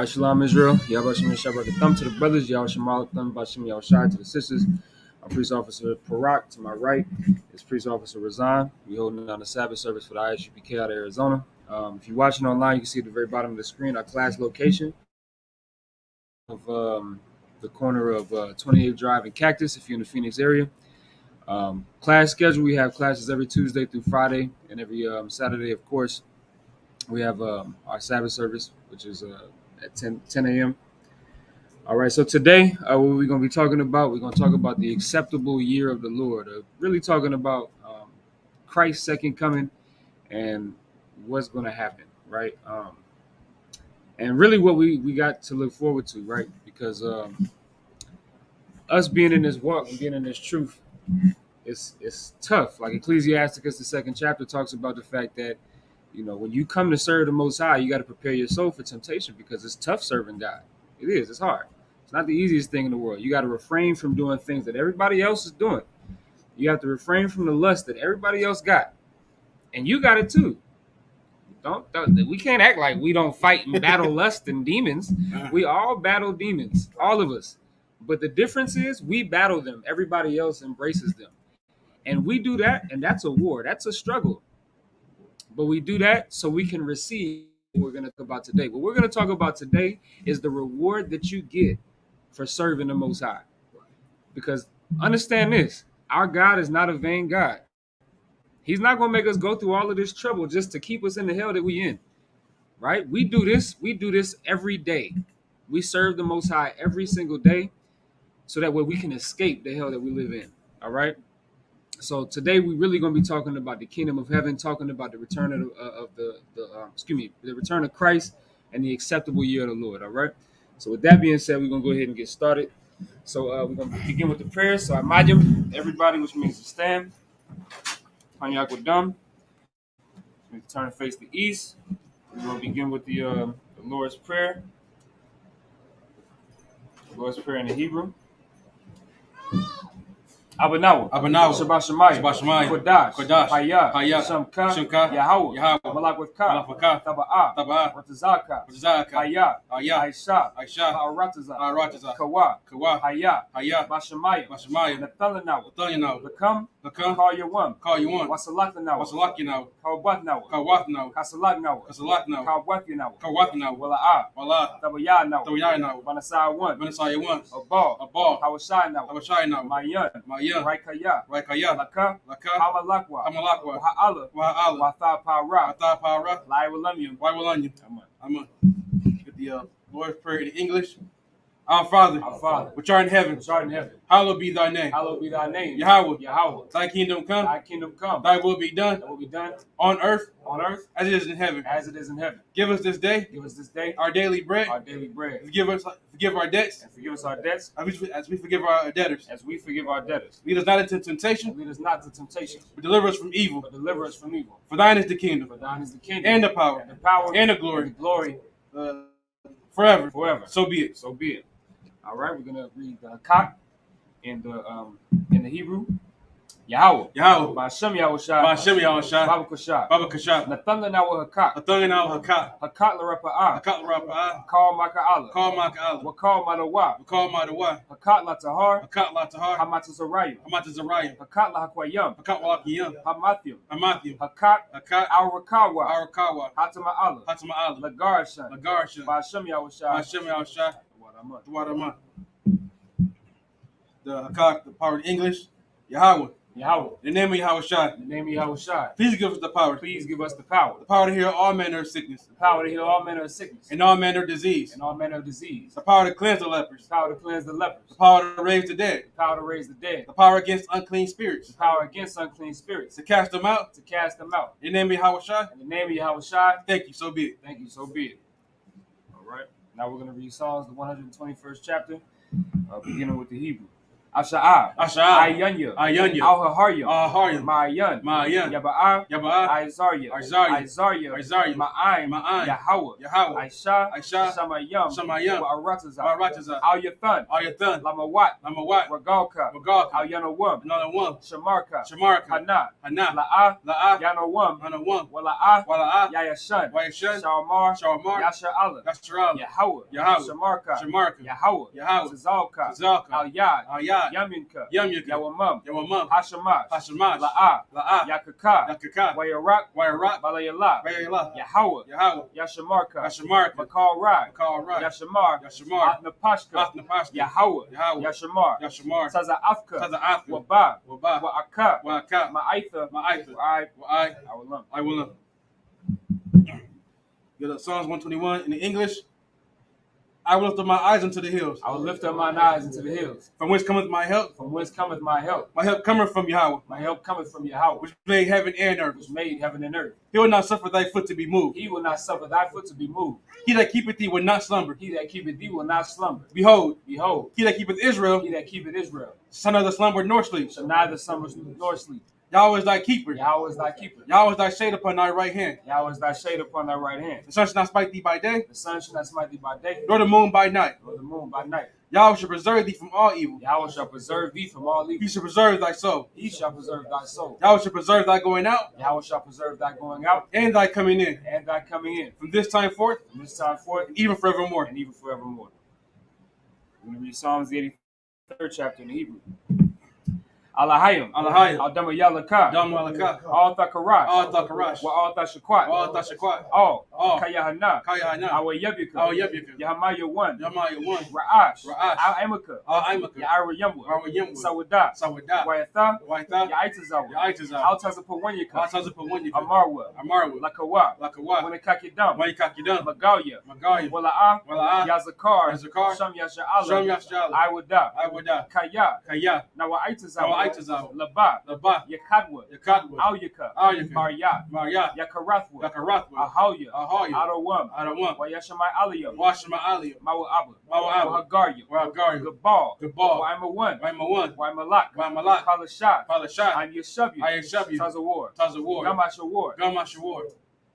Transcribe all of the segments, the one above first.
Shalom Israel. Yabashim Shabbat thumb to the brothers. Yahshua thumb Bashim Yahushai to the sisters. Our priest officer Parak to my right is priest officer Razan. We holding down the Sabbath service for the ISUPK out of Arizona. If you're watching online, you can see at the very bottom of the screen our class location of the corner of 28th Drive and Cactus if you're in the Phoenix area. Class schedule, we have classes every Tuesday through Friday, and every Saturday, of course, we have our Sabbath service, which is at 10 a.m. All right, so today, what we're going to be talking about, we're going to talk about the acceptable year of the Lord, really talking about Christ's second coming and what's going to happen, right? And really what we got to look forward to, right? Because us being in this walk and being in this truth, it's tough. Like Ecclesiasticus, the second chapter, talks about the fact that, you know, when you come to serve the Most High, you got to prepare your soul for temptation because it's tough serving God. It is. It's hard. It's not the easiest thing in the world. You got to refrain from doing things that everybody else is doing. You have to refrain from the lust that everybody else got. And you got it too. We can't act like we don't fight and battle lust and demons. We all battle demons, all of us. But the difference is we battle them. Everybody else embraces them. And we do that, and that's a war. That's a struggle. But we do that so we can receive what we're going to talk about today. What we're going to talk about today is the reward that you get for serving the Most High. Because understand this, our God is not a vain God. He's not going to make us go through all of this trouble just to keep us in the hell that we in, right? We do this every day. We serve the Most High every single day so that way we can escape the hell that we live in, all right? So today we're really going to be talking about the kingdom of heaven, talking about the return of the return of Christ and the acceptable year of the Lord. All right. So with that being said, we're going to go ahead and get started. So we're going to begin with the prayers. So I imagine everybody, which means to stand. Panyakodam, which means to turn and face the east. We're going to begin with the Lord's Prayer. The Lord's Prayer in the Hebrew. Abanawa, Shabbat Shemayim, Kodash, Hayah, Shamka, Yahweh, Malak with Ka, Taba'ah, Ratazaka, Hayah, Aisha, Ha'arataza, Kawa, Hayah, Bashamayim, Nathanawa, Become, Call you one, Wasalakanawa, Kawatnawa, Kasalaknawa, Kawatnawa, Wala'ah, Tabayanawa, Manasai one, Abal, Hawashinawa, Mayan, Raikaya, Laka, Hamalakwa, Waha'ala, Wathapara, Laiwalamyum. I'm get the Lord's Prayer in English. Our Father, which art in heaven, hallowed be thy name. Yahweh, thy kingdom come, thy will be done, on earth, as it is in heaven. Give us this day, our daily bread. Forgive our debts, as we forgive our debtors. Lead us not into temptation, but deliver us from evil. For thine is the kingdom, and the power, and the glory, forever. So be it. All right, we're gonna read the Hakak in the Hebrew. Yahweh. Ba'ashem Yahushai. Baba Kashab. Nathanawa Hakak. Hakak Larapa'ah. Call Maka'ala. Wakal Madawa. Hakat Latahar. Hamatazarayim. Hakat Lahakwayam. Hamathium. Hakat Aurakawa. Hatama'ala. Lagarshan. Ba'ashem Yahushai. The Hakak, the power in English, Yahweh. The name of Yahushai. Please give us the power. The power to heal all manner of sickness. And all manner of disease. The power to cleanse the lepers. The power to raise the dead. The power against unclean spirits. To cast them out. In the name of Yahushai. Thank you, so be it. All right. Now we're going to read Psalms, the 121st chapter, beginning with the Hebrew. Asha'a, Asha'a, Ayunya, Ayunya, Al-Haharyam, Al-Haryam, Ma'ayan, Ma'ayan, Yaba'a, Yaba'a, Izarya, Izarya, Ma'aim, Ma'aim, Yahweh, Yahweh, Aisha, Aisha, Shamayam, Shamayam, Wa'aratazah, Wa'aratazah, Al-Yathan, Al-Yathan, Lamawat, Lamawat, Ragalka, Ragalka, Al-Yanawam, Yanawam, Shamarka, Shamarka, Hana, Hana, La'a, La'a, Yanawam, Yanawam, Wala'a, Wala'a, Yayashan, Wayashan, Shalmar, Shalmar, Yasha'ala, Yasha'ala, Yahweh, Yahweh, Shamarka, Shamarka, Yahweh, Yahweh, Tazalka, Tazalka, Al-Yad, Al-Yad, Yaminka, Yamyaka, Yawamam, Yawamam, Hashamash, Hashamash, La'a, La'a, Yakaka, Yakaka, Wayarak, Wayarak, Balayala, Bayala, Yahweh, Yahweh, Yashamarka, Yashamarka, Makal Rak, Makal Rak, Yashamar, Yashamar, Athnapashka, Athnapashka, Yahweh, Yahweh, Yashamar, Yashamar, Taza Afka, Taza Afka, Wabah, Wabah, Wa'aka, Wa'aka, Ma'aitha, Ma'aitha, Wa'ai, Wa'ai, I will I will Get up Psalms 121 in the English. I will lift up my eyes unto the hills. I will lift up mine eyes into the hills. From whence cometh my help? From whence cometh my help? My help cometh from Yahweh, My help cometh from Yahweh, which made heaven and earth. which made heaven and earth. He will not suffer thy foot to be moved. He will not suffer thy foot to be moved. He that keepeth thee will not slumber. He that keepeth thee will not slumber. Behold, Behold, he that keepeth Israel he that keepeth Israel shall neither slumber nor sleep. shall neither slumber nor sleep. Yahweh is thy keeper. Yahweh is thy keeper. Yahweh is thy shade upon thy right hand. Yahweh is thy shade upon thy right hand. The sun shall not smite thee by day, The sun shall not smite thee by day, nor the moon by night. nor the moon by night. Yahweh shall preserve thee from all evil. Yahweh shall preserve thee from all He evil. shall preserve thy soul. He shall preserve thy soul. Yahweh shall preserve thy going out Yahweh shall preserve thy going out and thy coming in, and thy coming in, from this time forth from this time forth and even forevermore. and even forevermore. We're going to read Psalms the 83rd chapter in Hebrew. Alahayim, Alahayim, Aldama Yalaka, Dam Malakah, All Thakarash, All Thakarash, Wa All Thashakwat, All Tashakwat, All All Kayahana, Kaya Hana, Awa Yabika, Awa Yabika, Yahamaya 1, Yamaya 1, Ra'ash, Ra'ash, Al Amaka, Al Imaka, Ya'ara Yamwa, Awa Yamwa, Sawada, Sawada, Wayatha, Waitha, Ya'itazawa, Yaitazawa, Al Tazapawanyaka, Al Tazapawanyaka, Amarwa, Amarwa, Lakawa, Lakawa, Winakakidam, Waikakidam, Magaya, Magaya, Wala'a, Wala'a, Yazakar, Yazakar, Sham Yasha'ala, Sham Yashjala, Iwada, Iwada, Kaya, Kaya, Nawa'itazawa, Nawa'itazawa, Laba, Laba, Yakadwa, Yakadwa, Alyaka, Alyaka, Maryat, Maria, Yakarathwa, Yakarathwa, Ahaya, Ahaya, Adawam, Adawam, Wayashamai Aliyah, Washima Aliyah, Mawa'aba, Mawa'aba, Wahagarya, Wahagaria, Gabal, Gabal, Waima 1, Waima 1, Waimalak, Waimalak, Palashat, Palashat, Ayashabu, Ayashabu, Tazawar, Tazawar, Gamashawar, Gamashawar,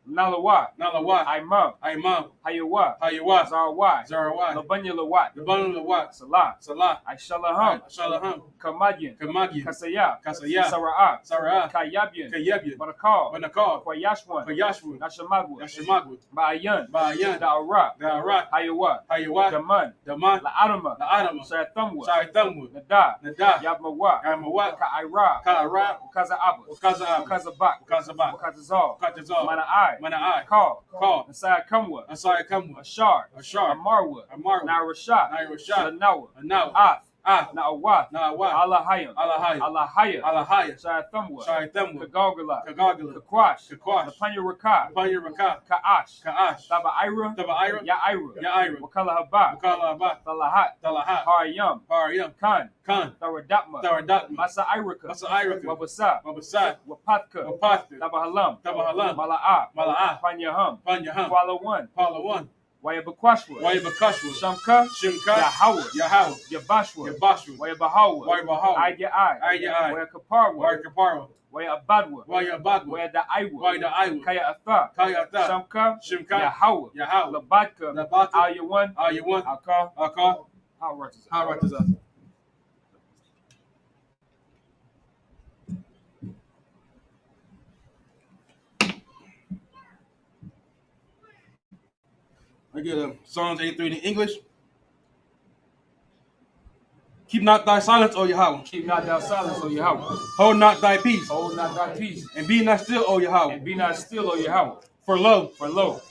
Nalawa, Nalawa, Imam, Imam, Hayawa, Hayawa, Zarawai, Zarawai, Labanya Lawat, Laban Lawat, Salah, Salah, Aishalaham, Shalaham, Kamadyan, Kamagi, Kasaya, Kasaya, Sara'at, Sarah, Kayabyan, Kayabyan, Barakal, Banakal, Kwayashwan, Kayashwan, Nashamadwa, Yashimagwa, Ba'ayan, Ba'ayan, Da'ara, Da'arat, Hayawa, Hayawa, Daman, Daman, La'adama, La'adama, Shayathamwa, Shaitamwa, Nada, Nada, Yabmawa, Yamawa, Ka'ira, Ka'ara, Kaza Kaza, Kazabak, Kazabak, Kazazal, Katazal, Mana'ai, Mana'ai, Call, Call, Nasai Kamwa, Asai Kamwa, Ashar, Ashar, Amarwa, Amarwa, Nairashat, Nairashat, Lanawa, Anawa, Ath, Na'awath, Na'awath, Allahayim, Allahayim, Allahaya, Allahaya, Shayathamwa, Shaitamwa, Kagalgala, Kagagala, Kakwash, Kakwash, Lapanya Rakah, Panya Rakah, Ka'ash, Ka'ash, Taba'ira, Taba'ira, Ya'ira, Ya'ira, Wakala Haba, Wakala Abba, Talahat, Talahat, Haryam, Haryam, Khan, Khan, Tharadapma, Taradatma, Masa Iraka, Masa Iraka, Wabasa, Wabasai, Wapatka, Wapathka, Tabahalam, Tabahalam, Mala'ah, Mala'ah, Panyaham, Panyaham, Kuala 1, Pala 1, Wayabakwashwa, Wayabakashwa, Shamka, Shimka, Yahawah, Yahawah, Yabashwa, Yabashwa, Wayabahawa, Wayabahawa, Ayai, Ayai, Wayakaparwa, Wayakapara, Wayabadwa, Wayabadwa, Wayadaiwa, Wayadaiwa, Kaya Atha, Kayata, Shamka, Shimka, Yahawah, Yahawah, Labadka, Labadka, Ayawan, Ayawan, Aka, Aka, how righteous how right is us? I get Psalms 83 in English. Keep not thy silence, O Yahweh. Keep not thou silence, O Yahweh. Hold not thy peace. Hold not thy peace. And be not still, O Yahweh. And be not still, O Yahweh. For lo,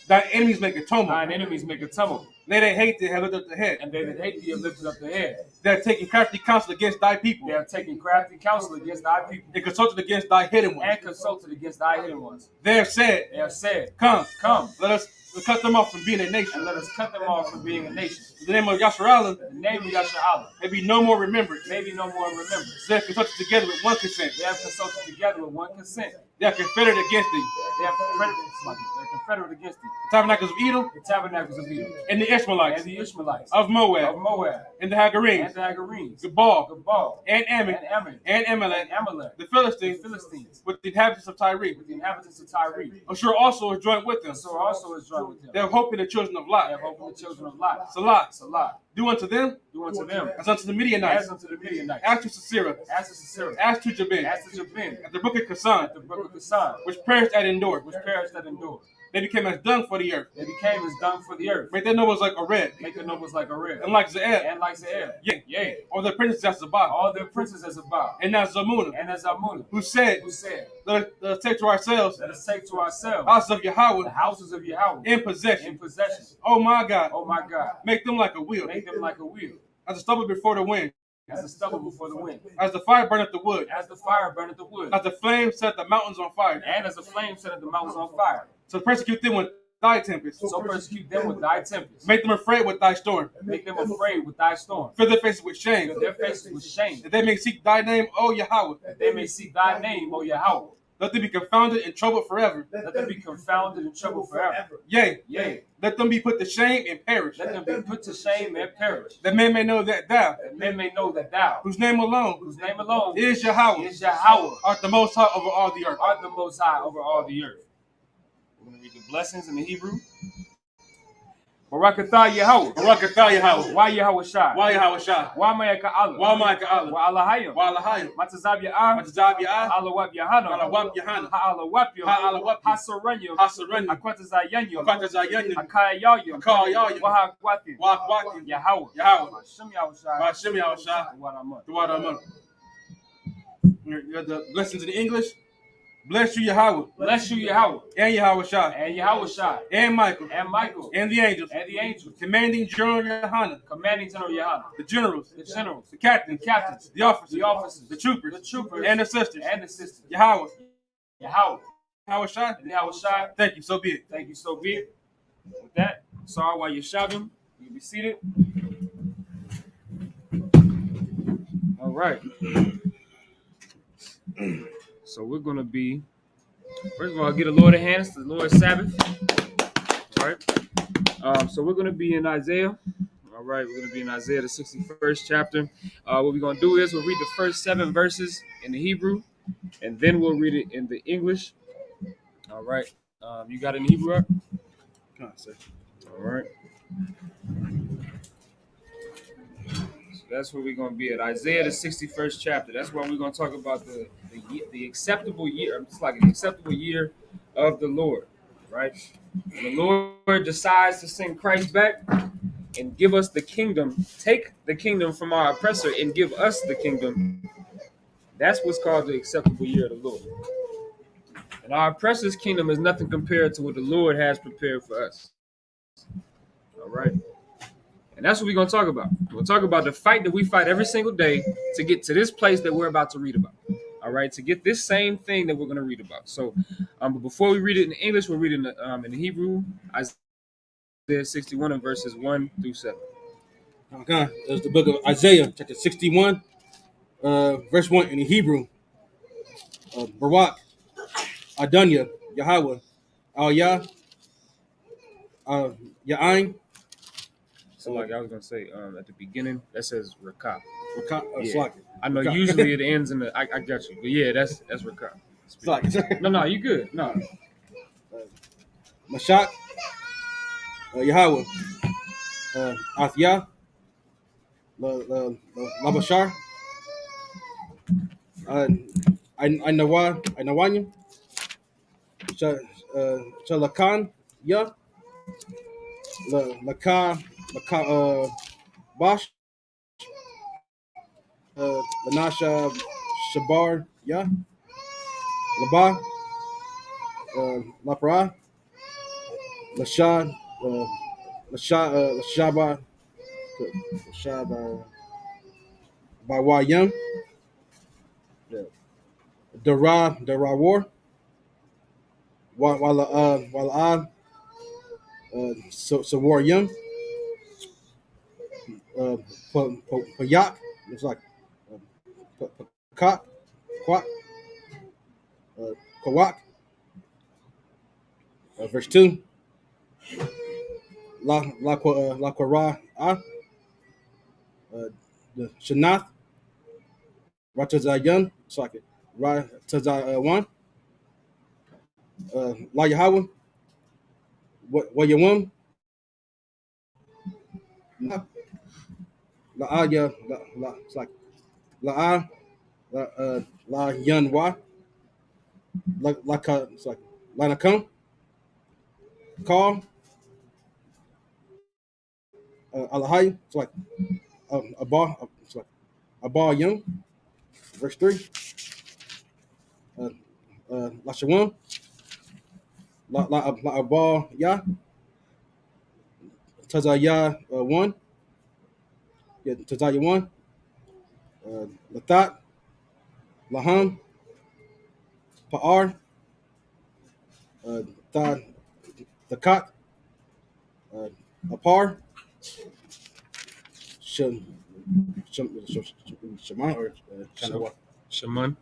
thine enemies make a tumult. Thine enemies make a tumult. They that hate thee have lifted up the head. And they that hate thee have lifted up the head. They have taken crafty counsel against thy people. They have taken crafty counsel against thy people. And consulted against thy hidden ones. And consulted against thy hidden ones. They have said, Come, let us cut them off from being a nation. And let us cut them off from being a nation. In the name of Yasharallah, may be no more remembered. Maybe no more remembered. They have consulted together with one consent. They have consulted together with one consent. They are confederate against thee. They're confederate against thee. The tabernacles of Edom. The tabernacles of Edom. And the Ishmaelites. And the Ishmaelites. Of Moab. Of Moab. And the Hagarenes. And the Hagarenes. Gebal. Gebal. And Ammon. And Ammon. And Amalek. And Amalek. The Philistines. The Philistines. With the inhabitants of Tyre. With the inhabitants of Tyre. Ashur also is joined with them. Ashur also is joined with them. They have hope in the children of Lot. They have hope in the children of Lot. Salah. Salah. Do unto them. Do unto them. As unto the Midianites. As unto the Midianites. As to Sisera. As to Sisera. As to Jabin. As to Jabin. At the brook of Kasan. At the brook of Kasan. Which perished at Endor. Which perished at Endor. They became as dung for the earth. They became as dung for the earth. Make their nobles like a red. Make their nobles like a red. And like Zael. And like Zael. Yea. Or the princes as Zabah. All their princes as Zabah. And as Zamunah. And as Zamunah. Who said, let us take to ourselves. Let us take to ourselves. Houses of Yahweh. The houses of Yahweh. In possession. In possession. Oh my God. Oh my God. Make them like a wheel. Make them like a wheel. As a stubble before the wind. As the stubble before the wind. As the fire burneth the wood. As the fire burneth the wood. As the flame set the mountains on fire. And as the flame set the mountains on fire. So persecute them with thy tempest. So persecute them with thy tempest. Make them afraid with thy storm. Make them afraid with thy storm. Fill their faces with shame. Fill their faces with shame. That they may seek thy name, O Yahweh. That they may seek thy name, O Yahweh. Let them be confounded and troubled forever. Let them be confounded and troubled forever. Yea. Let them be put to shame and perish. Let them be put to shame and perish. That men may know that thou. That men may know that thou. Whose name alone. Is Yahweh. Is Yahweh. Art the most high over all the earth. Art the most high over all the earth. We're going to read the blessings in the Hebrew. Barakatah Yahweh. Barakatah Yahweh. Why Yahweh Shai? Why Yahweh Shai? Why Mayaka Allah? Why Mayaka Allah? Why Allahayim? Why Allahayim? Matazab Ya'ah. Matazab Ya'ah. Allah Wab Yahana. Allah Wab Yahana. Ha Allah Wab Yo. Ha Allah Wab Yo. Hasaranyo. Hasaranyo. Akwatazayanyo. Akwatazayanyo. Akayayo. Akayayo. Waha Kwatin. Waha Kwatin. Yahweh. Yahweh. Hashem Yahweh Shai. Hashem Yahweh Shai. Throughout our month. You got the lessons in English. Bless you, Yahweh. Bless you, Yahweh. And Yahweh Shai. And Yahweh Shai. And Michael. And Michael. And the angels. And the angels. Commanding General Yohana. Commanding General Yohana. The generals. The generals. The captains. The captains. The officers. The officers. The troopers. The troopers. And the sisters. And the sisters. Yahweh. Yahweh. Yahweh Shai. And Yahweh Shai. Thank you. So be it. Thank you. So be it. With that, sorry while you're shouting. You be seated. All right. So we're going to be, first of all, get a Lord of hands to the Lord's Sabbath. All right. So we're going to be in Isaiah. All right. We're going to be in Isaiah, the 61st chapter. What we're going to do is we'll read the first 7 verses in the Hebrew, and then we'll read it in the English. All right. You got it in Hebrew up? All right. So that's where we're going to be at Isaiah, the 61st chapter. That's why we're going to talk about the acceptable year. It's like an acceptable year of the Lord, right? When the Lord decides to send Christ back and give us the kingdom, take the kingdom from our oppressor and give us the kingdom. That's what's called the acceptable year of the Lord. And our oppressor's kingdom is nothing compared to what the Lord has prepared for us. All right. And that's what we're going to talk about. We'll talk about the fight that we fight every single day to get to this place that we're about to read about. All right. To get this same thing that we're going to read about. So but before we read it in English, we'll read it in the Hebrew, Isaiah 61 and verses 1 through 7. Okay. There's the book of Isaiah, chapter 61, verse 1 in the Hebrew. Barak, Adunya, Yahweh, Al-Yah, Ya'ain. So like I was going to say at the beginning, that says Rakah. Yeah. I know usually it ends in the, I got you. But yeah, that's Rakah. No, you good. No. Mashak, Yahweh, Athiyah, Labashar, Ainawanya, Chalakan, Ya, Laka, Bash, Lanasha, Shabar, Ya, Laba, Lapra, Lashad, Lashaba, Bawayam, Darawar, Wala, Sawar Yum, Payak, it's like Pakat, Quat, Kawak. Verse 2. La Quara. The Shanath. Ratazayan. Socket. Ratazawan. La Yahweh. What you want? La Aya. It's like La A. La Yan Wa. It's like La Nakam. Call. Alahai. It's like a bar. It's like a bar young. Verse 3. La Shawan. La Abal Ya. Tazaya 1. Yeah, Tazaya 1. Lathat. Laham. Pa'ar. Thad. Takat. Uh, Apar. Shim. Shaman or kind of what? Shaman.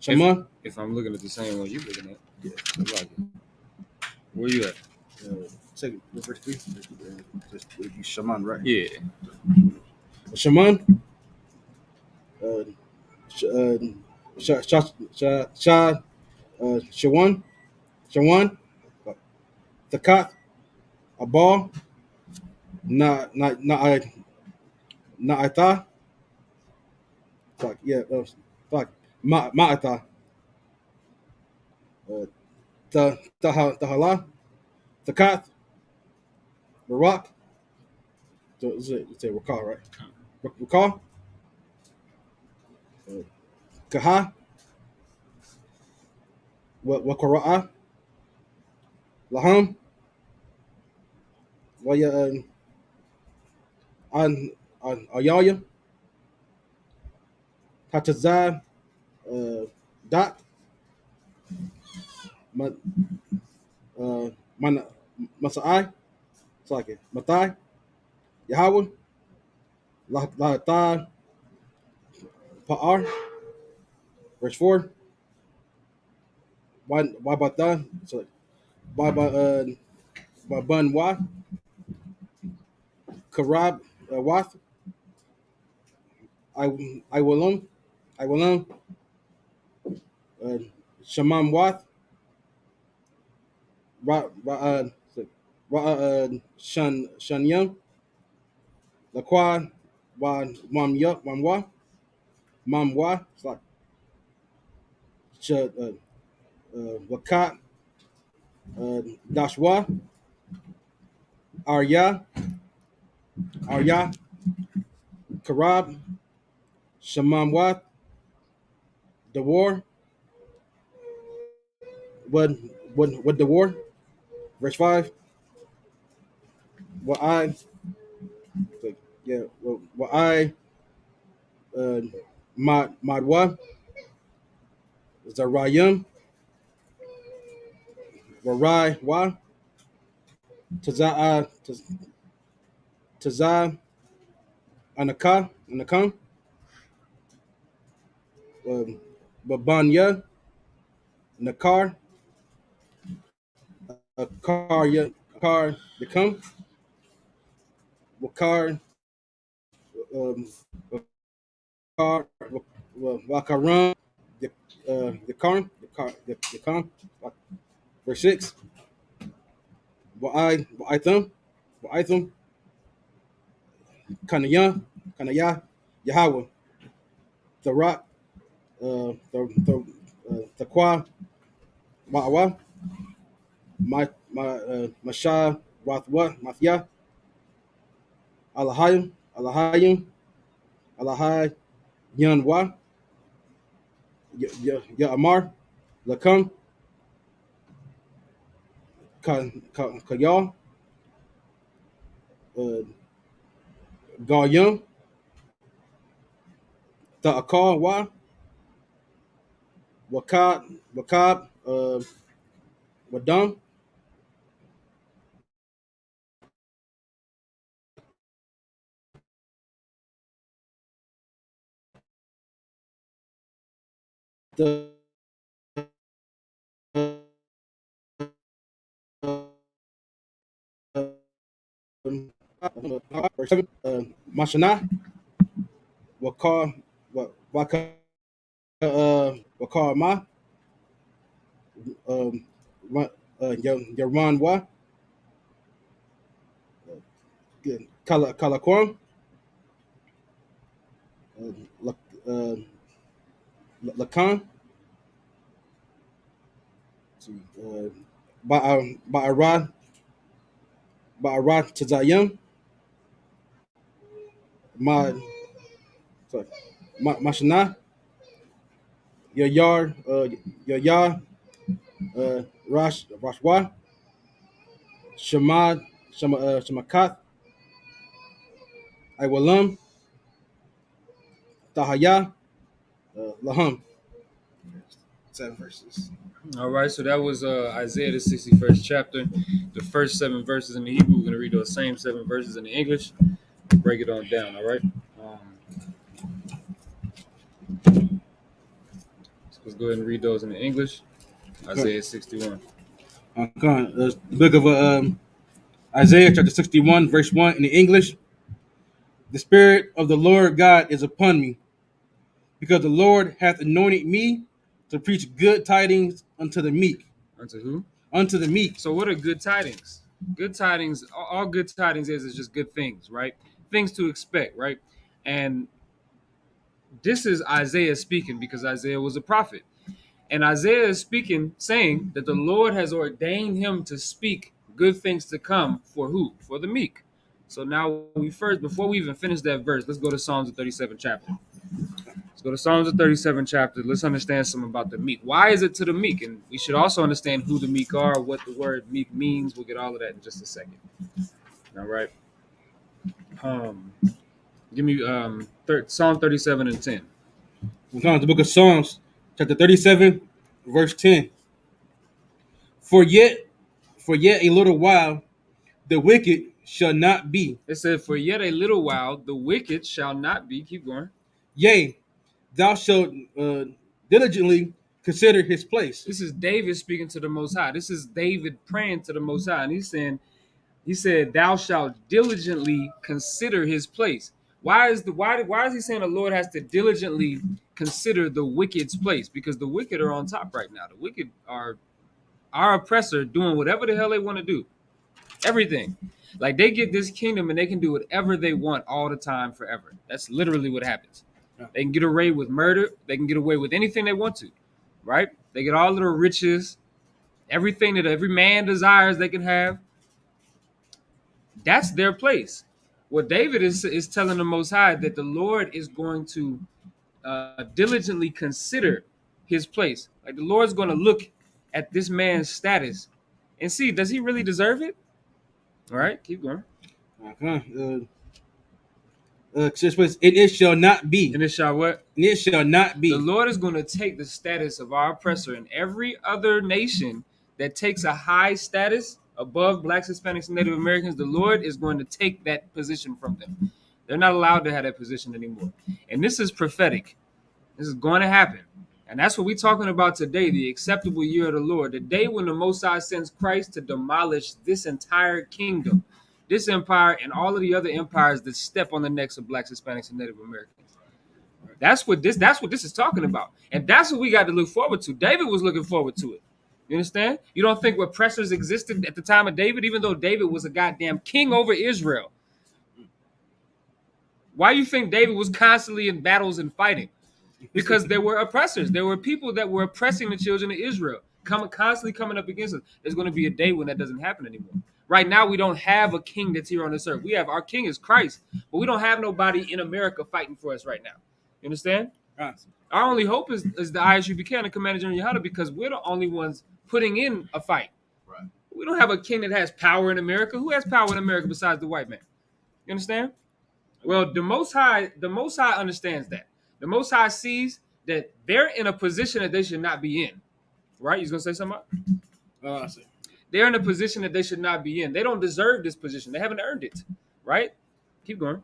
Shaman. If I'm looking at the same one you're looking at. Yeah. I like it. Where you at? Second, verse 3. Just would be Shaman, right? Yeah. Shaman. Shawan. Shawan. Takat. Abal. Na'ata. Fuck, yeah. Fuck. Ma'ata. Tahala. Takat. Barak. So it's a Rakal, right? Rakal. Kaha. Wakara'a. Laham. Waya an Ayaya. Hatazah. Dot. uh, Masai, it's like it. Matai, Yahweh, Lahata, Pa'ar, verse 4. Why Bata, so why Bun Wa, Karab, Wath, I will uh, Shamam Wath, Shan Young, Laqua, Mam Wa, it's like Wakat, Dashwa, Arya, Karab, Shamam Wath, the war, what the war, verse 5. What I, yeah, what I, uh, Madwa, Zarayim, Warai Wa, Taza'a, Taza, Anakam, Babanya, Nakar, Akar, Yakam, Wakar, um, Wakar, Wakaran, Yakam, verse 6. Wa'itham, Kanaya, Yahweh, the rock, the Kwa, Ma'awa, Masha, Wathwa, Mathia, Alahayim, Alahai, Yanwa, Amar, Lakam, Kayal, Galyum, Ta'akal, Wakab, Wadam, the verse 7, Mashana, Wakar, Wakar Ma, Yaran Wa, Kalaquam, Lacan, Ba'arad Tazayim, Ma, sorry, Mashana, Yayar, Yaya, Rashwa, Shamakat, Iwalam, Tahaya, Laham. 7 verses. All right, so that was Isaiah, the 61st chapter. The first 7 verses in the Hebrew. We're going to read those same 7 verses in the English. Break it on down, all right? So let's go ahead and read those in the English. Isaiah 61. The book of Isaiah, chapter 61, verse 1 in the English. The Spirit of the Lord God is upon me, because the Lord hath anointed me to preach good tidings unto the meek. Unto who? Unto the meek. So what are good tidings? Good tidings, all good tidings is just good things, right? Things to expect, right? And this is Isaiah speaking because Isaiah was a prophet. And Isaiah is speaking, saying that the Lord has ordained him to speak good things to come for who? For the meek. So now before we even finish that verse, let's go to Psalms 37 chapter. Let's go to Psalms 37 chapter. Let's understand something about the meek. Why is it to the meek? And we should also understand who the meek are, what the word meek means. We'll get all of that in just a second. All right. Give me Psalm 37 and 10. We're going to the book of Psalms, chapter 37, verse 10. For yet a little while, the wicked shall not be. It said, for yet a little while, the wicked shall not be. Keep going. Yea, thou shalt diligently consider his place. This is David speaking to the Most High. This is David praying to the Most High. And he said, thou shalt diligently consider his place. Why is he saying the Lord has to diligently consider the wicked's place? Because the wicked are on top right now. The wicked are our oppressor doing whatever the hell they want to do. Everything. Like they get this kingdom and they can do whatever they want all the time forever. That's literally what happens. They can get away with murder. They can get away with anything they want to, right? They get all of the riches, everything that every man desires they can have. That's their place. What David is telling the Most High that the Lord is going to diligently consider his place. Like the Lord's going to look at this man's status and see, does he really deserve it? All right, keep going. It shall not be. And it shall what? And it shall not be. The Lord is going to take the status of our oppressor and every other nation that takes a high status above blacks, Hispanics, and Native Americans. The Lord is going to take that position from them. They're not allowed to have that position anymore. And this is prophetic. This is going to happen. And that's what we're talking about today, the acceptable year of the Lord, the day when the Most High sends Christ to demolish this entire kingdom, this empire, and all of the other empires that step on the necks of blacks, Hispanics, and Native Americans. That's what this is talking about. And that's what we got to look forward to. David was looking forward to it. You understand? You don't think oppressors existed at the time of David, even though David was a goddamn king over Israel? Why do you think David was constantly in battles and fighting? Because there were oppressors. There were people that were oppressing the children of Israel, constantly coming up against us. There's going to be a day when that doesn't happen anymore. Right now, we don't have a king that's here on this earth. Our king is Christ, but we don't have nobody in America fighting for us right now. You understand? Right. Our only hope is the ISUPK and the Commander General Yahada, because we're the only ones putting in a fight. Right. We don't have a king that has power in America. Who has power in America besides the white man? You understand? Well, the Most High understands that. The Most High sees that they're in a position that they should not be in. Right? You gonna say something? I see. They're in a position that they should not be in. They don't deserve this position. They haven't earned it. Right? Keep going.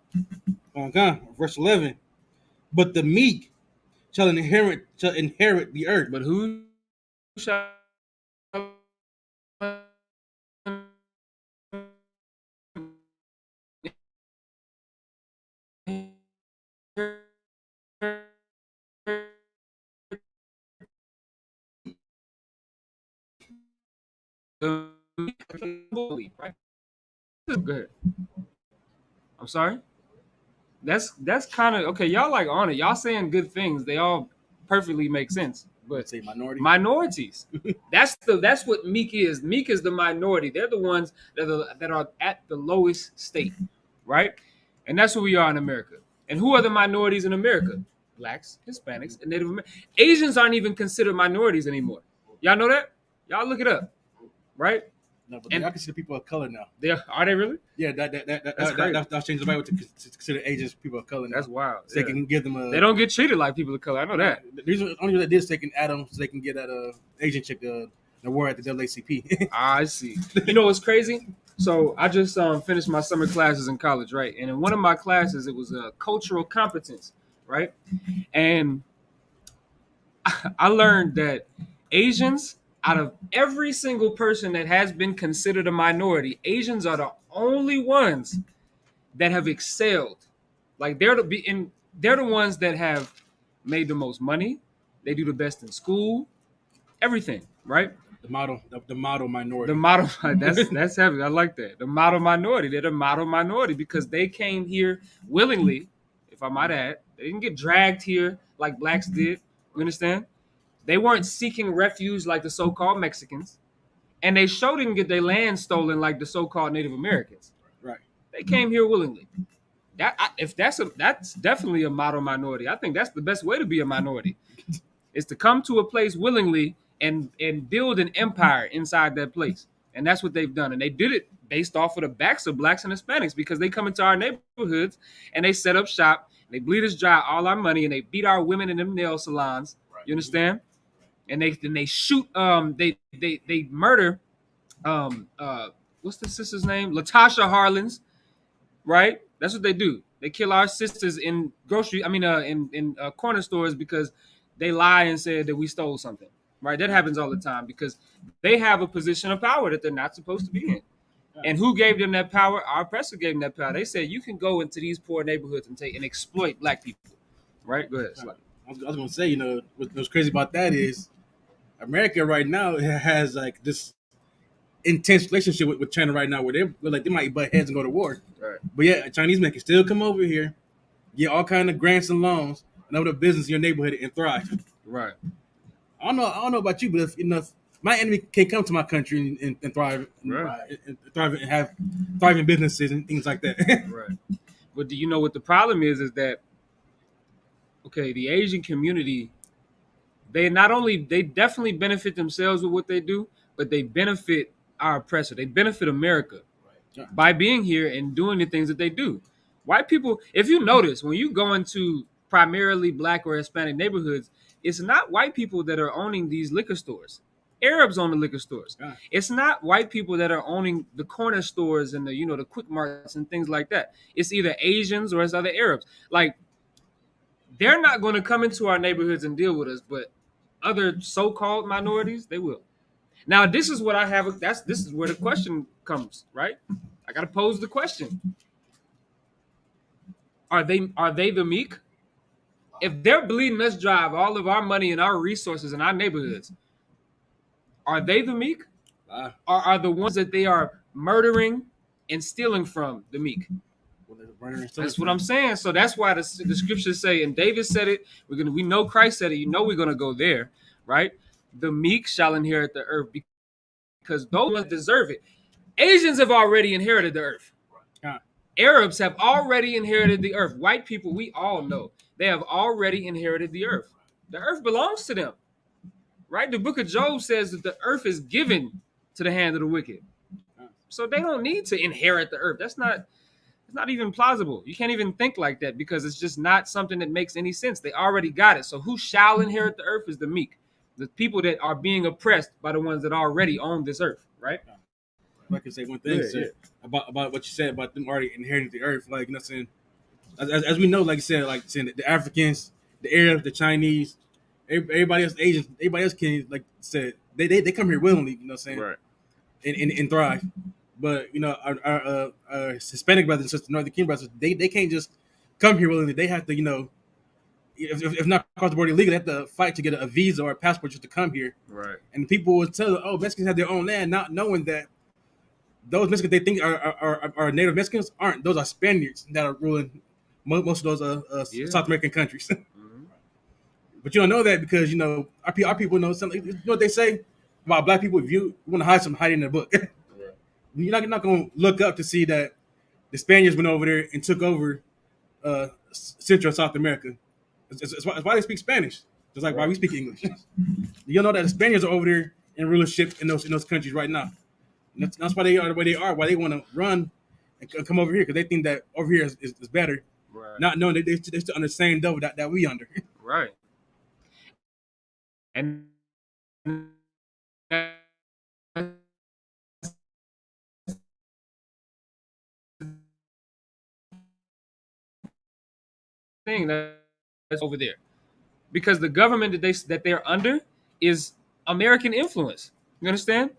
Okay. Verse 11. But the meek shall inherit the earth. But who shall right? Go ahead. I'm sorry. That's kind of okay. Y'all like on it. Y'all saying good things. They all perfectly make sense. But say minorities. That's what Meek is. Meek is the minority. They're the ones that are at the lowest state, right? And that's who we are in America. And who are the minorities in America? Blacks, Hispanics, and Native Americans. Asians aren't even considered minorities anymore. Y'all know that? Y'all look it up, right? No, but y'all consider people of color now. Are they really? Yeah, that's changed the Bible to consider Asians people of color now. That's wild. So they can give them a. They don't get treated like people of color. I know that. The reason only that is taking Adam so they can get that Asian chick the award at the NAACP. I see. You know what's crazy? So I just finished my summer classes in college, right? And in one of my classes, it was cultural competence, right? And I learned that Asians, out of every single person that has been considered a minority, Asians are the only ones that have excelled. Like they're the ones that have made the most money. They do the best in school, everything, right? The model minority. The model that's heavy. I like that. The model minority. They're the model minority because they came here willingly, if I might add. They didn't get dragged here like blacks did. You understand? They weren't seeking refuge like the so-called Mexicans, and they sure didn't get their land stolen like the so-called Native Americans. Right. They came here willingly. That's definitely a model minority. I think that's the best way to be a minority, is to come to a place willingly and build an empire inside that place. And that's what they've done. And they did it based off of the backs of blacks and Hispanics because they come into our neighborhoods and they set up shop. They bleed us dry all our money and they beat our women in them nail salons. Right. You understand? And they shoot. They murder. What's the sister's name? Latasha Harlins. Right? That's what they do. They kill our sisters in corner stores because they lie and said that we stole something. Right? That happens all the time because they have a position of power that they're not supposed to be in. And who gave them that power? Our oppressor gave them that power. They said you can go into these poor neighborhoods and exploit black people. Right? Go ahead. I was going to say, what's crazy about that is America right now has like this intense relationship with China right now, where they might butt heads and go to war. Right. But yeah, a Chinese man can still come over here, get all kind of grants and loans, and open a business in your neighborhood and thrive. Right. I don't know about you, but if my enemy can come to my country and thrive, right. and thrive and have thriving businesses and things like that. Right. But do you know what the problem is that the Asian community, they definitely benefit themselves with what they do, but they benefit our oppressor. They benefit America by being here and doing the things that they do. White people, if you notice, when you go into primarily black or Hispanic neighborhoods, it's not white people that are owning these liquor stores. Arabs own the liquor stores. Yeah. It's not white people that are owning the corner stores and the quick markets and things like that. It's either Asians or it's other Arabs. Like, they're not going to come into our neighborhoods and deal with us, but other so-called minorities, they will. Now, this is what I have. This is where the question comes, right? I got to pose the question. Are they the meek? If they're bleeding us dry of all of our money and our resources in our neighborhoods, are they the meek? Or are the ones that they are murdering and stealing from the meek? That's what I'm saying. So that's why the scriptures say, and David said it. We know Christ said it. We're gonna go there, right? The meek shall inherit the earth because those ones deserve it. Asians have already inherited the earth. Arabs have already inherited the earth. White people, we all know, they have already inherited the earth. The earth belongs to them, right? The book of Job says that the earth is given to the hand of the wicked. So they don't need to inherit the earth. It's not even plausible. You can't even think like that because it's just not something that makes any sense. They already got it. So who shall inherit the earth is the meek, the people that are being oppressed by the ones that already own this earth, right? If I can say one thing about what you said about them already inheriting the earth, like, what I'm saying, as we know, like you said, like saying the Africans, the Arabs, the Chinese, everybody else, Asians, everybody else can, like said, they come here willingly, what I'm saying, right, and thrive. But our Hispanic brothers and sisters, Northern King brothers, they can't just come here willingly. They have to, if not cross the border illegally, they have to fight to get a visa or a passport just to come here. Right. And people would tell, oh, Mexicans have their own land, not knowing that those Mexicans they think are native Mexicans aren't. Those are Spaniards that are ruling most of those South American countries. Mm-hmm. But you don't know that because our people know something. You know what they say about black people? If you want to hide something, hide it in a book. Right. You're not going to look up to see that the Spaniards went over there and took over Central and South America. It's why they speak Spanish, just like why we speak English. You know that the Spaniards are over there in rulership in those countries right now. And that's why they are the way they are. Why they want to run and come over here because they think that over here is better. Right. Not knowing that they're still under the same devil that we under. Right. And thing that's over there, because the government that they're under is American influence. You understand?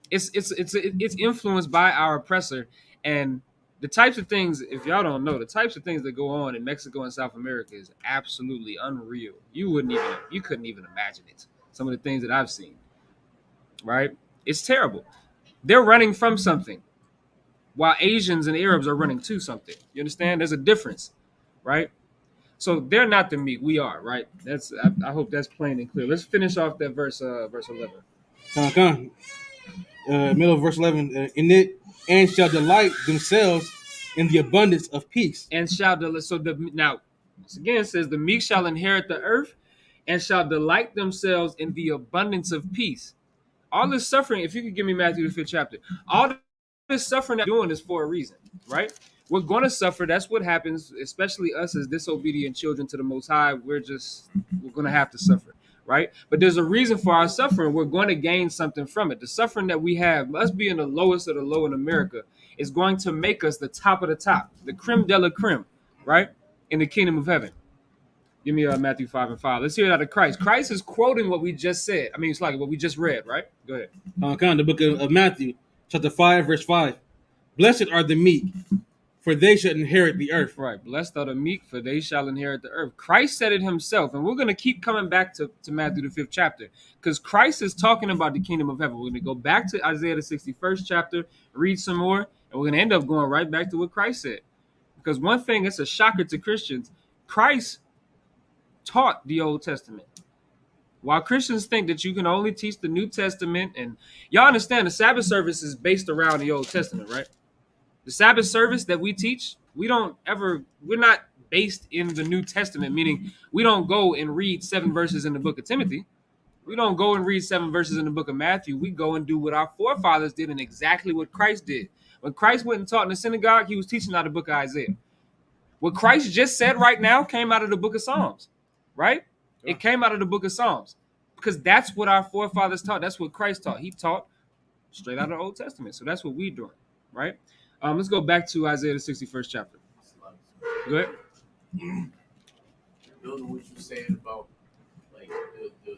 It's influenced by our oppressor, and the types of things, if y'all don't know, the types of things that go on in Mexico and South America is absolutely unreal. You couldn't even imagine it. Some of the things that I've seen, right? It's terrible. They're running from something, while Asians and Arabs are running to something. You understand? There's a difference, right? So they're not the Meek, we are, right? I hope that's plain and clear. Let's finish off that verse 11. Middle of verse 11. In it, and shall delight themselves in the abundance of peace. And shall now, once again, it says the meek shall inherit the earth and shall delight themselves in the abundance of peace. All this suffering, if you could give me Matthew the 5th chapter, all this suffering that we're doing is for a reason, right? We're going to suffer. That's what happens, especially us as disobedient children to the Most High. We're going to have to suffer, right? But there's a reason for our suffering. We're going to gain something from it. The suffering that we have, us being the lowest of the low in America, is going to make us the top of the top, the creme de la creme, right? In the kingdom of heaven. Give me Matthew 5:5. Let's hear it out of Christ. Christ is quoting what we just said. I mean, it's like what we just read, right? Go ahead. The book of Matthew, chapter 5, verse 5. Blessed are the meek, for they shall inherit the earth. Right. Blessed are the meek, for they shall inherit the earth. Christ said it himself. And we're going to keep coming back to Matthew the 5th chapter, because Christ is talking about the kingdom of heaven. We're going to go back to Isaiah the 61st chapter, read some more, and we're going to end up going right back to what Christ said. Because one thing, it's a shocker to Christians. Christ taught the Old Testament. While Christians think that you can only teach the New Testament, and y'all understand the Sabbath service is based around the Old Testament, right? The Sabbath service that we teach, we're not based in the New Testament, meaning we don't go and read 7 verses in the book of Timothy. We don't go and read 7 verses in the book of Matthew. We go and do what our forefathers did and exactly what Christ did. When Christ went and taught in the synagogue, he was teaching out of the book of Isaiah. What Christ just said right now came out of the book of Psalms, right? It came out of the book of Psalms, because that's what our forefathers taught. That's what Christ taught. He taught straight out of the Old Testament. So that's what we're doing, right? Let's go back to Isaiah the 61st chapter. Go ahead. Building what you're saying about like the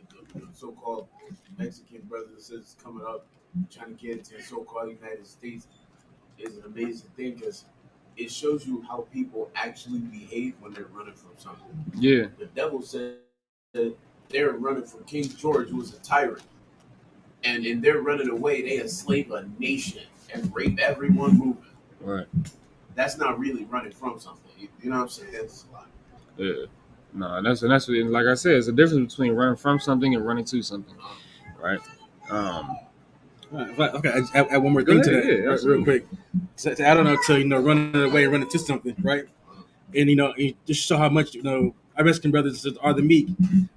so-called Mexican brothers and sisters coming up, trying to get into the so-called United States is an amazing thing, because it shows you how people actually behave when they're running from something. Yeah. The devil said that they're running from King George, who was a tyrant. And in their running away, they enslave a nation and rape everyone moving. Right. That's not really running from something. You know what I'm saying? That's a lot. Yeah. No, that's what, like I said, it's a difference between running from something and running to something, right? Okay, I add one more thing to that, real quick. To add on to running away and running to something, right? And you just show how much our Mexican brothers are the meek.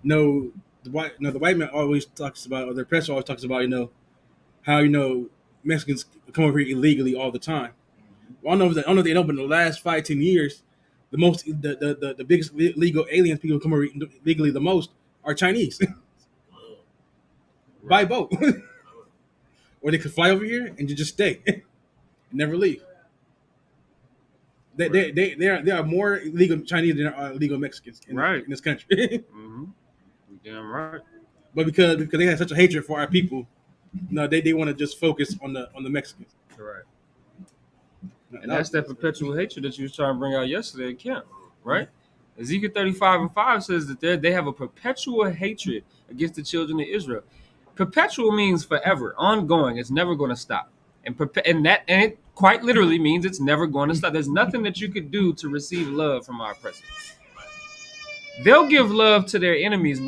The white man always talks about, or the press always talks about, how Mexicans come over here illegally all the time. Well, I don't know if they know, but in the last 5-10 years, the biggest legal aliens people come over legally the most are Chinese by boat. Or they could fly over here and just stay and never leave. There are more illegal Chinese than there are illegal Mexicans in this country. Mm-hmm. Damn right. But because they have such a hatred for our people, they want to just focus on the Mexicans. Correct. And that's that perpetual hatred that you was trying to bring out yesterday, Kemp, right? Ezekiel 35:5 says that they have a perpetual hatred against the children of Israel. Perpetual means forever, ongoing. It's never going to stop. And it quite literally means it's never going to stop. There's nothing that you could do to receive love from our oppressors. They'll give love to their enemies.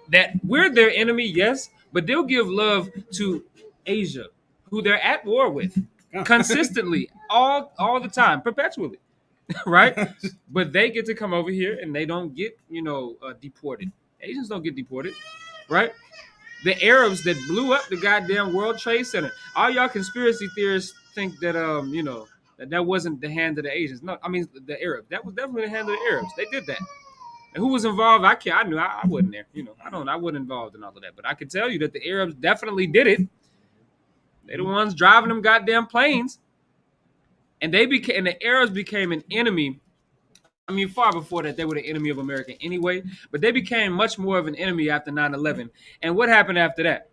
That we're their enemy, yes, but they'll give love to Asia, who they're at war with, consistently, all the time, perpetually, right? But they get to come over here and they don't get, deported. Asians don't get deported, right? The Arabs that blew up the goddamn World Trade Center. All y'all conspiracy theorists think that that wasn't the hand of the Asians. No, I mean the Arabs. That was definitely the hand of the Arabs. They did that. And who was involved? I knew I wasn't there. I wasn't involved in all of that. But I can tell you that the Arabs definitely did it. They're the ones driving them goddamn planes. And the Arabs became an enemy. I mean, far before that, they were the enemy of America anyway. But they became much more of an enemy after 9/11. And what happened after that?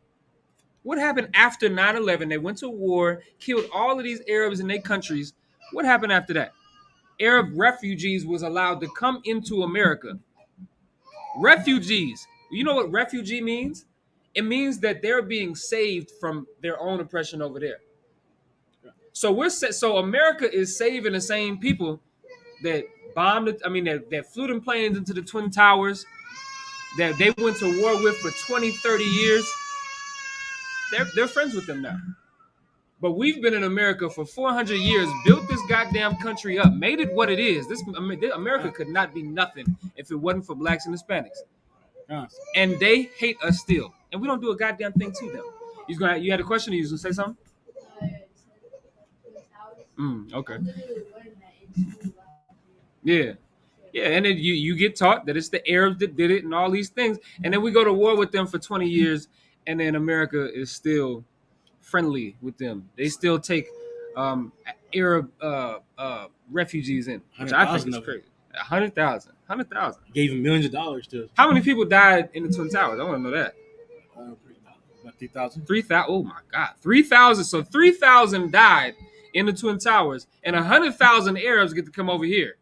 What happened after 9/11? They went to war, killed all of these Arabs in their countries. What happened after that? Arab refugees was allowed to come into America. Refugees. You know what refugee means? It means that they're being saved from their own oppression over there. So America is saving the same people that that flew them planes into the Twin Towers, that they went to war with for 20, 30 years. They're friends with them now. But we've been in America for 400 years, built this goddamn country up, made it what it is. America could not be nothing if it wasn't for blacks and Hispanics. And they hate us still. And we don't do a goddamn thing to them. You had a question? You was going to say something? Okay. Yeah. Yeah, and then you get taught that it's the Arabs that did it and all these things. And then we go to war with them for 20 years, and then America is still friendly with them. They still take Arab refugees in, which I think is crazy. 100,000. Gave him millions of dollars to. How many people died in the Twin Towers? I want to know that. About 3,000. 3,000. Oh my God, 3,000. So 3,000 died in the Twin Towers, and 100,000 Arabs get to come over here.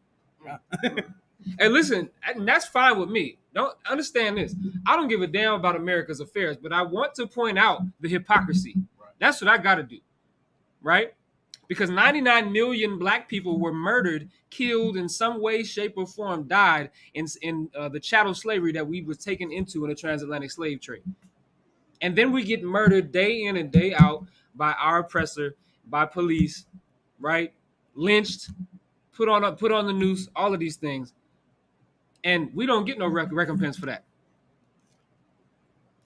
And listen, and that's fine with me. Don't understand this. I don't give a damn about America's affairs, but I want to point out the hypocrisy. That's what I got to do, right? Because 99 million black people were murdered, killed in some way, shape, or form, died in the chattel slavery that we was taken into in the transatlantic slave trade. And then we get murdered day in and day out by our oppressor, by police, right? Lynched, put on the noose, all of these things. And we don't get no recompense for that.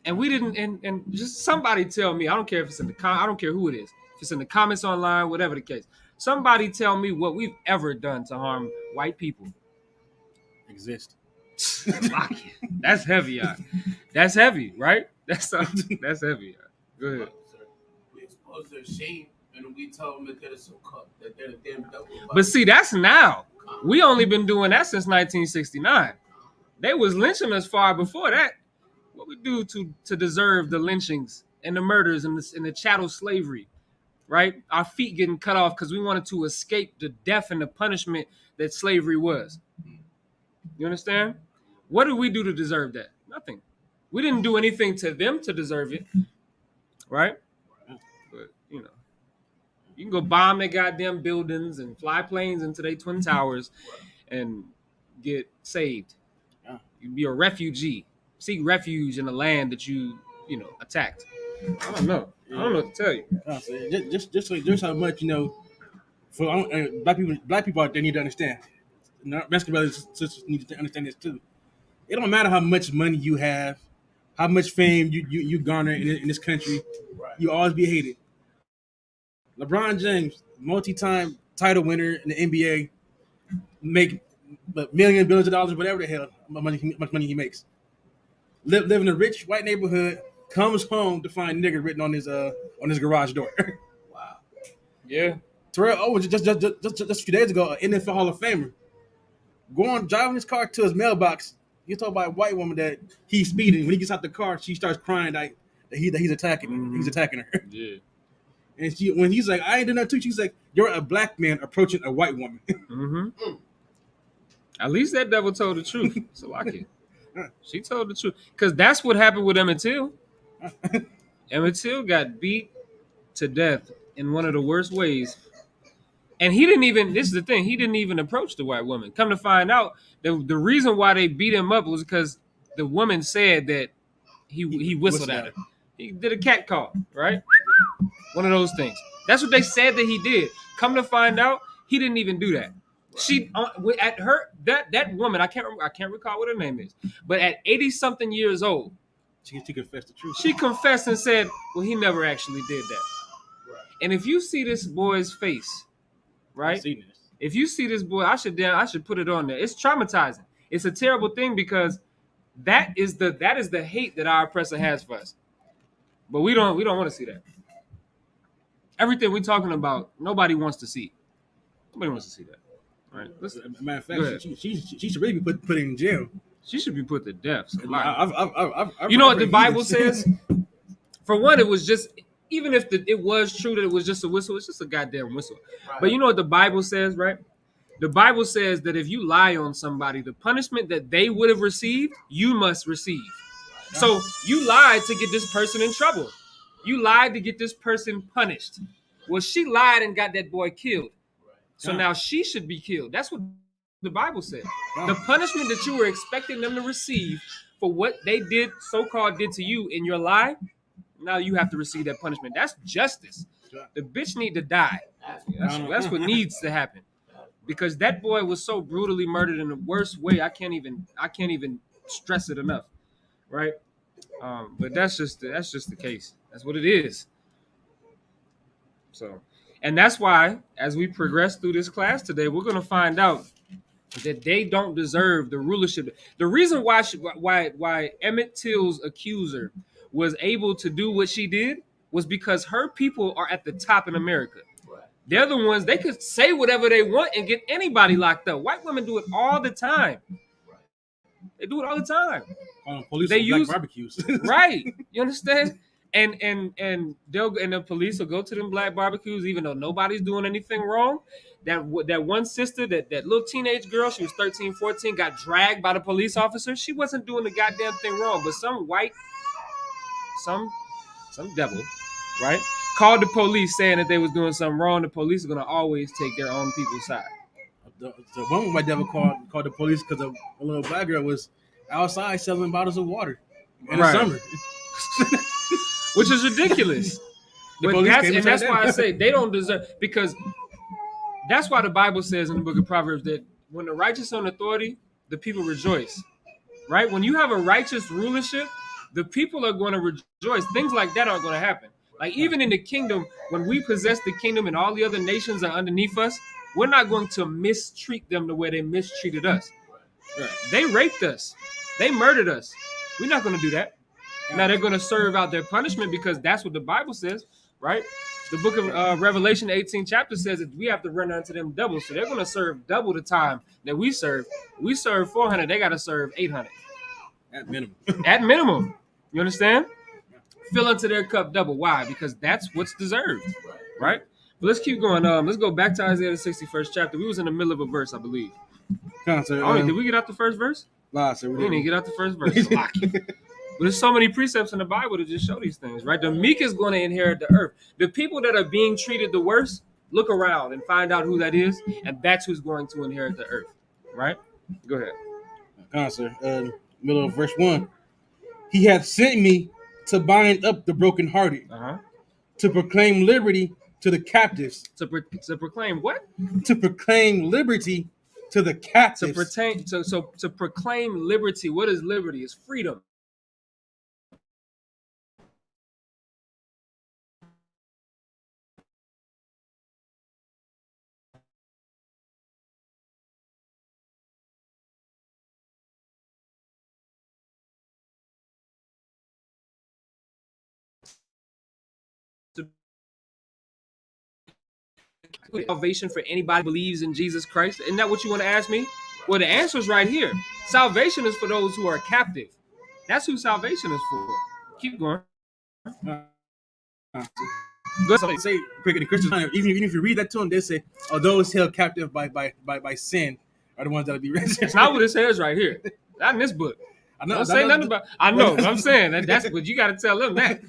And we didn't, and just somebody tell me, I don't care if it's in I don't care who it is. If it's in the comments online, whatever the case. Somebody tell me what we've ever done to harm white people. Exist. That's heavy, y'all. That's heavy, right? That's heavy, y'all. Go ahead. We expose their shame and we tell them that they're that they're the damn devil. But see, that's now. We only been doing that since 1969. They was lynching us far before that. What we do to deserve the lynchings and the murders and the chattel slavery, right? Our feet getting cut off because we wanted to escape the death and the punishment that slavery was. You understand? What did we do to deserve that? Nothing. We didn't do anything to them to deserve it, right? But, you can go bomb their goddamn buildings and fly planes into their Twin Towers and get saved. You'd be a refugee. Seek refuge in the land that you attacked. I don't know. I don't know what to tell you. Just how much for black people out there need to understand. Mexican brothers and sisters need to understand this too. It don't matter how much money you have, how much fame you garner in this country, you always be hated. LeBron James, multi-time title winner in the NBA, make billions of dollars, whatever the hell much money he makes. Live in a rich white neighborhood, comes home to find nigger written on his garage door. Wow. Yeah. Terrell Owens just a few days ago, an NFL Hall of Famer, driving his car to his mailbox. He's talking about a white woman that he's speeding. When he gets out the car, she starts crying that he's attacking him. Mm-hmm. He's attacking her. Yeah. And when he's like, I ain't doing that too, she's like, you're a black man approaching a white woman. Mm-hmm. At least that devil told the truth. So like it. She told the truth. Because that's what happened with Emmett Till. Emmett Till got beat to death in one of the worst ways. And he didn't even, this is the thing, he didn't even approach the white woman. Come to find out, the reason why they beat him up was because the woman said that he whistled at her. He did a cat call, right? One of those things. That's what they said that he did. Come to find out, he didn't even do that. She at her that woman, I can't recall what her name is, but at 80-something years old, she confessed the truth. She confessed and said, "Well, he never actually did that." Right. And if you see this boy's face, right? If you see this boy, I should put it on there. It's traumatizing. It's a terrible thing because that is the hate that our oppressor has for us. But we don't want to see that. Everything we're talking about, nobody wants to see. Nobody wants to see that. Right? Matter of fact, she should really be put in jail. She should be put to death. So you know what the Bible says? For one, it was just, even if it was true that it was just a whistle, it's just a goddamn whistle. Right. But you know what the Bible says, right? The Bible says that if you lie on somebody, the punishment that they would have received, you must receive. Right. So you lied to get this person in trouble. You lied to get this person punished. Well, she lied and got that boy killed. So now she should be killed. That's what the Bible said. The punishment that you were expecting them to receive for what they did, so-called did to you in your lie, now you have to receive that punishment. That's justice. The bitch need to die. That's what needs to happen. Because that boy was so brutally murdered in the worst way. I can't even stress it enough. Right? But that's just the case. That's what it is. So, and that's why, as we progress through this class today, we're going to find out that they don't deserve the rulership. The reason why Emmett Till's accuser was able to do what she did was because her people are at the top in America. They're the ones, they could say whatever they want and get anybody locked up. White women do it all the time. They do it all the time. Police they use black barbecues. Right. You understand? And the police will go to them black barbecues even though nobody's doing anything wrong. That one sister, that little teenage girl, she was 13, 14, got dragged by the police officer. She wasn't doing the goddamn thing wrong, but some devil, right, called the police saying that they was doing something wrong. The police are gonna always take their own people's side. The one white devil called the police because a little black girl was outside selling bottles of water in the summer. Which is ridiculous. But that's why I say they don't deserve, because that's why the Bible says in the book of Proverbs that when the righteous are in authority, the people rejoice. Right? When you have a righteous rulership, the people are going to rejoice. Things like that aren't going to happen. Like even in the kingdom, when we possess the kingdom and all the other nations are underneath us, we're not going to mistreat them the way they mistreated us. Right. They raped us. They murdered us. We're not going to do that. Now they're going to serve out their punishment because that's what the Bible says, right? The book of Revelation 18 chapter says that we have to run unto them double. So they're going to serve double the time that we serve. We serve 400. They got to serve 800. At minimum. At minimum. You understand? Fill into their cup double. Why? Because that's what's deserved, right? But let's keep going. Let's go back to Isaiah the 61st chapter. We was in the middle of a verse, I believe. Did we get out the first verse? Nah, sir. We didn't get out the first verse. But there's so many precepts in the Bible to just show these things, right? The meek is going to inherit the earth. The people that are being treated the worst, look around and find out who that is, and that's who's going to inherit the earth, right? Go ahead. Sir. Middle of verse 1. He hath sent me to bind up the brokenhearted, to proclaim liberty to the captives. To proclaim what? To proclaim liberty to the captives. To proclaim liberty. What is liberty? It's freedom. Salvation for anybody who believes in Jesus Christ. Isn't that what you want to ask me? Well, the answer is right here. Salvation is for those who are captive. That's who salvation is for. Keep going. They say quick in the Christian time, even if you read that to them, they say, "Oh, those held captive by sin are the ones that'll be rich. It's not what it says right here. Not in this book. I know. Don't say nothing about. I know. But I'm saying that's what you got to tell them that.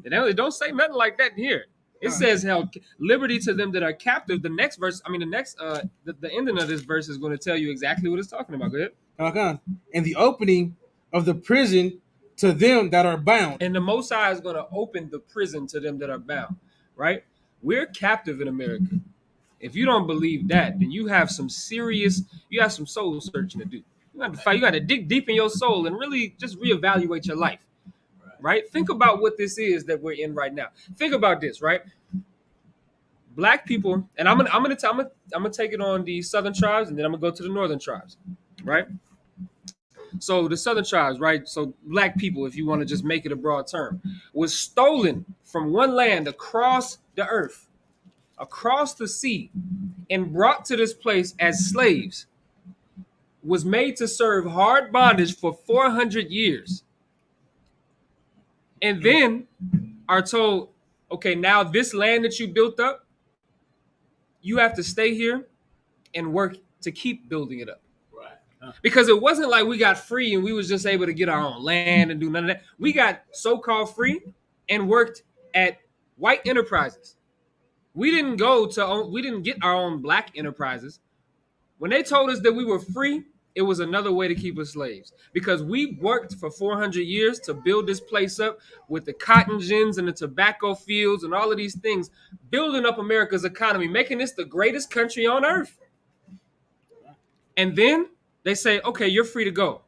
They don't say nothing like that here. It says held liberty to them that are captive. The next verse, the ending of this verse is going to tell you exactly what it's talking about. Go ahead. Okay. And the opening of the prison to them that are bound. And the Most High is going to open the prison to them that are bound, right? We're captive in America. If you don't believe that, then you have some soul searching to do. You got to dig deep in your soul and really just reevaluate your life, right? Think about what this is that we're in right now. Think about this, right? Black people, and I'm gonna take it on the southern tribes, and then I'm gonna go to the northern tribes, right? So the southern tribes, right? So black people, if you want to just make it a broad term, was stolen from one land across the earth, across the sea, and brought to this place as slaves, was made to serve hard bondage for 400 years. And then are told, okay, now this land that you built up, you have to stay here and work to keep building it up. Because it wasn't like we got free and we was just able to get our own land and do none of that. We got so-called free and worked at white enterprises. We didn't get our own black enterprises. When they told us that we were free, it was another way to keep us slaves. Because we worked for 400 years to build this place up with the cotton gins and the tobacco fields and all of these things, building up America's economy, making this the greatest country on earth. And then they say, okay, you're free to go.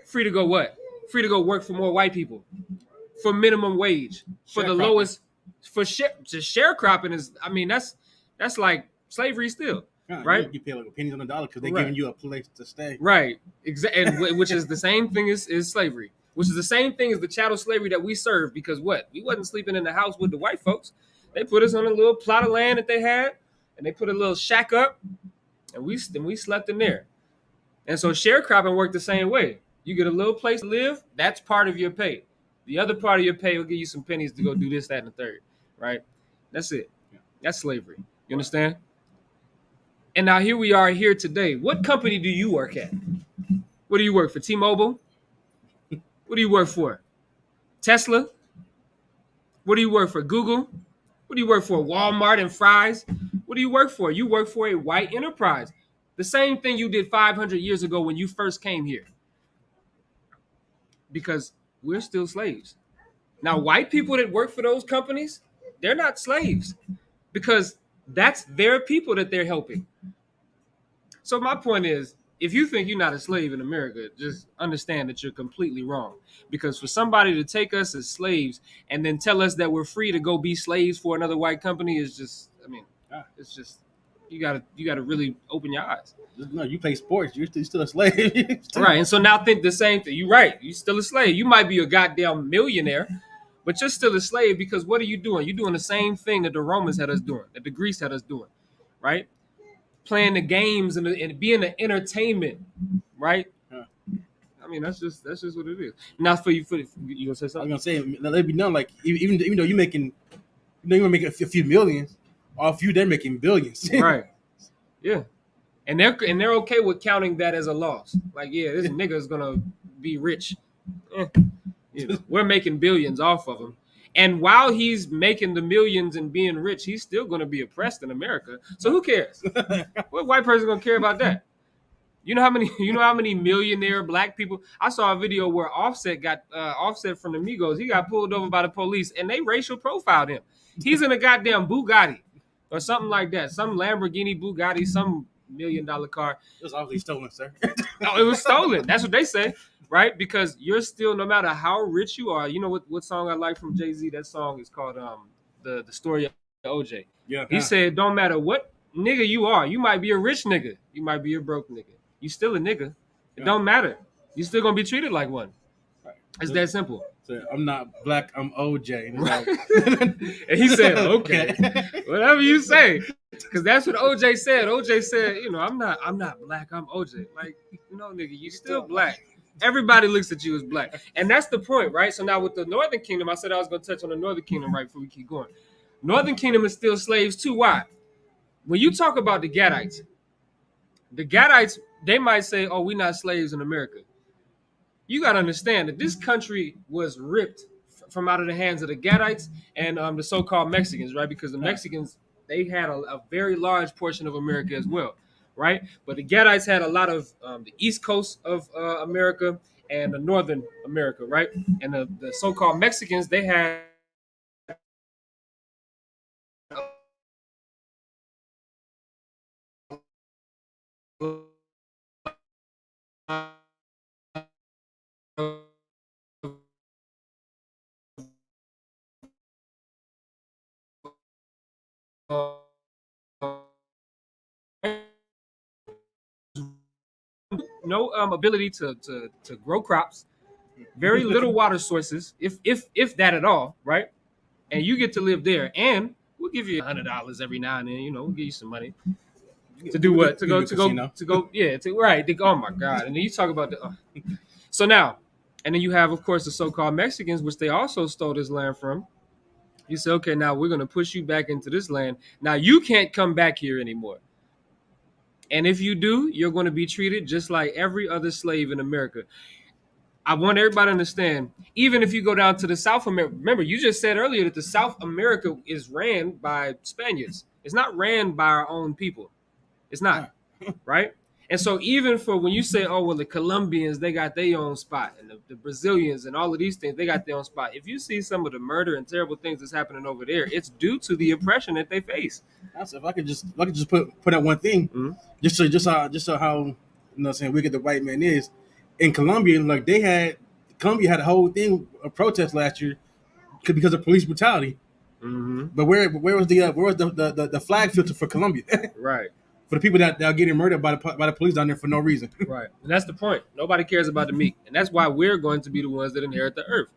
Free to go what? Free to go work for more white people. For minimum wage. For the lowest. For sharecropping is, that's like slavery still. Right? You pay like pennies on the dollar because they're giving you a place to stay. Right. Exactly. Which is the same thing as slavery. Which is the same thing as the chattel slavery that we served. Because what? We wasn't sleeping in the house with the white folks. They put us on a little plot of land that they had. And they put a little shack up. And we slept in there. And so sharecropping worked the same way. You get a little place to live, that's part of your pay. The other part of your pay will give you some pennies to go do this, that, and the third, right? That's it. That's slavery. You understand? And now here we are here today. What company do you work at? What do you work for? T-Mobile? What do you work for? Tesla? What do you work for? Google? What do you work for? Walmart and Fry's? What do you work for? You work for a white enterprise. The same thing you did 500 years ago when you first came here. Because we're still slaves. Now, white people that work for those companies, they're not slaves. Because that's their people that they're helping. So my point is, if you think you're not a slave in America, just understand that you're completely wrong. Because for somebody to take us as slaves and then tell us that we're free to go be slaves for another white company is just, it's just... You gotta really open your eyes. No, you play sports. You're still a slave. Right. And so now think the same thing. You're right. You're still a slave. You might be a goddamn millionaire, but you're still a slave because what are you doing? You're doing the same thing that the Romans had us doing, that the Greeks had us doing, right? Playing the games and being an entertainment, right? That's just what it is. Now for you gonna say something? I was gonna say, let it be known, like even though you're making a few millions. Or a few, they're making billions. Right. Yeah. And they're okay with counting that as a loss. Like, yeah, this nigga is gonna be rich. We're making billions off of him. And while he's making the millions and being rich, he's still gonna be oppressed in America. So who cares? What white person gonna care about that? You know how many millionaire black people? I saw a video where Offset from the Migos. He got pulled over by the police and they racial profiled him. He's in a goddamn Bugatti. Or something like that. Some Lamborghini, Bugatti, some $1 million car. It was obviously stolen, sir. No, it was stolen. That's what they say, right? Because you're still, no matter how rich you are, you know what song I like from Jay-Z? That song is called the Story of OJ. Yeah. He said, don't matter what nigga you are. You might be a rich nigga. You might be a broke nigga. You still a nigga. It don't matter. You still going to be treated like one. Right. It's that simple. So I'm not black, I'm OJ. And, right. And he said, okay, whatever you say. Because that's what OJ said. OJ said, I'm not black, I'm OJ. Like, nigga, you still black. Everybody looks at you as black. And that's the point, right? So now with the Northern Kingdom, I said I was going to touch on the Northern Kingdom right before we keep going. Northern Kingdom is still slaves too. Why? When you talk about the The Gadites, they might say, "Oh, we're not slaves in America." You got to understand that this country was ripped from out of the hands of the Gadites and the so-called Mexicans, right? Because the Mexicans, they had a very large portion of America as well, right? But the Gadites had a lot of the east coast of America and the northern America, right? And the so-called Mexicans, they had no ability to grow crops, very little water sources, if that at all, right? And you get to live there, and we'll give you $100 every now and then. We'll give you some money to do what? To go, yeah. Right. Oh my God! And then you talk about the. So now, and then you have, of course, the so-called Mexicans, which they also stole this land from. You say, okay, now we're gonna push you back into this land. Now you can't come back here anymore. And if you do, you're going to be treated just like every other slave in America. I want everybody to understand, even if you go down to the South America, remember, you just said earlier that the South America is ran by Spaniards. It's not ran by our own people. It's not, right? And so even for when you say, oh, well, the Colombians, they got their own spot, and the Brazilians and all of these things, they got their own spot. If you see some of the murder and terrible things that's happening over there, it's due to the oppression that they face. If I could just put out one thing, just so how saying wicked the white man is. In Colombia, like Colombia had a whole thing of protest last year because of police brutality. Mm-hmm. But where was the flag filter for Colombia? Right. For the people that are getting murdered by the police down there for no reason. Right. And that's the point. Nobody cares about the meek. And that's why we're going to be the ones that inherit the earth.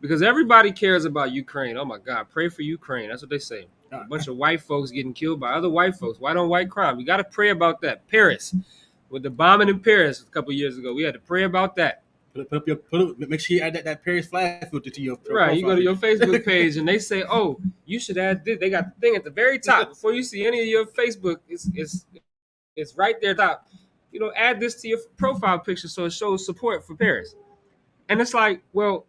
Because everybody cares about Ukraine. Oh my God, pray for Ukraine. That's what they say. A bunch of white folks getting killed by other white folks. White on white crime. We got to pray about that. Paris. With the bombing in Paris a couple years ago, we had to pray about that. Make sure you add that Paris flag filter to your profile. Right. You go to your Facebook page and they say, "Oh, you should add this." They got the thing at the very top before you see any of your Facebook. It's right there top. Add this to your profile picture so it shows support for Paris. And it's like, well,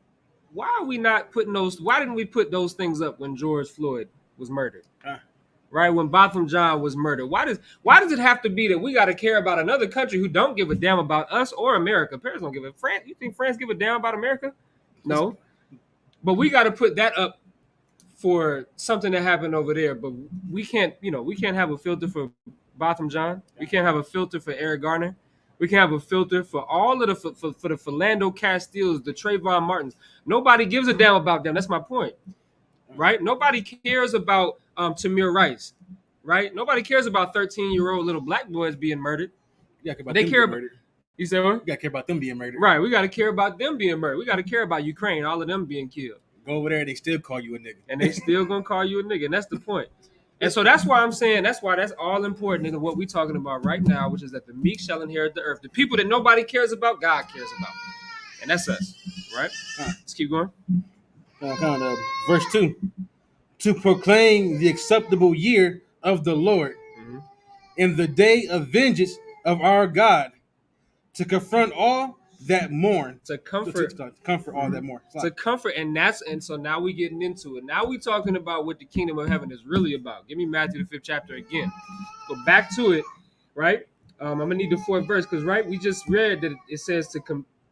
why are we not putting those? Why didn't we put those things up when George Floyd was murdered? Right, when Botham Jean was murdered. Why does it have to be that we got to care about another country who don't give a damn about us or America? Paris don't give a France. You think France give a damn about America? No. But we got to put that up for something that happened over there. But we can't have a filter for Botham Jean. We can't have a filter for Eric Garner. We can have a filter for all of the for the Philando Castiles, the Trayvon Martins. Nobody gives a damn about them. That's my point. Right? Nobody cares about Tamir Rice. Right? Nobody cares about 13-year-old little black boys being murdered. Yeah, they care about murdered. You say what? You gotta care about them being murdered. Right. We gotta care about them being murdered. We gotta care about Ukraine, all of them being killed. Go over there, they still call you a nigga. And they still gonna call you a nigga. And that's the point. And so that's why I'm saying that's all important in what we're talking about right now, which is that the meek shall inherit the earth. The people that nobody cares about, God cares about. And that's us. Right? Let's keep going. Verse 2. To proclaim the acceptable year of the Lord, in the day of vengeance of our God, to confront all that mourn. To comfort all that mourn. To comfort, and so now we're getting into it. Now we're talking about what the kingdom of heaven is really about. Give me Matthew the 5th chapter again. Go back to it, right? I'm gonna need the 4th verse because we just read that it says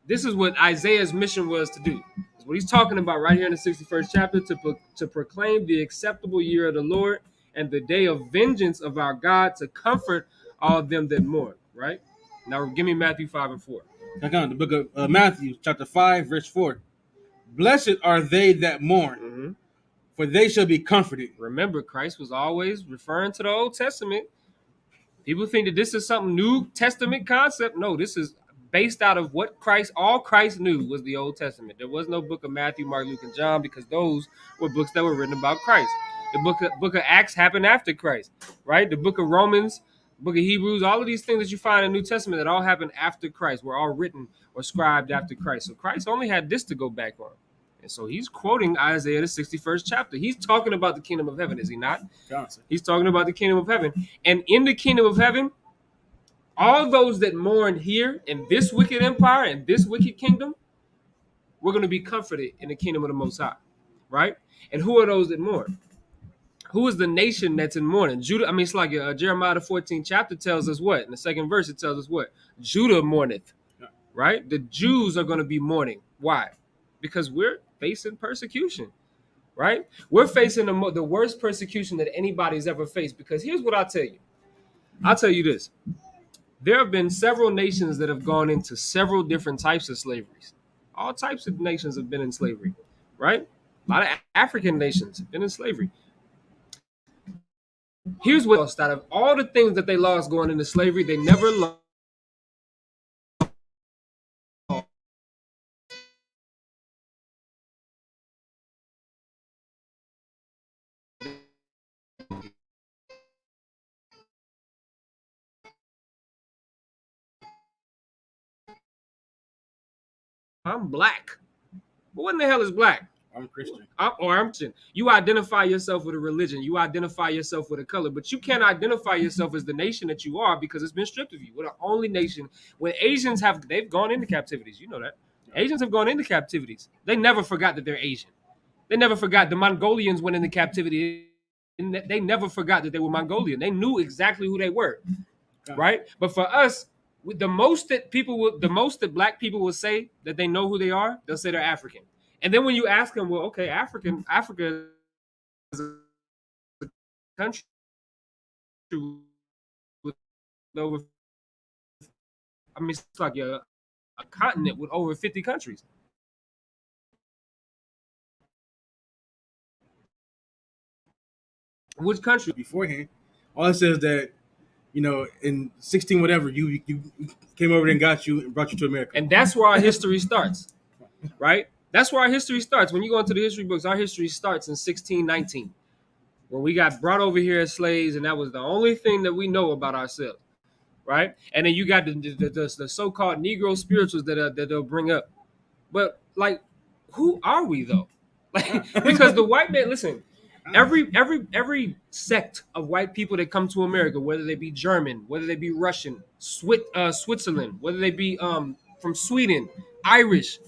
this is what Isaiah's mission was to do. It's what he's talking about right here in the 61st chapter, to proclaim the acceptable year of the Lord and the day of vengeance of our God, to comfort all them that mourn. Right? Now give me Matthew 5 and 4. The book of Matthew, chapter 5, verse 4. Blessed are they that mourn, for they shall be comforted. Remember, Christ was always referring to the Old Testament. People think that this is some New Testament concept. No, this is based out of what all Christ knew was the Old Testament. There was no book of Matthew, Mark, Luke, and John because those were books that were written about Christ. The book of Acts happened after Christ, right? The book of Romans, book of Hebrews, all of these things that you find in the New Testament that all happened after Christ were all written or scribed after Christ. So Christ only had this to go back on. And so he's quoting Isaiah the 61st chapter. He's talking about the kingdom of heaven, is he not? Johnson. He's talking about the kingdom of heaven. And in the kingdom of heaven, All those that mourn here in this wicked empire and this wicked kingdom, we're going to be comforted in the kingdom of the Most High, right? And who are those that mourn? Who is the nation that's in mourning? Judah. I mean, it's like Jeremiah the 14th chapter tells us what? In the second verse, it tells us what? Judah mourneth, right? The Jews are going to be mourning. Why? Because we're facing persecution, right? We're facing the worst persecution that anybody's ever faced. Because here's what I'll tell you. I'll tell you this. There have been several nations that have gone into several different types of slaveries. All types of nations have been in slavery, right? A lot of African nations have been in slavery. Here's what lost out of all the things that they lost going into slavery, they never lost. I'm black. But what in the hell is black? I'm Christian. I'm Christian. You identify yourself with a religion. You identify yourself with a color, but you can't identify yourself as the nation that you are because it's been stripped of you. We're the only nation. When Asians they've gone into captivities. You know that. Asians have gone into captivities. They never forgot that they're Asian. They never forgot the Mongolians went into captivity. And they never forgot that they were Mongolian. They knew exactly who they were, right? But for us, the most that black people will say that they know who they are, they'll say they're African. And then when you ask them, well, okay, Africa is a country with over, I mean, it's like a continent with over 50 countries. Which country? Beforehand, all it says that, in 16 whatever, you came over there and got you and brought you to America. And that's where our history starts, right? That's where our history starts. When you go into the history books, our history starts in 1619, when we got brought over here as slaves, and that was the only thing that we know about ourselves, right? And then you got the so-called Negro spirituals that they'll bring up. But, like, who are we, though? Like, because the white man, listen, every sect of white people that come to America, whether they be German, whether they be Russian, Switzerland, whether they be from Sweden, Irish,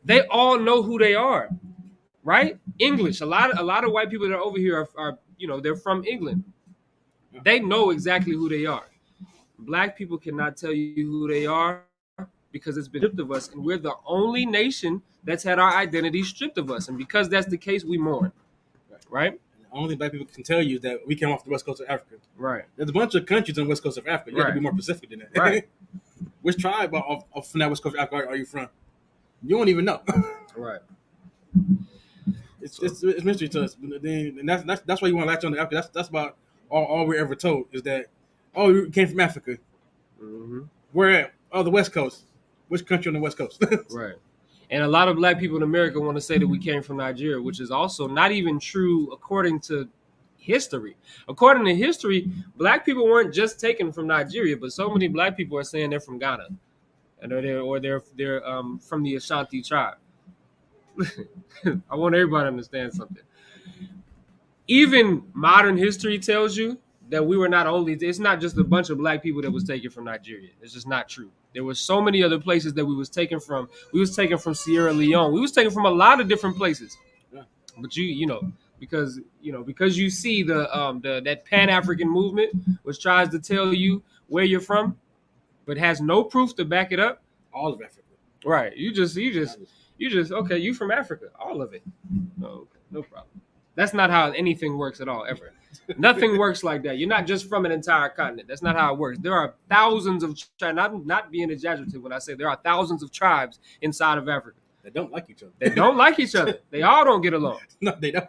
they all know who they are, right? English. A lot of white people that are over here are they're from England. They know exactly who they are. Black people cannot tell you who they are because it's been stripped of us, and we're the only nation that's had our identity stripped of us. And because that's the case, we mourn, right? The only thing black people can tell you is that we came off the west coast of Africa. Right. There's a bunch of countries on the west coast of Africa. You have to be more specific than that. Right. Which tribe from that west coast of Africa are you from? You don't even know. Right. It's mystery to us. And that's why you want to latch on to Africa. That's about all we're ever told is that, oh, you came from Africa. Mm-hmm. Where at? Oh, the west coast. Which country on the west coast? Right. And a lot of black people in America want to say that we came from Nigeria, which is also not even true according to history. According to history, black people weren't just taken from Nigeria, but so many black people are saying they're from Ghana, and they're from the Ashanti tribe. I want everybody to understand something. Even modern history tells you that we were not only, it's not just a bunch of black people that was taken from Nigeria. It's just not true. There were so many other places that we was taken from. We was taken from Sierra Leone. We was taken from a lot of different places. Yeah. But because you see the that Pan-African movement, which tries to tell you where you're from, but has no proof to back it up. All of Africa. Right. You just okay, you from Africa. All of it. No problem. That's not how anything works at all, ever. Nothing works like that. You're not just from an entire continent. That's not how it works. There are thousands of tribes, not being exaggerative when I say there are thousands of tribes inside of Africa. They don't like each other. They don't like each other. They all don't get along. No, they don't.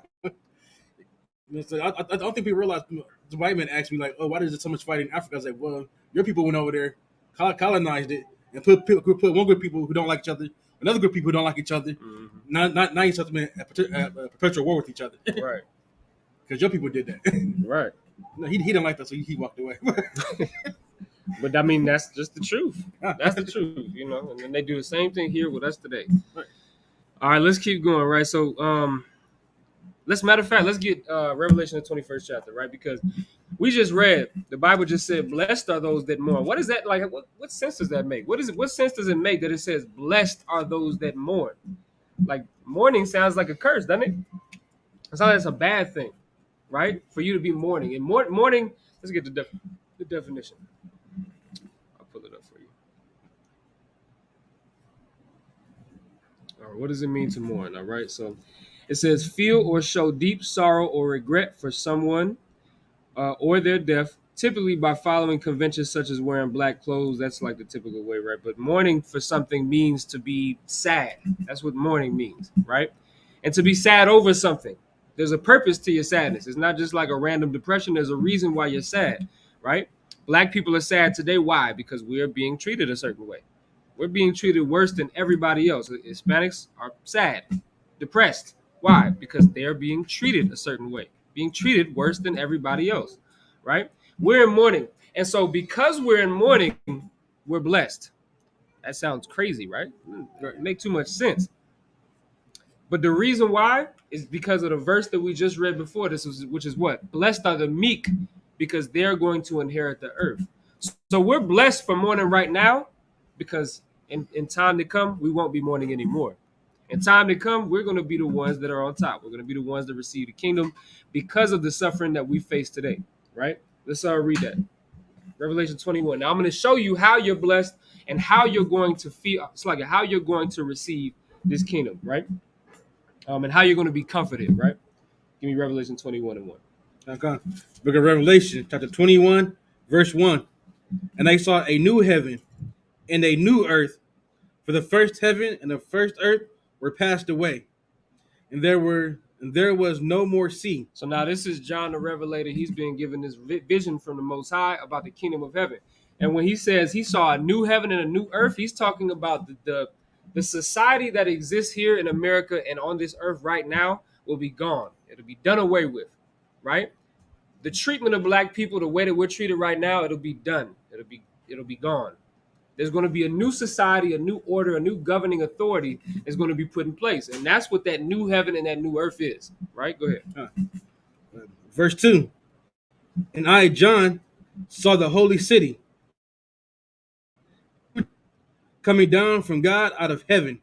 So I don't think people realize. The white man asked me, like, oh, why is there so much fighting in Africa? I was like, well, your people went over there, colonized it, and put one group of people who don't like each other, another group of people who don't like each other. Mm-hmm. Now each other in a perpetual war with each other. Right. Because your people did that. Right. No, he didn't like that, so he walked away. But I mean, that's just the truth. That's the truth, And then they do the same thing here with us today. Right. All right, let's keep going. Right. So, let's get Revelation the 21st chapter. Right, because We just read, the Bible just said, blessed are those that mourn. What is that like? What sense does that make? What sense does it make that it says, blessed are those that mourn? Like, mourning sounds like a curse, doesn't it? It sounds like it's a bad thing, right? For you to be mourning. And mourning, let's get the definition. I'll pull it up for you. All right, what does it mean to mourn? All right, so it says, feel or show deep sorrow or regret for someone or their death, typically by following conventions such as wearing black clothes. That's like the typical way, right? But mourning for something means to be sad. That's what mourning means, right? And to be sad over something. There's a purpose to your sadness. It's not just like a random depression. There's a reason why you're sad, right? Black people are sad today. Why? Because we are being treated a certain way. We're being treated worse than everybody else. Hispanics are sad, depressed. Why? Because they're being treated a certain way, being treated worse than everybody else, right? We're in mourning. And so because we're in mourning, we're blessed. That sounds crazy, right? It make too much sense. But the reason why is because of the verse that we just read before this, which is what? Blessed are the meek, because they're going to inherit the earth. So we're blessed for mourning right now, because in time to come, we won't be mourning anymore. In time to come, we're going to be the ones that are on top. We're going to be the ones that receive the kingdom because of the suffering that we face today, right? Let's read that. Revelation 21. Now I'm going to show you how you're blessed and how you're going to feel. It's like how you're going to receive this kingdom, right? And how you're going to be comforted, right? Give me Revelation 21 and 1. Okay. Book of Revelation, chapter 21, verse 1. And I saw a new heaven and a new earth, for the first heaven and the first earth were passed away, and there was no more sea. So now this is John the Revelator. He's been given this vision from the Most High about the kingdom of heaven. And when he says he saw a new heaven and a new earth, he's talking about the society that exists here in America and on this earth right now will be gone. It'll be done away with, right? The treatment of black people, the way that we're treated right now, it'll be done. It'll be gone. There's going to be a new society, a new order, a new governing authority is going to be put in place. And that's what that new heaven and that new earth is, right? Go ahead. Verse 2. And I, John, saw the holy city coming down from God out of heaven,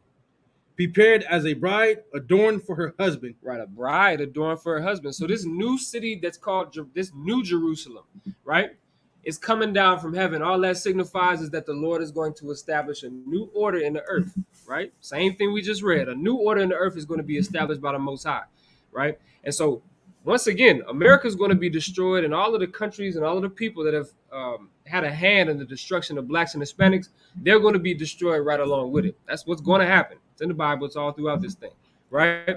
prepared as a bride adorned for her husband. Right, a bride adorned for her husband. So this new city that's called this new Jerusalem, right? Is coming down from heaven. All that signifies is that the Lord is going to establish a new order in the earth, right? Same thing we just read. A new order in the earth is going to be established by the Most High, right? And so, once again, America is going to be destroyed, and all of the countries and all of the people that have had a hand in the destruction of blacks and Hispanics, they're going to be destroyed right along with it. That's what's going to happen. It's in the Bible. It's all throughout this thing, right?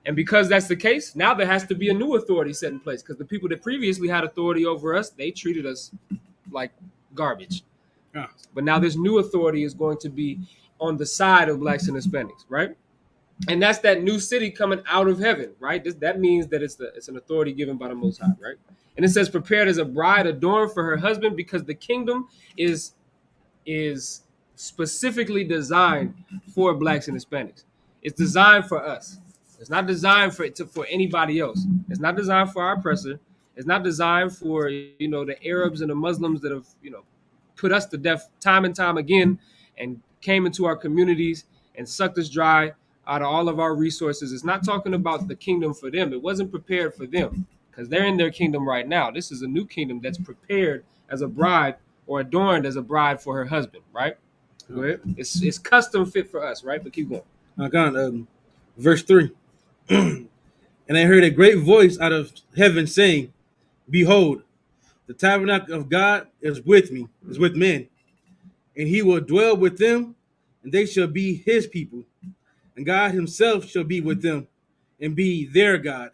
And because that's the case, now there has to be a new authority set in place, because the people that previously had authority over us, they treated us like garbage. Yeah. But now this new authority is going to be on the side of blacks and Hispanics, right? And that's that new city coming out of heaven, right? That means that it's an authority given by the Most High, right? And it says, prepared as a bride adorned for her husband, because the kingdom is specifically designed for blacks and Hispanics. It's designed for us. It's not designed for anybody else. It's not designed for our oppressor. It's not designed for the Arabs and the Muslims that have put us to death time and time again and came into our communities and sucked us dry out of all of our resources. It's not talking about the kingdom for them. It wasn't prepared for them because they're in their kingdom right now. This is a new kingdom that's prepared as a bride or adorned as a bride for her husband, right? Go ahead. It's custom fit for us, right? But keep going. Verse 3. And I heard a great voice out of heaven saying, behold, the tabernacle of God is with men, and he will dwell with them, and they shall be his people, and God himself shall be with them and be their God.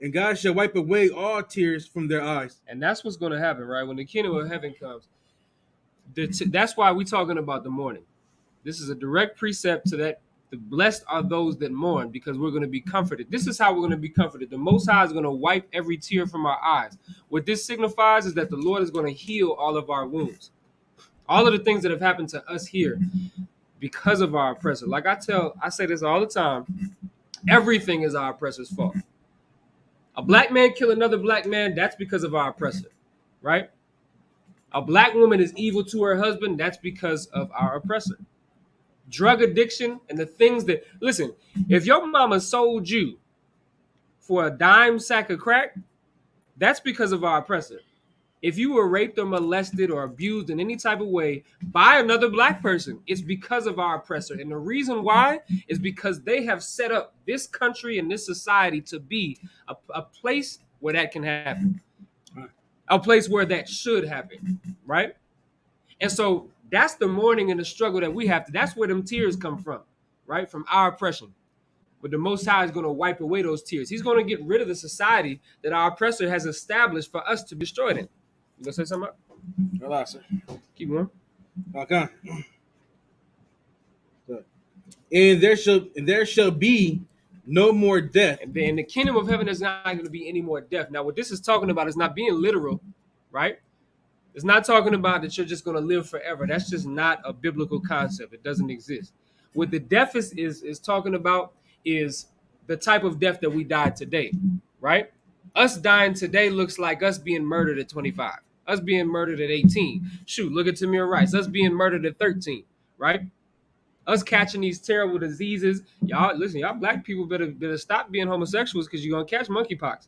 And God shall wipe away all tears from their eyes. And that's what's going to happen, right? When the kingdom of heaven comes, that's why we're talking about the mourning. This is a direct precept to that. The blessed are those that mourn, because we're going to be comforted. This is how we're going to be comforted. The Most High is going to wipe every tear from our eyes. What this signifies is that the Lord is going to heal all of our wounds. All of the things that have happened to us here because of our oppressor. Like I say this all the time, everything is our oppressor's fault. A black man kill another black man, that's because of our oppressor, right? A black woman is evil to her husband, that's because of our oppressor. Drug addiction and the things that, listen, if your mama sold you for a dime sack of crack, that's because of our oppressor. If you were raped or molested or abused in any type of way by another black person, it's because of our oppressor. And the reason why is because they have set up this country and this society to be a place where that can happen, a place where that should happen, right? And so that's the mourning and the struggle that we have to, that's where them tears come from, right? From our oppression. But the Most High is going to wipe away those tears. He's going to get rid of the society that our oppressor has established for us to be destroyed in. You gonna say something? Relax, sir. Keep going. Okay. And there shall be no more death. And in the kingdom of heaven, there's not going to be any more death. Now, what this is talking about is not being literal, right? It's not talking about that you're just going to live forever. That's just not a biblical concept. It doesn't exist. What the death is talking about is the type of death that we died today, right? Us dying today looks like us being murdered at 25. Us being murdered at 18. Shoot, look at Tamir Rice. Us being murdered at 13, right? Us catching these terrible diseases. Y'all, listen, y'all black people better stop being homosexuals because you're going to catch monkeypox.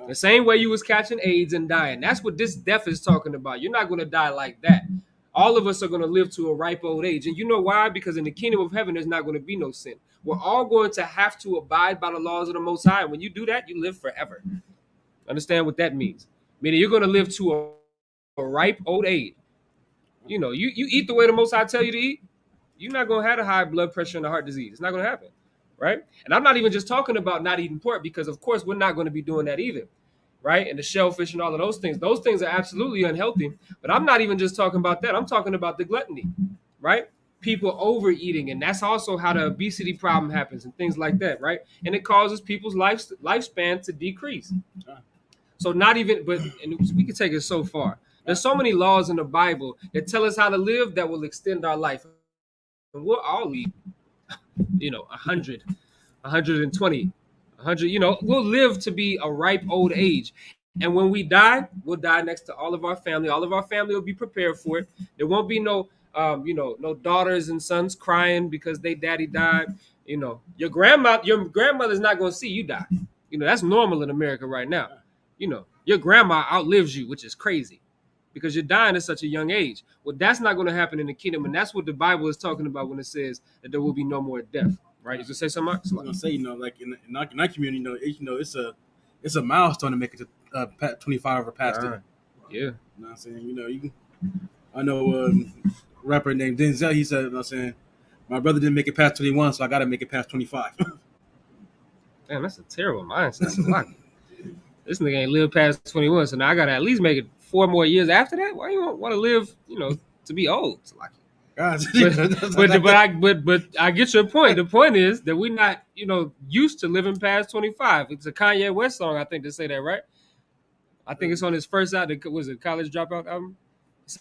The same way you was catching AIDS and dying. That's what this death is talking about. You're not going to die like that. All of us are going to live to a ripe old age. And you know why? Because in the kingdom of heaven, there's not going to be no sin. We're all going to have to abide by the laws of the Most High. And when you do that, you live forever. Understand what that means? Meaning you're going to live to a ripe old age. You know, you eat the way the Most High tell you to eat, you're not going to have a high blood pressure and a heart disease. It's not going to happen, right? And I'm not even just talking about not eating pork because, of course, we're not going to be doing that either, right? And the shellfish and all of those things. Those things are absolutely unhealthy. But I'm not even just talking about that. I'm talking about the gluttony, right? People overeating, and that's also how the obesity problem happens and things like that, right? And it causes people's lifespan to decrease. So not even, but and we can take it so far. There's so many laws in the Bible that tell us how to live that will extend our life. And we'll all live, 100, 120, 100, we'll live to be a ripe old age. And when we die, we'll die next to all of our family. All of our family will be prepared for it. There won't be no daughters and sons crying because they daddy died. Your grandmother's not going to see you die. That's normal in America right now. Your grandma outlives you, which is crazy because you're dying at such a young age. Well, that's not going to happen in the kingdom. And that's what the Bible is talking about when it says that there will be no more death. Right? You can say something, Mark? I was going to say, like in our community, it's a milestone to make it to 25 or past it. Yeah. You know what I'm saying? I know rapper named Denzel, he said, you know what I'm saying, my brother didn't make it past 21, so I got to make it past 25. Damn, that's a terrible mindset. This nigga ain't lived past 21, so now I got to at least make it 4 more years after that. Why you want to live, to be old? But I get your point. The point is that we're not, used to living past 25. It's a Kanye West song, I think, to say that, right? I think it's on his first album. Was it College Dropout album?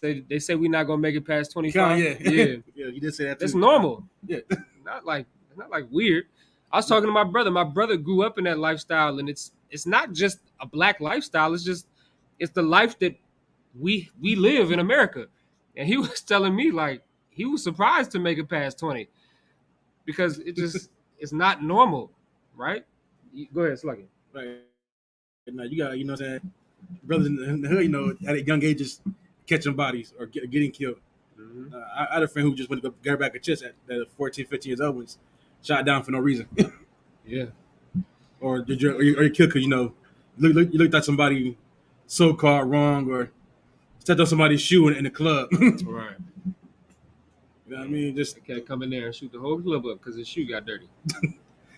They say we're not gonna make it past 25. Yeah, you did say that too. That's normal. Yeah, not like weird. I was talking to my brother. My brother grew up in that lifestyle, and it's not just a black lifestyle. It's the life that we live in America. And he was telling me like he was surprised to make it past 20 because it's not normal, right? Go ahead, Sluggy. Right. Now you got, what I'm saying, brothers in the hood, at a young age, just catching bodies or getting killed. Mm-hmm. I had a friend who just went to go get her back a chest at 14, 15 years old, was shot down for no reason. Yeah. Or you're killed because you looked at somebody so-called wrong or stepped on somebody's shoe in the club. Right. You know what I mean? Just they can't come in there and shoot the whole club up because his shoe got dirty.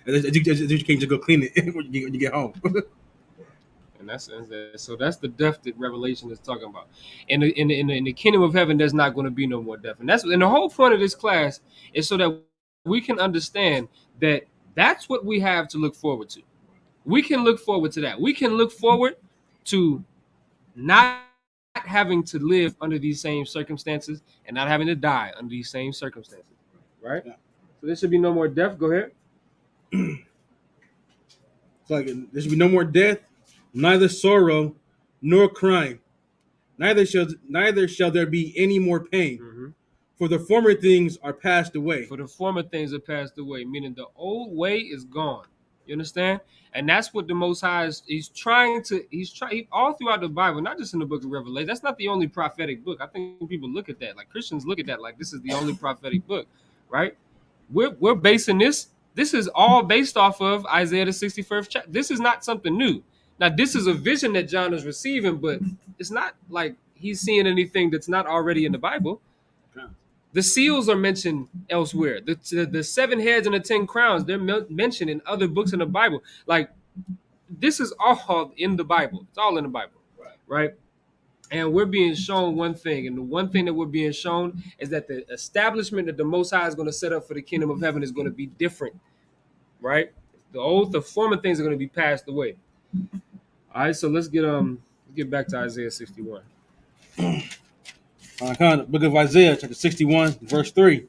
you can't just go clean it when you get home. And that's the death that Revelation is talking about. In the kingdom of heaven, there's not going to be no more death. And the whole point of this class is so that we can understand that that's what we have to look forward to. We can look forward to that. We can look forward to not having to live under these same circumstances and not having to die under these same circumstances. Right? Yeah. So there should be no more death. Go ahead. So like there should be no more death, neither sorrow, nor crying. Neither shall there be any more pain. Mm-hmm. For the former things are passed away. For the former things are passed away, meaning the old way is gone. You understand? And that's what the Most High is. He's trying all throughout the Bible, not just in the book of Revelation. That's not the only prophetic book. I think people look at that, like Christians look at that, like this is the only prophetic book, right? We're basing this. This is all based off of Isaiah the 61st chapter. This is not something new. Now, this is a vision that John is receiving, but it's not like he's seeing anything that's not already in the Bible. The seals are mentioned elsewhere. The 7 heads and the 10 crowns, they're mentioned in other books in the Bible. Like, this is all in the Bible. It's all in the Bible, right? And we're being shown one thing. And the one thing that we're being shown is that the establishment that the Most High is going to set up for the kingdom of heaven is going to be different, right? The former things are going to be passed away. All right, so let's get back to Isaiah 61. Book of Isaiah, chapter 61, verse 3.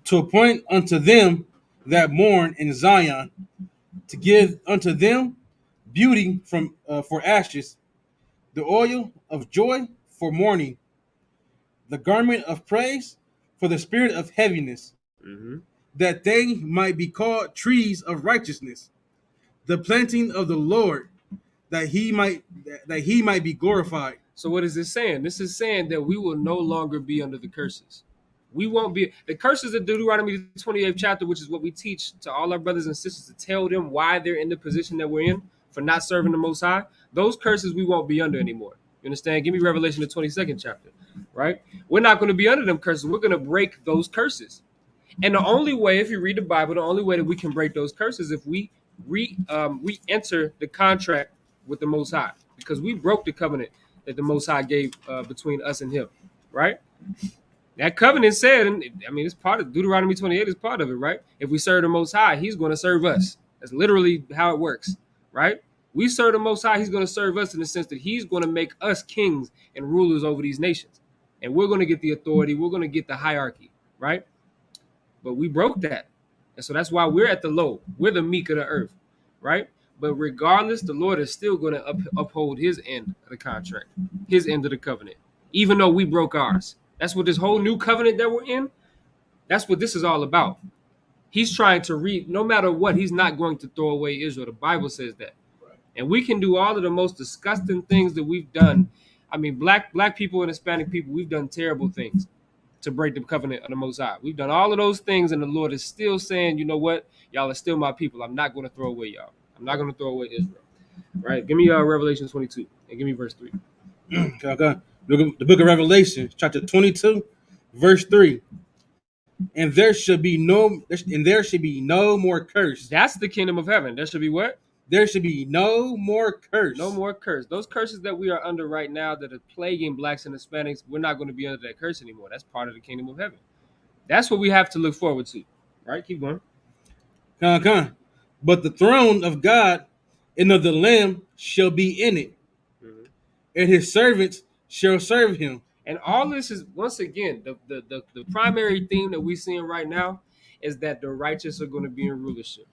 To appoint unto them that mourn in Zion, to give unto them beauty for ashes, the oil of joy for mourning, the garment of praise for the spirit of heaviness, that they might be called trees of righteousness, the planting of the Lord, that he might be glorified. So what is this saying? This is saying that we will no longer be under the curses. We won't be the curses of Deuteronomy 28th chapter, which is what we teach to all our brothers and sisters to tell them why they're in the position that we're in for not serving the Most High. Those curses we won't be under anymore. You understand? Give me Revelation the 22nd chapter, right? We're not going to be under them curses. We're going to break those curses. And the only way, if you read the Bible, the only way that we can break those curses is if we re-enter the contract with the Most High, because we broke the covenant that the Most High gave between us and him, right? That covenant said, and I mean, it's part of Deuteronomy 28 is part of it, right? If we serve the Most High, he's going to serve us. That's literally how it works, right? We serve the Most High, he's going to serve us in the sense that he's going to make us kings and rulers over these nations. And we're going to get the authority. We're going to get the hierarchy, right? But we broke that. And so that's why we're at the low. We're the meek of the earth, right? But regardless, the Lord is still going to uphold his end of the contract, his end of the covenant, even though we broke ours. That's what this whole new covenant that we're in, that's what this is all about. He's trying to no matter what, he's not going to throw away Israel. The Bible says that. And we can do all of the most disgusting things that we've done. I mean, black people and Hispanic people, we've done terrible things to break the covenant of the Most High. We've done all of those things, and the Lord is still saying, you know what? Y'all are still my people. I'm not going to throw away y'all. I'm not going to throw away Israel. Right? Give me Revelation 22 and give me verse 3. Okay. The book of Revelation, chapter 22, verse 3. And there should be no more curse. That's the kingdom of heaven. There should be what? There should be no more curse. No more curse. Those curses that we are under right now that are plaguing blacks and Hispanics, we're not going to be under that curse anymore. That's part of the kingdom of heaven. That's what we have to look forward to. Right? Keep going. But the throne of God and of the Lamb shall be in it, and his servants shall serve him. And all this is, once again, the primary theme that we're seeing right now is that the righteous are going to be in rulership.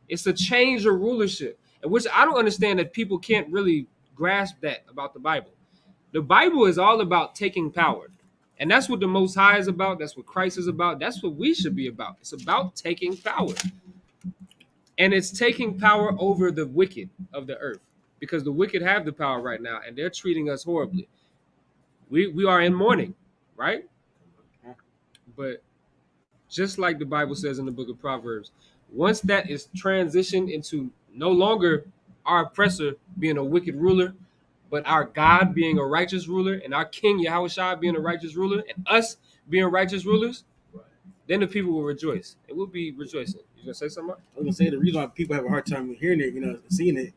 It's a change of rulership, which I don't understand that people can't really grasp that about the Bible. The Bible is all about taking power. And that's what the Most High is about. That's what Christ is about. That's what we should be about. It's about taking power. And it's taking power over the wicked of the earth, because the wicked have the power right now, and they're treating us horribly. We are in mourning, right? But just like the Bible says in the book of Proverbs, once that is transitioned into no longer our oppressor being a wicked ruler, but our God being a righteous ruler, and our King Yahushua being a righteous ruler, and us being righteous rulers, then the people will rejoice. It will be rejoicing. You gonna say something? I was gonna say the reason why people have a hard time hearing it, seeing it,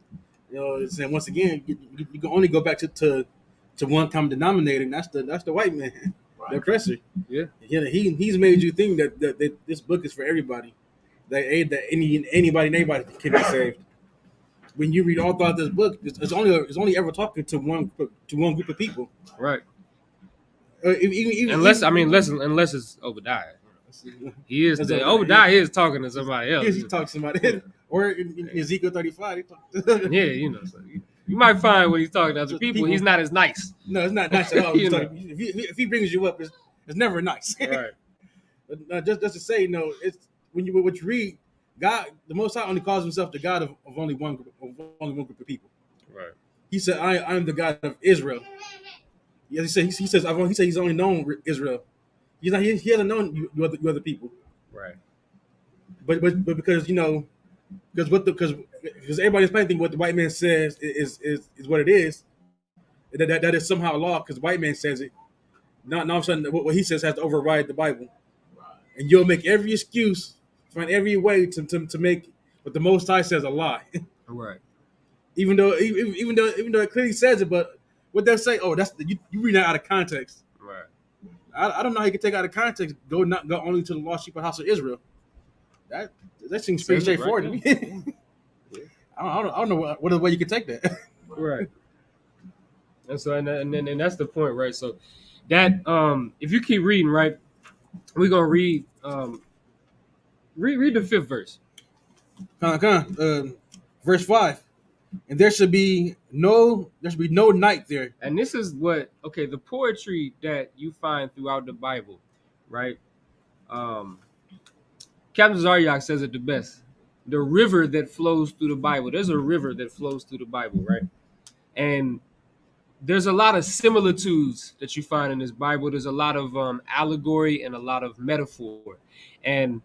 saying once again, you can only go back to one common denominator, and that's the white man, the oppressor. Yeah. He's made you think that this book is for everybody, that anybody and everybody can be saved. When you read all throughout this book, it's only ever talking to one group of people, right? Unless it's Obadiah. He is Obadiah is talking to somebody else. He talks to somebody else. Or in Ezekiel 35. Yeah, you know, so you might find when he's talking to other people, he's not as nice. No, it's not nice at all. If he brings you up, it's never nice. Right. But just to say, it's when you read, God, the Most High only calls himself the God of only one group of people. Right. He said, "I am the God of Israel." Yeah, he says he's only known Israel. He hasn't known you other people. Right. But because because everybody's thinking what the white man says is what it is. That is somehow law because the white man says it. Not all of a sudden what he says has to override the Bible, and you'll make every excuse, find every way to make what the Most High says a lie. Right. even though it clearly says it, but what they'll say, oh, that's you read that out of context. Right. I don't know how you can take out of context. Go only to the lost sheep of the house of Israel. That seems pretty straightforward to me. Yeah. I don't know what other way you can take that. Right. And so and that's the point, right? So that if you keep reading, right, we're gonna read read the 5th verse. Verse 5. And there should be no night there. And this is what the poetry that you find throughout the Bible, right? Captain Zaryak says it the best. The river that flows through the Bible. There's a river that flows through the Bible, right? And there's a lot of similitudes that you find in this Bible. There's a lot of allegory and a lot of metaphor. And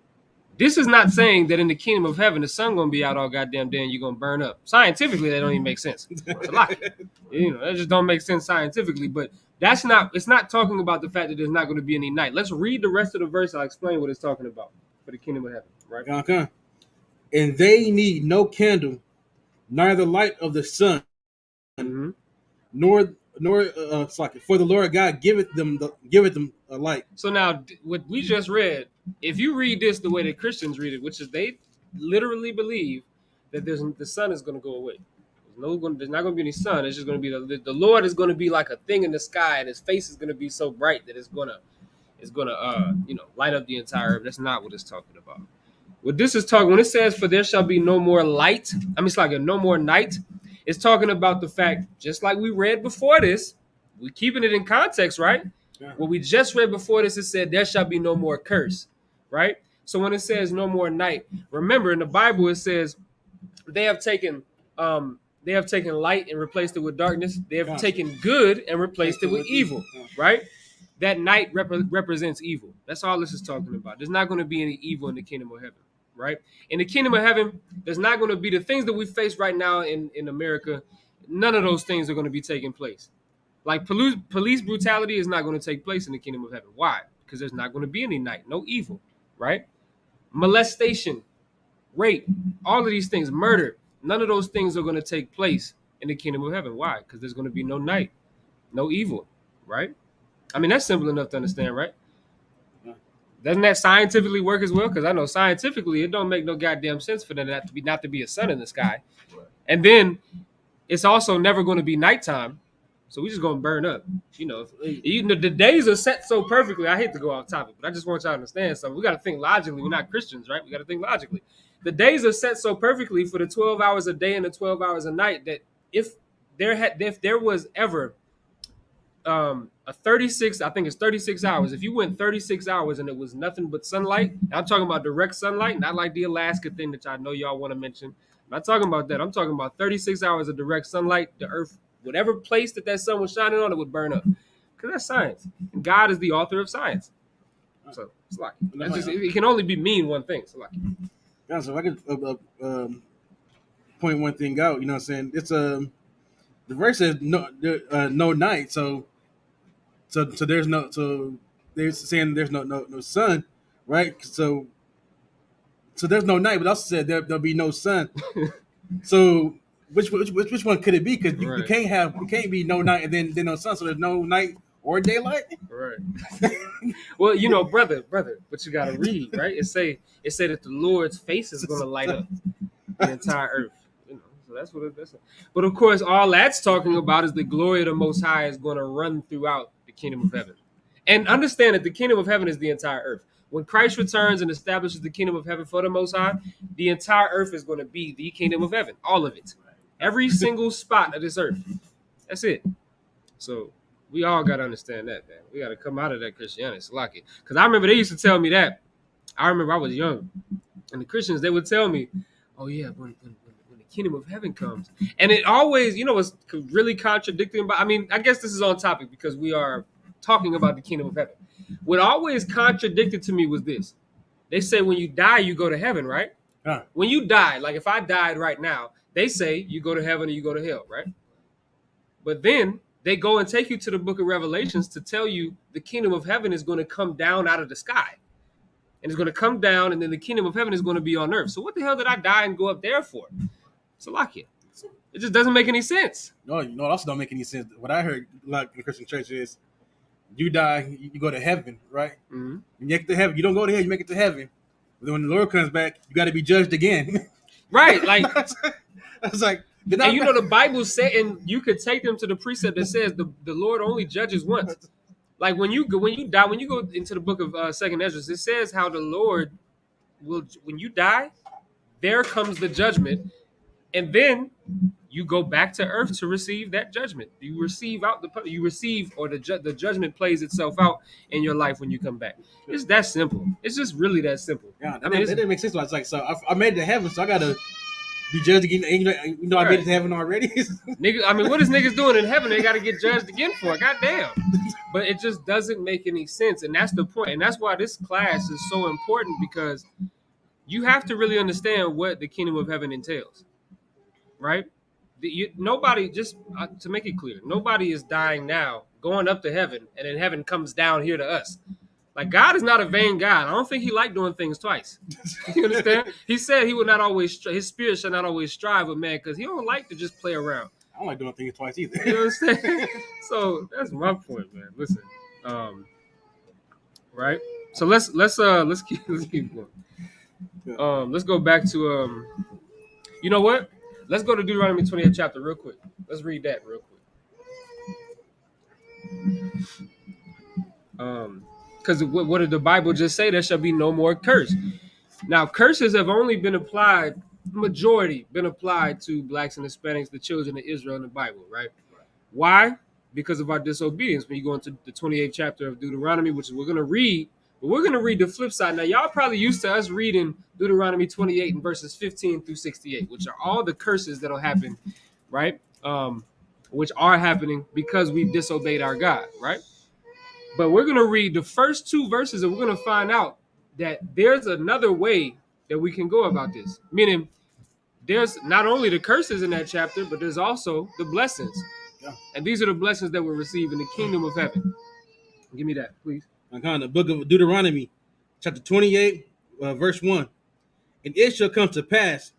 this is not saying that in the kingdom of heaven, the sun going to be out all goddamn day and you're going to burn up. Scientifically, that don't even make sense. It's a lie. That just don't make sense scientifically. But it's not talking about the fact that there's not going to be any night. Let's read the rest of the verse. I'll explain what it's talking about for the kingdom of heaven, right? And they need no candle, neither light of the sun, Mm-hmm. nor for the Lord God giveth them a light. So now, what we just read, if you read this the way that Christians read it, which is they literally believe that the sun is going to go away. There's not going to be any sun. It's just going to be the Lord is going to be like a thing in the sky, and His face is going to be so bright that it's going to light up the entire earth. That's not what it's talking about. What this is talking when it says, "For there shall be no more light," it's like no more night. It's talking about the fact, just like we read before this, we're keeping it in context, right? Yeah. What we just read before this, it said, "There shall be no more curse," right? So when it says no more night, remember in the Bible it says they have taken light and replaced it with darkness. They have taken good and replaced it with evil, right? That night represents evil. That's all this is talking about. There's not going to be any evil in the kingdom of heaven, right? In the kingdom of heaven, there's not going to be the things that we face right now in America. None of those things are going to be taking place. Like police brutality is not going to take place in the kingdom of heaven. Why? Because there's not going to be any night, no evil, right? Molestation, rape, all of these things, murder, none of those things are going to take place in the kingdom of heaven. Why? Because there's going to be no night, no evil, right? That's simple enough to understand, right? Doesn't that scientifically work as well? Because I know scientifically it don't make no goddamn sense for there not to be a sun in the sky. And then it's also never going to be nighttime. So we just going to burn up. The days are set so perfectly. I hate to go off topic, but I just want y'all to understand something. We got to think logically. We're not Christians, right? We got to think logically. The days are set so perfectly for the 12 hours a day and the 12 hours a night that if there was ever a 36, I think it's 36 hours. If you went 36 hours and it was nothing but sunlight, I'm talking about direct sunlight, not like the Alaska thing that I know y'all want to mention. I'm not talking about that. I'm talking about 36 hours of direct sunlight. The earth, whatever place that sun was shining on, it would burn up. Because that's science. And God is the author of science. So it's like, it can only mean one thing. So like, yeah, so if I could point one thing out, you know what I'm saying? It's the verse says no night, so there's no, so they're saying there's no sun, right? So there's no night, but also said there'll be no sun. So which one could it be? Because you can't be no night and then no sun, so there's no night or daylight. Right. Well, brother, but you gotta read, right? It say that the Lord's face is gonna light up the entire earth. So that's what it is. But of course, all that's talking about is the glory of the Most High is going to run throughout the kingdom of heaven. And understand that the kingdom of heaven is the entire earth. When Christ returns and establishes the kingdom of heaven for the Most High, the entire earth is going to be the kingdom of heaven. All of it. Every single spot of this earth. That's it. So we all got to understand that, man. We got to come out of that Christianity. It's lucky. Because I remember they used to tell me that. I remember I was young. And the Christians, they would tell me, oh, yeah, when the kingdom of heaven comes. And it always, was really contradicting. But I mean, I guess this is on topic because we are talking about the kingdom of heaven. What always contradicted to me was this. They say when you die, you go to heaven, right? Huh. When you die, like if I died right now, they say you go to heaven or you go to hell, right? But then they go and take you to the book of Revelations to tell you the kingdom of heaven is going to come down out of the sky. And it's going to come down, and then the kingdom of heaven is going to be on earth. So what the hell did I die and go up there for? Salakia. It just doesn't make any sense. No, it also don't make any sense. What I heard like in the Christian church is you die, you go to heaven, right? Mm-hmm. You make it to heaven. You don't go to hell, you make it to heaven. But then when the Lord comes back, you got to be judged again. Right. Like, I was like, and the Bible said, and you could take them to the precept that says the Lord only judges once. Like when you go into the book of Second Ezra, it says how the Lord will, when you die, there comes the judgment, and then you go back to earth to receive that judgment. You receive, or the judgment plays itself out in your life when you come back. It's that simple. It's just really that simple. Yeah, it didn't make sense. I was like, so I made it to heaven, so I gotta be judged again. I made it to heaven already. Nigga, I mean, what is niggas doing in heaven? They got to get judged again for. Goddamn. But it just doesn't make any sense, and that's the point. And that's why this class is so important, because you have to really understand what the kingdom of heaven entails, right? Nobody, just to make it clear, nobody is dying now, going up to heaven, and then heaven comes down here to us. Like, God is not a vain God. I don't think he liked doing things twice. You understand? He said he would not always, his spirit shall not always strive with man, because he don't like to just play around. I don't like doing things twice either. You understand? So that's my point, man. Listen, right? So let's keep going. Let's go back to you know what? Let's go to Deuteronomy 28th chapter real quick. Let's read that real quick. Because what did the Bible just say? There shall be no more curse. Now, curses have only been applied, majority been applied to blacks and Hispanics, the children of Israel in the Bible, right? Why? Because of our disobedience. When you go into the 28th chapter of Deuteronomy, which we're going to read, but we're going to read the flip side. Now, y'all probably used to us reading Deuteronomy 28 and verses 15 through 68, which are all the curses that'll happen, right? Which are happening because we've disobeyed our God, right? But we're going to read the first two verses, and we're going to find out that there's another way that we can go about this. Meaning, there's not only the curses in that chapter, but there's also the blessings. Yeah. And these are the blessings that we'll receive in the kingdom of heaven. Give me that, please. The book of Deuteronomy, chapter 28, verse 1. And it shall come to pass,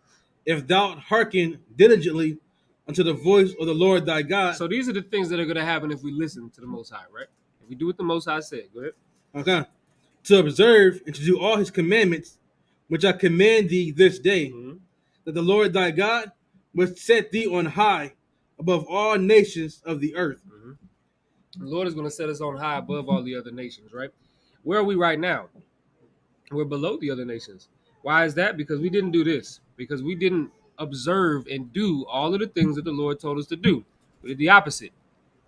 if thou hearken diligently unto the voice of the Lord thy God. So these are the things that are going to happen if we listen to the Most High, right? If we do what the Most High said. Go ahead. Okay. To observe and to do all his commandments, which I command thee this day, that the Lord thy God will set thee on high above all nations of the earth. The Lord is going to set us on high above all the other nations, right? Where are we right now? We're below the other nations. Why is that? Because we didn't do this. Because we didn't observe and do all of the things that the Lord told us to do. We did the opposite,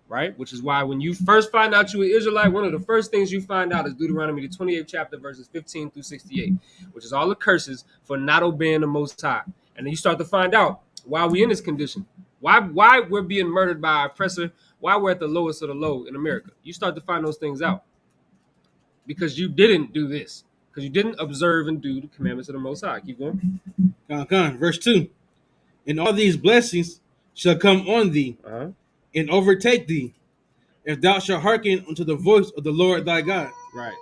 right? Which is why when you first find out you're an Israelite, one of the first things you find out is Deuteronomy, the 28th chapter, verses 15 through 68, which is all the curses for not obeying the Most High. And then you start to find out why we're in this condition. Why we're being murdered by our oppressor, why we're at the lowest of the low in America. You start to find those things out because you didn't do this, because you didn't observe and do the commandments of the Most High. Keep going. Verse 2. And all these blessings shall come on thee and overtake thee, if thou shalt hearken unto the voice of the Lord thy God. Right.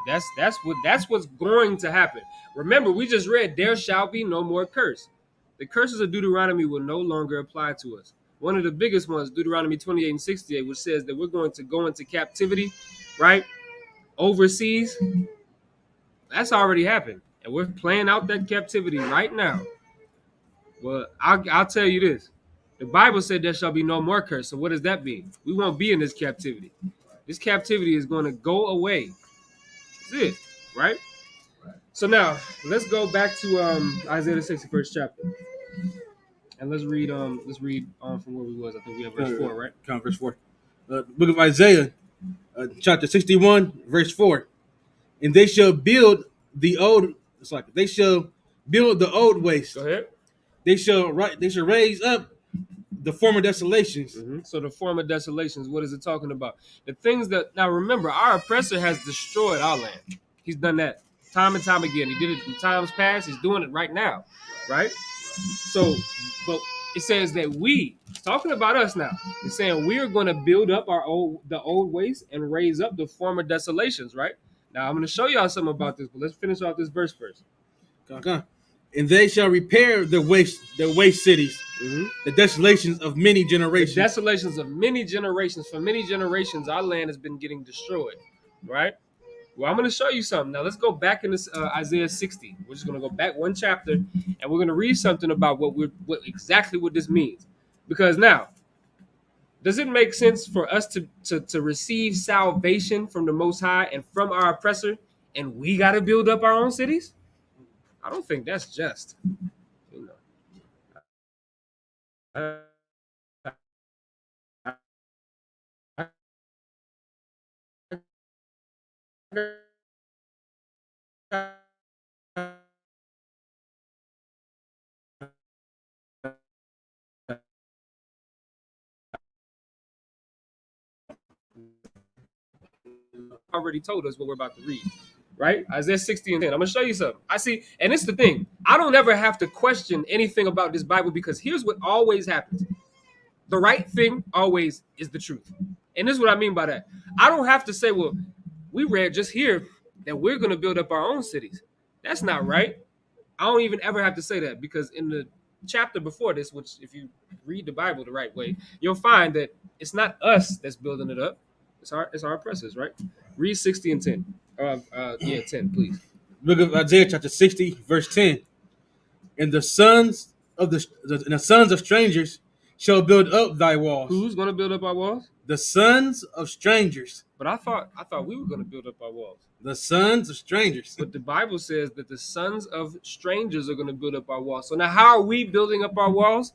That's what's going to happen. Remember, we just read, there shall be no more curse. The curses of Deuteronomy will no longer apply to us. One of the biggest ones, Deuteronomy 28 and 68, which says that we're going to go into captivity, right? Overseas. That's already happened. And we're playing out that captivity right now. Well, I'll tell you this. The Bible said there shall be no more curse. So what does that mean? We won't be in this captivity. This captivity is going to go away. That's it. right? So now let's go back to Isaiah the 61st chapter, and let's read on from where we was. I think we have verse 4, right? Verse 4. Book of Isaiah, chapter 61, verse 4. And they shall build the old. It's like they shall build the old waste. Go ahead. They shall raise up the former desolations. So the former desolations, what is it talking about? The things that, now remember, our oppressor has destroyed our land. He's done that time and time again. He did it in times past. He's doing it right now, right? So, but it says that it's talking about us now. It's saying we are going to build up the old waste and raise up the former desolations, right? Now I'm going to show y'all something about this, but let's finish off this verse first. And they shall repair the waste cities, the desolations of many generations. The desolations of many generations. For many generations, our land has been getting destroyed, right? Well, I'm going to show you something. Now, let's go back in this Isaiah 60. We're just going to go back one chapter, and we're going to read something about what exactly what this means. Because now, does it make sense for us to receive salvation from the Most High and from our oppressor, and we got to build up our own cities? I don't think that's just. You know. Already told us what we're about to read, right? Isaiah 60 and 10. I'm gonna show you something. I see, and it's the thing. I don't ever have to question anything about this Bible, because here's what always happens. The right thing always is the truth. And this is what I mean by that. I don't have to say, well, we read just here that we're gonna build up our own cities. That's not right. I don't even ever have to say that, because in the chapter before this, which if you read the Bible the right way, you'll find that it's not us that's building it up. It's our oppressors, right? Read 60 and 10. 10, please. Book of Isaiah, chapter 60, verse 10. And the sons of strangers shall build up thy walls. Who's going to build up our walls? The sons of strangers. But I thought we were going to build up our walls. The sons of strangers. But the Bible says that the sons of strangers are going to build up our walls. So now how are we building up our walls?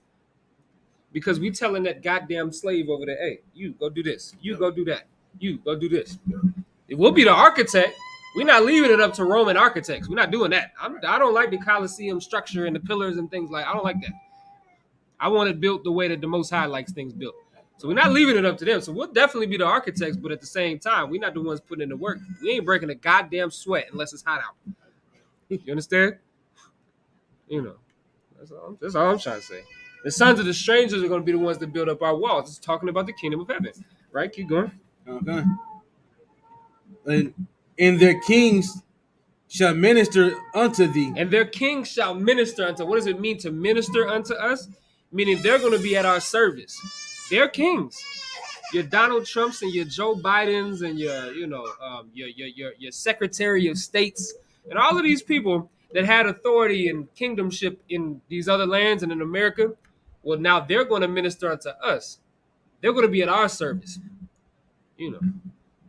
Because we telling that goddamn slave over there, hey, you go do this. You go do that. You go do this. It will be the architect. We're not leaving it up to Roman architects. We're not doing that. I don't like the Colosseum structure and the pillars and things I don't like that. I want it built the way that the Most High likes things built. So we're not leaving it up to them. So we'll definitely be the architects, but at the same time, we're not the ones putting in the work. We ain't breaking a goddamn sweat unless it's hot out. You understand? You know, that's all I'm trying to say. The sons of the strangers are going to be the ones that build up our walls. It's talking about the kingdom of heaven, right? Keep going. Okay. And their kings shall minister unto thee. And their kings shall minister unto. What does it mean to minister unto us? Meaning they're going to be at our service. They're kings. Your Donald Trumps and your Joe Bidens and your Secretary of States and all of these people that had authority and kingdomship in these other lands and in America. Well, now they're going to minister unto us. They're going to be at our service. You know,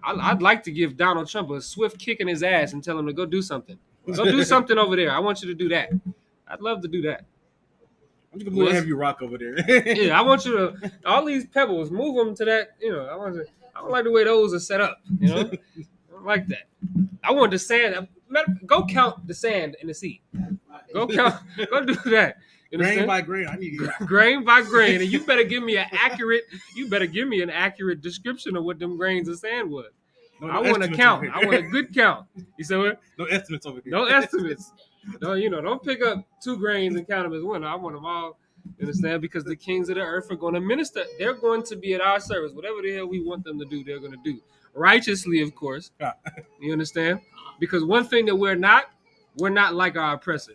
I'd like to give Donald Trump a swift kick in his ass and tell him to go do something. Go do something over there. I want you to do that. I'd love to do that. I'm just gonna have you rock over there. Yeah, I want you to, all these pebbles, move them to that. You know, I don't like the way those are set up. You know, I don't like that. I want the sand. Go count the sand in the sea. Go count. Go do that. Grain by grain. I need to grain by grain, and you better give me an accurate. You better give me an accurate description of what them grains of sand was. No, I want to count. I want a good count. You said what? No estimates over here. No estimates. No, don't pick up 2 grains and count them as one. I want them all. You understand? Because the kings of the earth are going to minister. They're going to be at our service. Whatever the hell we want them to do, they're going to do. Righteously, of course. You understand? Because one thing that we're not like our oppressor.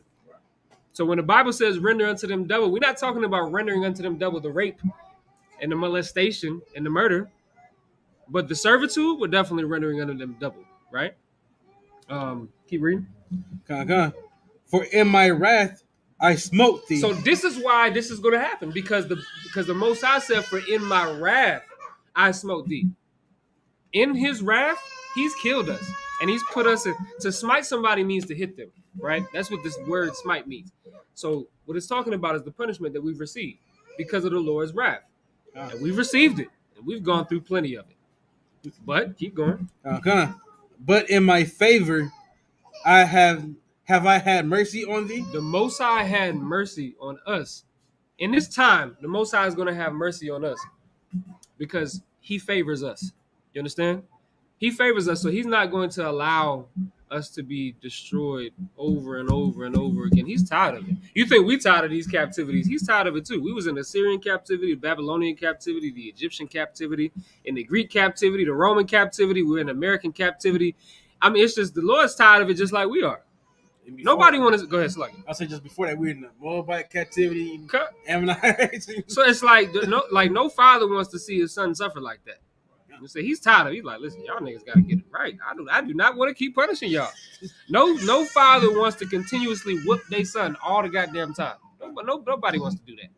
So when the Bible says render unto them double, we're not talking about rendering unto them double the rape and the molestation and the murder. But the servitude, we're definitely rendering unto them double, right? Keep reading. For in my wrath I smote thee. So this is why this is going to happen, because the Most High said, for in my wrath I smote thee. In his wrath, he's killed us. And he's put us to smite somebody means to hit them, right? That's what this word smite means. So what it's talking about is the punishment that we've received because of the Lord's wrath. And we've received it. And we've gone through plenty of it. But keep going. But in my favor, I have I had mercy on thee? The Most High had mercy on us. In this time, the Most High is going to have mercy on us because he favors us. You understand? He favors us, so he's not going to allow us to be destroyed over and over and over again. He's tired of it. You think we tired of these captivities? He's tired of it too. We was in the Syrian captivity, the Babylonian captivity, the Egyptian captivity, in the Greek captivity, the Roman captivity. We're in American captivity. I mean, it's just the Lord's tired of it, just like we are. Nobody wants to go ahead, Sluggy. I said just before that, we're in the Moabite captivity. Ammonites. So it's like no father wants to see his son suffer like that. You say he's tired of it. He's like, listen, y'all niggas gotta get it right. I do not want to keep punishing y'all. No father wants to continuously whoop their son all the goddamn time. Nobody wants to do that.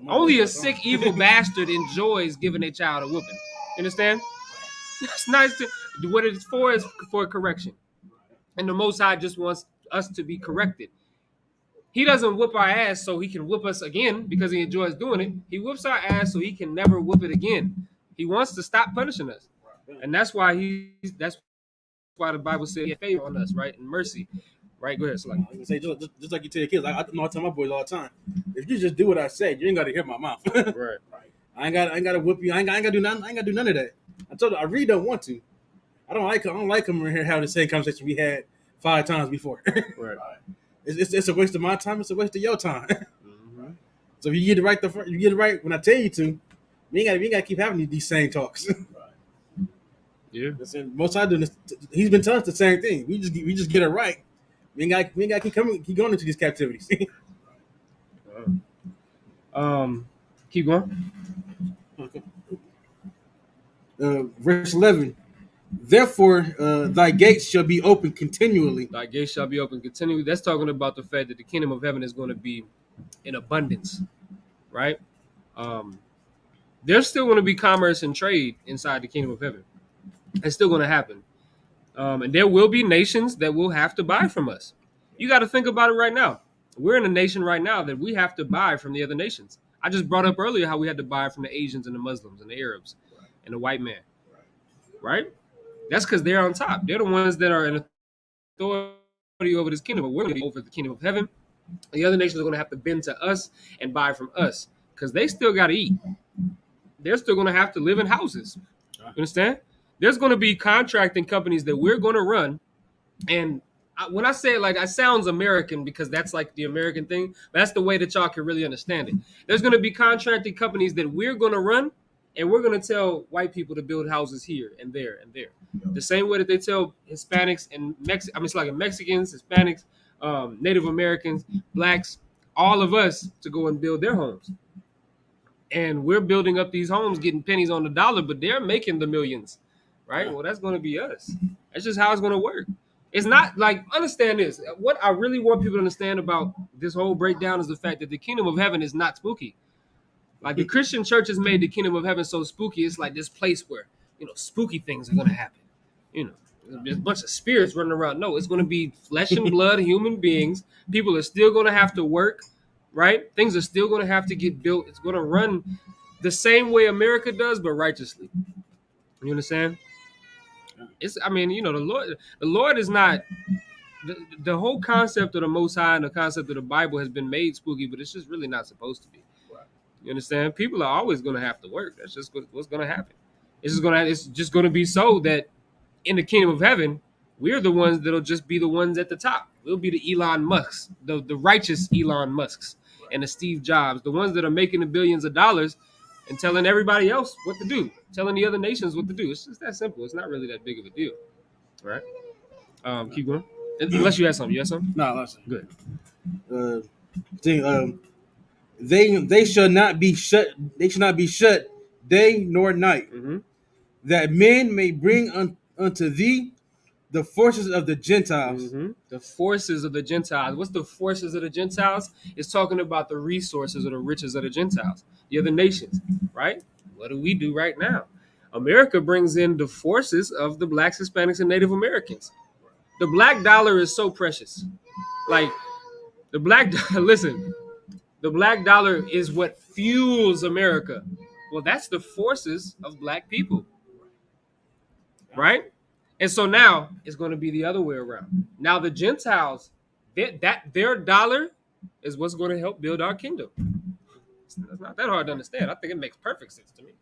Only a sick, evil bastard enjoys giving a child a whooping. You understand? It's nice to what it's for is for correction. And the Most High just wants us to be corrected. He doesn't whoop our ass so he can whoop us again because he enjoys doing it. He whoops our ass so he can never whoop it again. He wants to stop punishing us. And that's why the Bible said he had favor on us, right? And mercy. Right? Go ahead, Sluggy. I say just like you tell your kids, I tell my boys all the time. If you just do what I say, you ain't gotta hear my mouth. Right. I ain't gotta whoop you. I ain't gotta do nothing. I ain't gotta do none of that. I told you I really don't want to. I don't like coming here having the same conversation we had 5 times before. Right. It's a waste of my time. It's a waste of your time. Mm-hmm. So if you get it right when I tell you to. We ain't gotta keep having these same talks. Yeah. Listen, most I do this. He's been telling us the same thing. We just get it right. We ain't gotta keep going into these captivities. Keep going. Okay. Verse 11. Therefore, thy gates shall be open continually. Thy gates shall be open continually. That's talking about the fact that the kingdom of heaven is going to be in abundance, right? There's still going to be commerce and trade inside the kingdom of heaven. It's still going to happen. And there will be nations that will have to buy from us. You got to think about it right now. We're in a nation right now that we have to buy from the other nations. I just brought up earlier how we had to buy from the Asians and the Muslims and the Arabs and the white man, right? That's because they're on top. They're the ones that are in authority over this kingdom. But we're going to be over the kingdom of heaven. The other nations are going to have to bend to us and buy from us because they still got to eat. They're still going to have to live in houses. You understand? There's going to be contracting companies that we're going to run. And when I say it, like, it sounds American because that's like the American thing. That's the way that y'all can really understand it. There's going to be contracting companies that we're going to run, and we're going to tell white people to build houses here and there and there. The same way that they tell Hispanics and Mexicans, Hispanics, Native Americans, blacks, all of us to go and build their homes. And we're building up these homes, getting pennies on the dollar, but they're making the millions, right? Well, that's going to be us. That's just how it's going to work. It's not like, understand this. What I really want people to understand about this whole breakdown is the fact that the kingdom of heaven is not spooky. Like, the Christian church has made the kingdom of heaven so spooky. It's like this place where, spooky things are going to happen. There's a bunch of spirits running around. No, it's going to be flesh and blood human beings. People are still going to have to work, right? Things are still going to have to get built. It's going to run the same way America does, but righteously. You understand? The Lord is not, the whole concept of the Most High and the concept of the Bible has been made spooky, but it's just really not supposed to be. You understand? People are always going to have to work. That's just what's going to happen. It's just going to be so that in the kingdom of heaven, we're the ones that'll just be the ones at the top. We'll be the Elon Musks, the righteous Elon Musks, and the Steve Jobs, the ones that are making the billions of dollars and telling everybody else what to do, telling the other nations what to do. It's just that simple. It's not really that big of a deal, right? Keep going. Unless you have something. You have something? No, listen. Good. They shall not be shut. They shall not be shut day nor night, that men may bring unto thee the forces of the Gentiles. The forces of the Gentiles. What's the forces of the Gentiles? It's talking about the resources or the riches of the Gentiles, the other nations, right? What do we do right now? America brings in the forces of the blacks, Hispanics, and Native Americans. The black dollar is so precious. Like the black listen, the black dollar is what fuels America. Well, that's the forces of black people, right? And so now it's going to be the other way around. Now the Gentiles, their dollar is what's going to help build our kingdom. It's not that hard to understand. I think it makes perfect sense to me,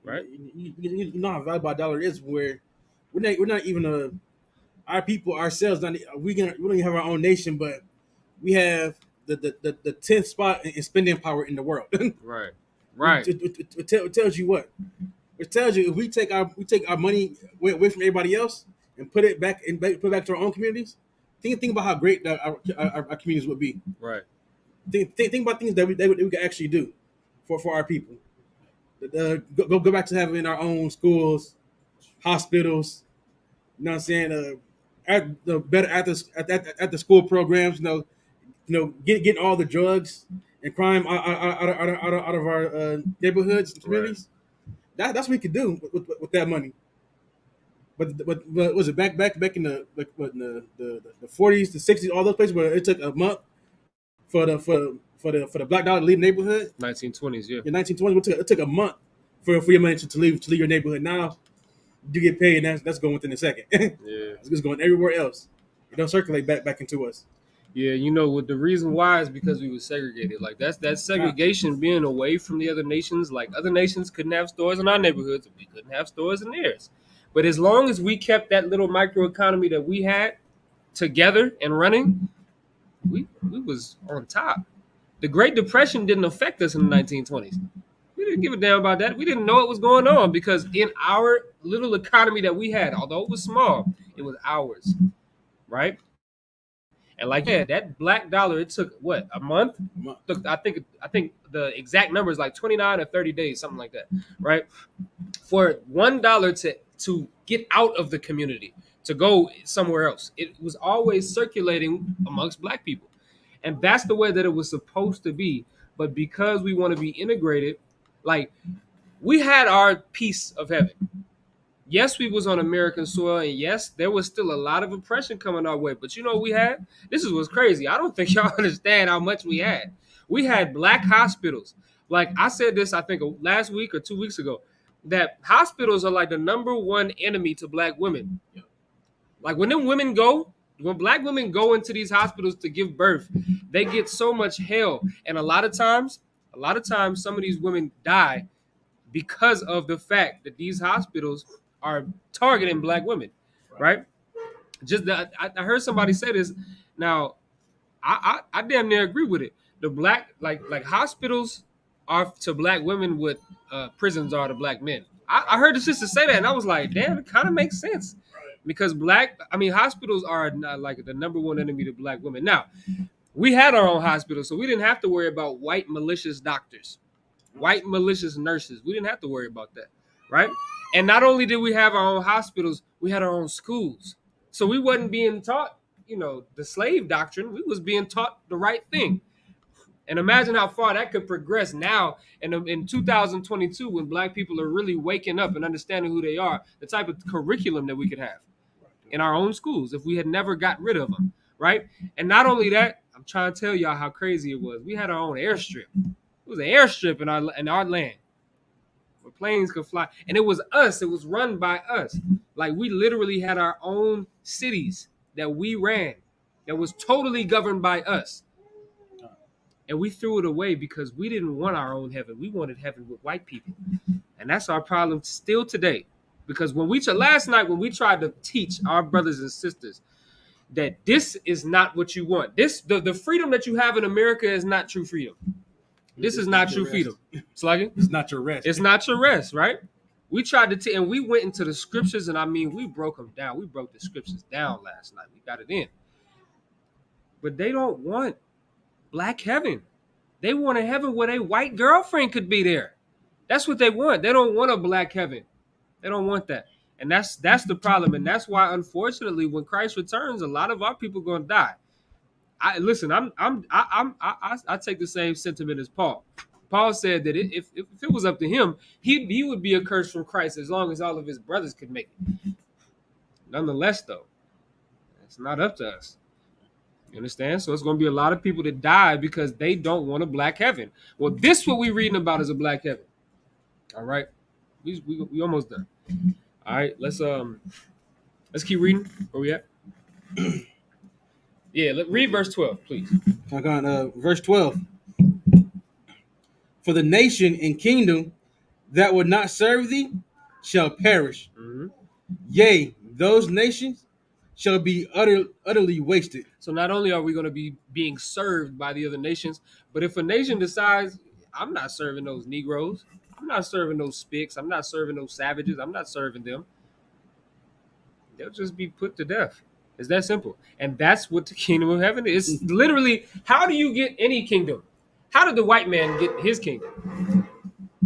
right? You know how valuable a dollar is. Where we're not even our people ourselves. We don't even have our own nation, but we have the 10th spot in spending power in the world. Right, right. It tells you what. It tells you if we take our money away from everybody else and put it back to our own communities. Think about how great our communities would be. Right. Think about things that we could actually do for our people. Go back to having our own schools, hospitals. You know what I'm saying? The better at the school programs. Getting all the drugs and crime out of our neighborhoods and communities. Right. That's what we could do with that money. But was it back in the 40s, the 60s, all those places where it took a month for the black dollar to leave the neighborhood? 1920s, yeah. In 1920s, it took a month for your money to leave your neighborhood. Now you get paid, and that's going within a second. Yeah, it's going everywhere else. It don't circulate back into us. Yeah, what the reason why is because we were segregated. Like that segregation being away from the other nations. Like other nations couldn't have stores in our neighborhoods, and we couldn't have stores in theirs. But as long as we kept that little micro economy that we had together and running, we was on top. The Great Depression didn't affect us in the 1920s. We didn't give a damn about that. We didn't know what was going on because in our little economy that we had, although it was small, it was ours, right? And like that black dollar, it took what, a month? I think the exact number is like 29 or 30 days, something like that, right? For $1 to get out of the community, to go somewhere else. It was always circulating amongst black people. And that's the way that it was supposed to be. But because we want to be integrated, like we had our piece of heaven. Yes, we was on American soil, and yes, there was still a lot of oppression coming our way. But you know what we had? This is what's crazy. I don't think y'all understand how much we had. We had black hospitals. Like I said this, I think last week or 2 weeks ago, that hospitals are like the number one enemy to black women. Like when black women go into these hospitals to give birth, they get so much hell. And a lot of times, some of these women die because of the fact that these hospitals are targeting black women, right? I heard somebody say this. Now, I damn near agree with it. The black like hospitals are to black women what prisons are to black men. I heard the sister say that, and I was like, damn, it kind of makes sense because hospitals are like the number one enemy to black women. Now, we had our own hospitals, so we didn't have to worry about white malicious doctors, white malicious nurses. We didn't have to worry about that, right? And not only did we have our own hospitals, we had our own schools. So we wasn't being taught, the slave doctrine. We was being taught the right thing. And imagine how far that could progress now in 2022 when black people are really waking up and understanding who they are, the type of curriculum that we could have in our own schools if we had never got rid of them, right? And not only that, I'm trying to tell y'all how crazy it was. We had our own airstrip. It was an airstrip in our land where planes could fly. And it was us. It was run by us. Like we literally had our own cities that we ran that was totally governed by us. And we threw it away because we didn't want our own heaven. We wanted heaven with white people. And that's our problem still today. Because last night when we tried to teach our brothers and sisters that this is not what you want. The freedom that you have in America is not true freedom. This is not true freedom. Slugging? It's not your rest. It's not your rest, right? We tried to and we went into the scriptures, and we broke them down. We broke the scriptures down last night. We got it in. But they don't want black heaven. They want a heaven where a white girlfriend could be there. That's what they want. They don't want a black heaven. They don't want that. And that's the problem. And that's why, unfortunately, when Christ returns, a lot of our people are going to die. I take the same sentiment as Paul. Paul said that if it was up to him, he would be accursed from Christ as long as all of his brothers could make it. Nonetheless, though, it's not up to us. You understand? So it's going to be a lot of people that die because they don't want a black heaven. Well, this what we reading about is a black heaven. All right, we almost done. All right, let's keep reading. Where we at? Yeah, read verse 12, please. Talk on verse 12. For the nation and kingdom that would not serve thee shall perish. Mm-hmm. Yea, those nations shall be utterly wasted. So not only are we going to be being served by the other nations, but if a nation decides, I'm not serving those Negroes, I'm not serving those Spics, I'm not serving those savages, I'm not serving them, they'll just be put to death. It's that simple. And that's what the kingdom of heaven is. Literally, how do you get any kingdom? How did the white man get his kingdom?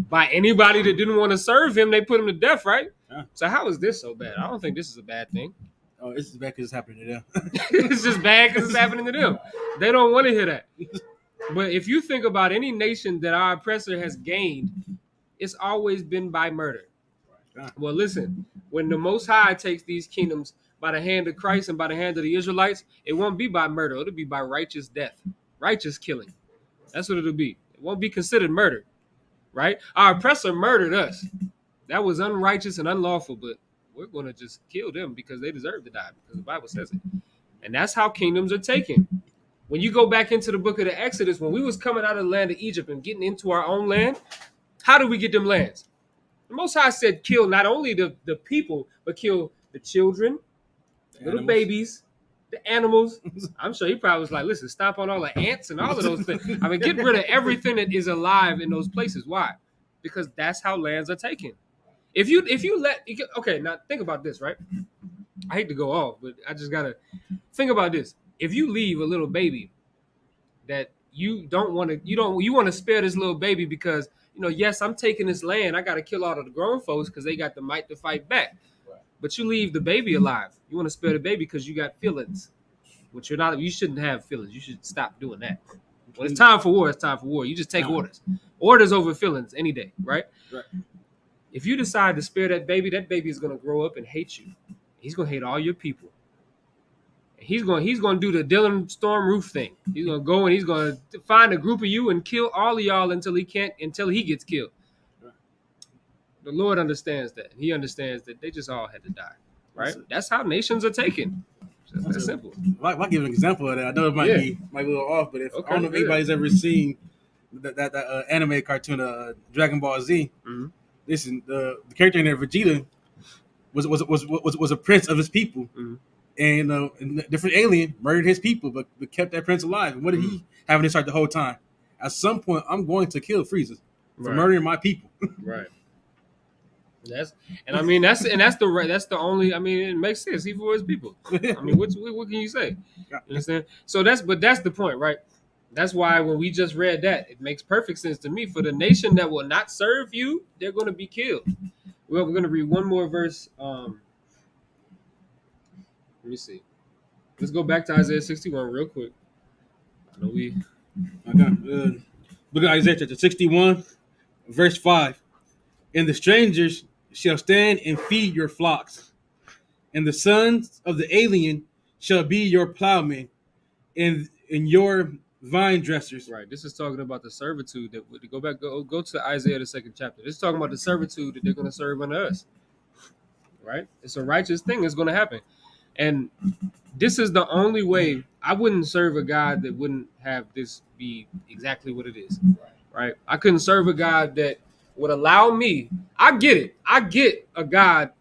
By anybody that didn't want to serve him, they put him to death, right? Yeah. So how is this so bad? I don't think this is a bad thing. Oh, it's bad because it's happening to them. It's just bad because it's happening to them. They don't want to hear that. But if you think about any nation that our oppressor has gained, it's always been by murder. Well, listen, when the Most High takes these kingdoms by the hand of Christ and by the hand of the Israelites, it won't be by murder. It'll be by righteous death, righteous killing. That's what it'll be. It won't be considered murder, right? Our oppressor murdered us. That was unrighteous and unlawful, but we're going to just kill them because they deserve to die because the Bible says it. And that's how kingdoms are taken. When you go back into the book of the Exodus, when we was coming out of the land of Egypt and getting into our own land, how did we get them lands? The Most High said kill not only the people, but kill the children, little babies, the animals. I'm sure he probably was like, listen, stop on all the ants and all of those things. I mean, get rid of everything that is alive in those places. Why? Because that's how lands are taken. If you let, okay, now think about this, right? I hate to go off, but I just got to think about this. If you leave a little baby that you don't want to, you want to spare this little baby because, yes, I'm taking this land. I got to kill all of the grown folks because they got the might to fight back. Right. But you leave the baby alive. You want to spare the baby because you got feelings, which you shouldn't have feelings. You should stop doing that. When it's time for war, it's time for war. You just take orders. Orders over feelings any day, right? Right. If you decide to spare that baby is going to grow up and hate you. He's going to hate all your people. He's going to do the Dylan Storm Roof thing. He's going to go and he's going to find a group of you and kill all of y'all until he gets killed. The Lord understands that. He understands that they just all had to die, right? That's how nations are taken. That's simple. I'll give an example of that. I know it might be a little off, but I don't know if anybody's ever seen that anime cartoon, Dragon Ball Z. Mm-hmm. Listen, the character in there, Vegeta, was a prince of his people. Mm-hmm. And a different alien murdered his people, but kept that prince alive. And what did he have in his heart the whole time? At some point, I'm going to kill Frieza for murdering my people. Right. That's the only. I mean, it makes sense. He for his people. I mean, what can you say? You understand? So that's the point, right? That's why when we just read that, it makes perfect sense to me. For the nation that will not serve you, they're going to be killed. Well, we're going to read one more verse. Let me see. Let's go back to Isaiah 61 real quick. I know we. Okay. Look at Isaiah chapter 61, verse 5. And the strangers shall stand and feed your flocks, and the sons of the alien shall be your plowmen, and your vine dressers. Right. This is talking about the servitude that go to Isaiah the 2nd chapter. This is talking about the servitude that they're going to serve under us. Right. It's a righteous thing that's going to happen. And this is the only way. I wouldn't serve a God that wouldn't have this be exactly what it is. Right? I couldn't serve a God that would allow me. I get it. I get a God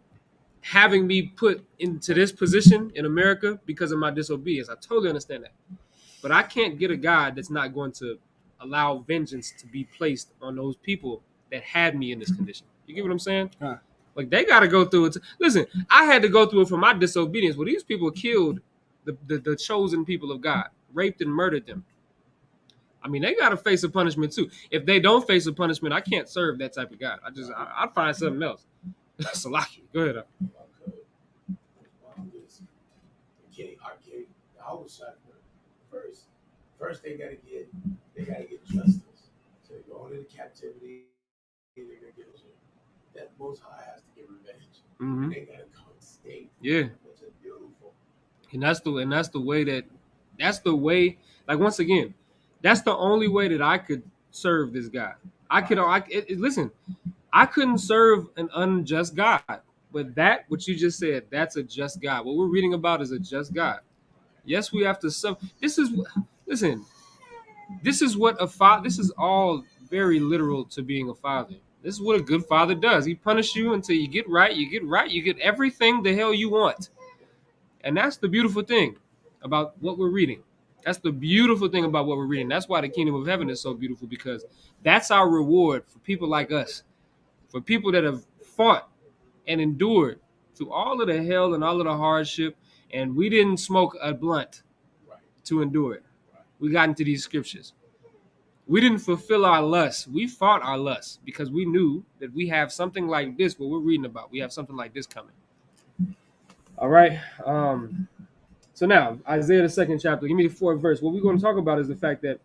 having me put into this position in America because of my disobedience. I totally understand that. But I can't get a God that's not going to allow vengeance to be placed on those people that had me in this condition. You get what I'm saying? Like, they got to go through it. Listen, I had to go through it for my disobedience. Well, these people killed the chosen people of God, raped and murdered them. I mean, they got to face a punishment too. If they don't face a punishment, I can't serve that type of God. I'd find something else. Salaki, go ahead. First they gotta get justice. So the going into captivity. They're gonna get us. That Most High has to get revenge. Mm-hmm. They gotta come and stay. Yeah. Which is beautiful. And that's the way. Like once again, that's the only way that I could serve this guy. Listen. I couldn't serve an unjust God, but that what you just said, that's a just God. What we're reading about is a just God. Yes, we have to suffer. Listen. This is what a father. This is all very literal to being a father. This is what a good father does. He punishes you until you get right. You get right. You get everything the hell you want. And that's the beautiful thing about what we're reading. That's the beautiful thing about what we're reading. That's why the kingdom of heaven is so beautiful, because that's our reward for people like us, for people that have fought and endured through all of the hell and all of the hardship. And we didn't smoke a blunt to endure it. We got into these scriptures. We didn't fulfill our lust. We fought our lust because we knew that we have something like this, what we're reading about. We have something like this coming. All right. So now, Isaiah, the 2nd chapter, give me the 4th verse. What we're going to talk about is the fact that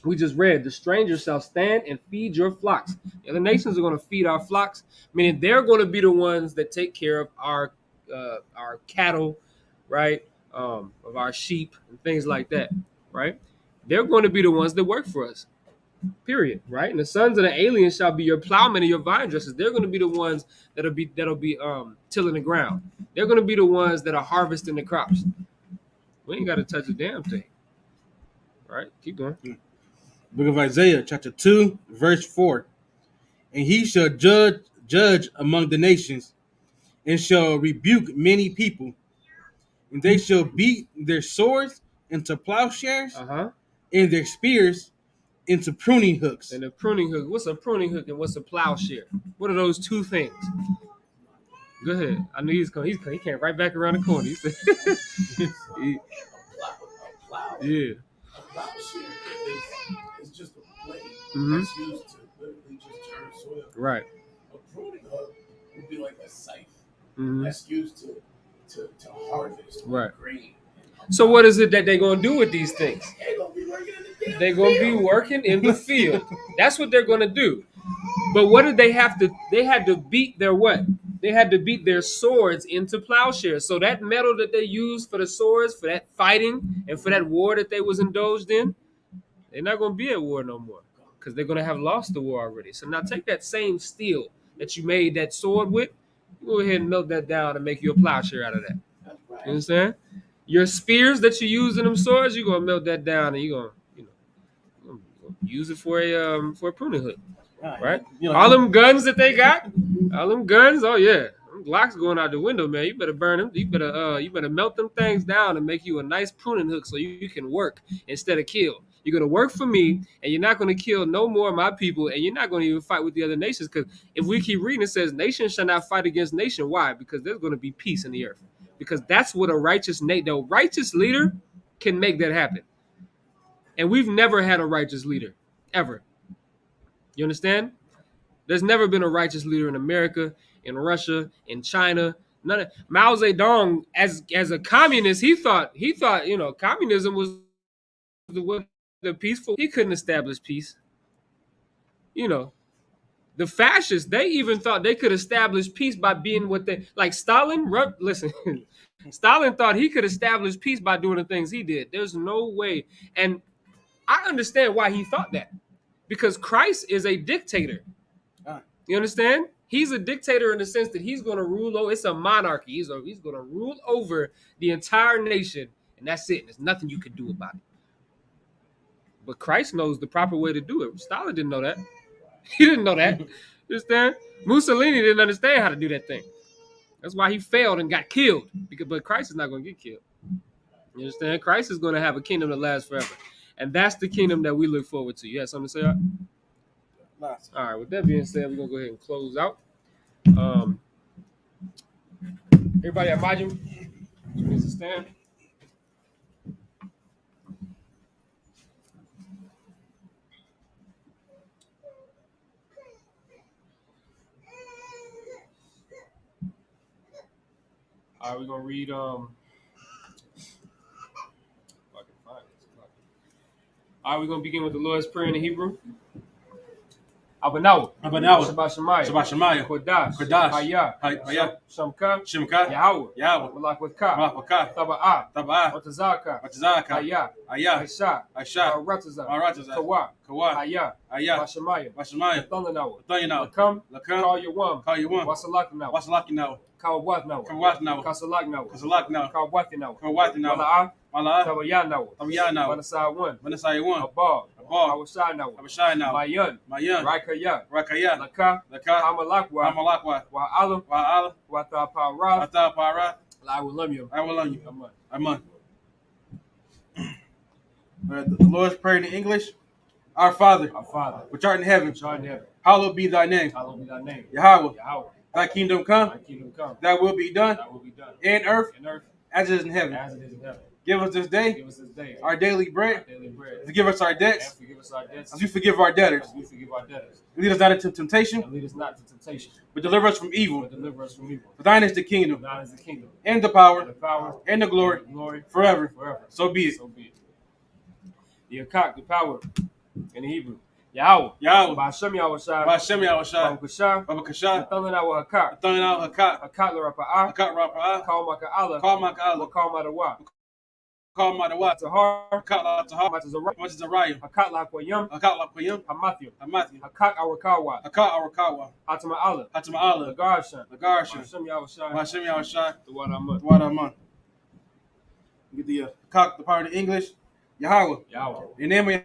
we just read, the stranger shall stand and feed your flocks. The other nations are going to feed our flocks, meaning they're going to be the ones that take care of our cattle, right? Of our sheep and things like that, right? They're going to be the ones that work for us, period, right? And the sons of the aliens shall be your plowmen and your vine dressers. They're going to be the ones that'll be tilling the ground. They're going to be the ones that are harvesting the crops. We ain't got to touch a damn thing. All right, keep going. Book of Isaiah, chapter 2, verse 4. And he shall judge among the nations, and shall rebuke many people. And they shall beat their swords into plowshares, and their spears into pruning hooks. And a pruning hook. What's a pruning hook and what's a plowshare? What are those two things? Go ahead. I knew he came right back around the corner. He said, A plow. yeah. A plowshare is just a blade Mm-hmm. that's used to literally just turn soil. Right. A pruning hook would be like a scythe Mm-hmm. that's used to harvest Right. grain. So what is it that they're going to do with these things? They're going to be working in the damn They're going to be field. working in the field. That's what they're going to do. But what did they have to? They had to beat their what? They had to beat their swords into plowshares. So that metal that they used for the swords, for that fighting, and for that war that they was indulged in, they're not going to be at war no more because they're going to have lost the war already. So now take that same steel that you made that sword with, go ahead and melt that down and make you a plowshare out of that. That's right. You understand? Your spears that you use in them swords, you're going to melt that down and you're going to use it for a pruning hook. Right? All them guns that they got, all them guns, oh yeah. Them Glocks going out the window, man. You better burn them. You better melt them things down and make you a nice pruning hook so you can work instead of kill. You're gonna work for me, and you're not gonna kill no more of my people, and you're not gonna even fight with the other nations. Because if we keep reading, it says nation shall not fight against nation. Why? Because there's gonna be peace in the earth. Because that's what the righteous leader can make that happen. And we've never had a righteous leader, ever. You understand? There's never been a righteous leader in America, in Russia, in China. None of Mao Zedong, as a communist, he thought communism was the peaceful. He couldn't establish peace. The fascists, they even thought they could establish peace by being what they like. Stalin. Listen, Stalin thought he could establish peace by doing the things he did. There's no way, and I understand why he thought that, because Christ is a dictator. You understand? He's a dictator in the sense that he's going to rule over. It's a monarchy. He's going to rule over the entire nation, and that's it. There's nothing you can do about it. But Christ knows the proper way to do it. Stalin didn't know that. He didn't know that. You understand? Mussolini didn't understand how to do that thing. That's why he failed and got killed. But Christ is not going to get killed. You understand? Christ is going to have a kingdom that lasts forever. And that's the kingdom that we look forward to. You have something to say? All right, with that being said, we're going to go ahead and close out. Everybody at Majim, please stand. All right, we're going to read, if I can find this. All right, we're going to begin with the Lord's Prayer in the Hebrew. Abanawa. Abanawa. Shabbat Shemaya. Shabbat Shemaya. Kodash. Kodash. Haya. Haya. Shamka. Shimka. Yahweh. Yahweh. Malak with Ka. Malak with Ka. Taba'a. Taba'a. Otazaka. Otazaka. Haya. Haya. Aisha. Aisha. Rataza. Arataza. Kawa. Kawa. Haya. Haya. Washamaya. Washamaya. Nathanawa. Nathanawa. Lakam. Lakam. Call your one. Call you one. Wasalakanawa. Wasalakinawa. Kawabwathnawa. Kawabwathnawa. Kasalaknawa. Kasalaknawa. Kawabwathinawa. Kawabwathinawa. Mala'a. Mala'a. Tabayanawa. Tabayanawa. Manasai one. Manasai one. Abal. Abal. Awashanawa. Abashanawa. Mayan. Mayan. Rakaya. Rakaya. Laka. Laka. Hamalakwa. Hamalakwa. Wa'ala. Wa'ala. Wathaparath. Atapara. I will love you. I will love you. Amen. Amen. The Lord's Prayer in English. Our Father, Our Father, which art in heaven, which art in heaven, hallowed be thy name. hallowed be thy name. Yahweh, Yahweh, thy kingdom come, thy kingdom come, thy will be done thy will be done in earth in earth as it is in heaven. as it is in heaven. Give us this day Give us this day our daily our bread. daily bread. Forgive us our And debts forgive us our debts as we forgive our debtors. as we forgive our debtors. Lead us not into temptation, And lead us not into temptation, but deliver us from evil. but deliver us from evil. For thine is the kingdom, For thine is the kingdom, and the and power, the power, and the glory, and the glory forever. forever. So be it. So be it. The Akak, the power, in the Hebrew. Yahweh. Yahweh, Ba'ashem Yahushua. Ba'ashem Yahushua, Ba'ukashah. Babakashah, Nathanawa Hakak. Nathanael, Hakat, Hakat l'rapa'ah. Hakat Rapa'ah, Call Maka'ala. Call Maka'ala, Call Madawa. Call Madawat, Tahar. Hakat Latahar, Matazarah. Matazariah, Hakat l'Akwayam. Hakat Lapayam, Hamathium. Hamathi, Hakat Awakawa. Hakat Arakawa, Hatama'ala. Hatama'ala, Lagarshan. Lagarshan, Ba'ashem Yahushua. Ba'ashem Yahushua, Duwadamun. Duwadaman. Get the Hakat, the part of English. Yahweh, Yahweh. in the name of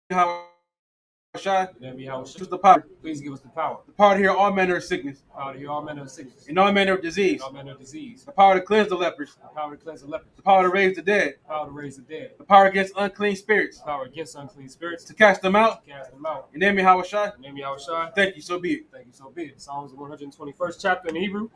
Yahweh, Name Yahushua. choose the power. Please give us the power. The power to heal all manner of sickness, Power to heal all manner of sickness. and all manner of disease. All manner of disease. The power to cleanse the lepers. The power to cleanse the lepers. The power to raise the dead. The power to raise the dead. The power against unclean spirits. The power against unclean spirits. To cast them out. Cast them out. In the name of Yahweh, Name Yahushua. thank you, so be it. Thank you, so be it. Psalms 121st chapter in Hebrew.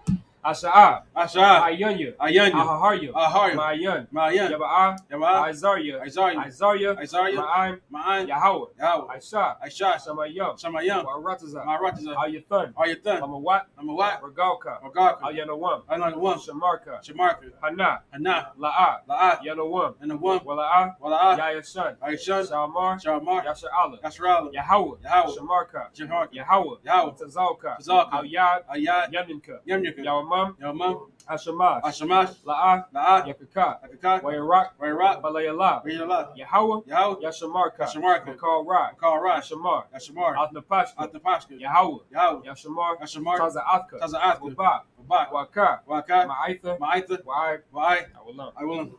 Asha'ah. Ashah, Ayunya. Ayanya, Ahaharya. Aharya, Ma'ayan. Ma'ayan, Yaba'ah. Yaba'ah, Isaiah. Isaiah, Isaiah. Isaiah, Ma'aim. Ma'an, Yahweh. Yahweh, Aisha. Aisha, Shamayam. Shamayam, Wa'arataza. Ma'arataza, Ayathan. Ayathan, Amawat. Amawat, Regalka. Magaka, Ayanawam. Ananawam, Shamarka. Shamarka, Hana. Hana, La'ah. La'at, Yanawam. and the one, Wala'ah. Wala'at, Yayashan. Aishan, Shalmar. Shalmar, Yasha'ala. Yashrala, Yahweh. Yahweh, Shamarka. Jeharka, Yahweh. Yahweh, Tazalka. Tazalka, Al-Yad. Ayat, Yaminka. Yamyaka, Yawamam. Yamam, Hashamash. Ashamash, La'ah. La'at, Yakaka. Akaka, Wayarak. Wayrak, Balayallah. Wayala, Yahweh. Yahweh, Yashamarka. Yashamarka, Makal Rak. Makal Rak, Yashamar. Yashamar, Athnapashka. Atapashka, Yahweh. Yahweh, Yashamar. Yashamar, Taza'athka. Taza'athka, Wabak. Babak, Waka. Waka, Ma'aitha. Ma'aitha, Wa'ai. Wa'ai, Awalam. I will.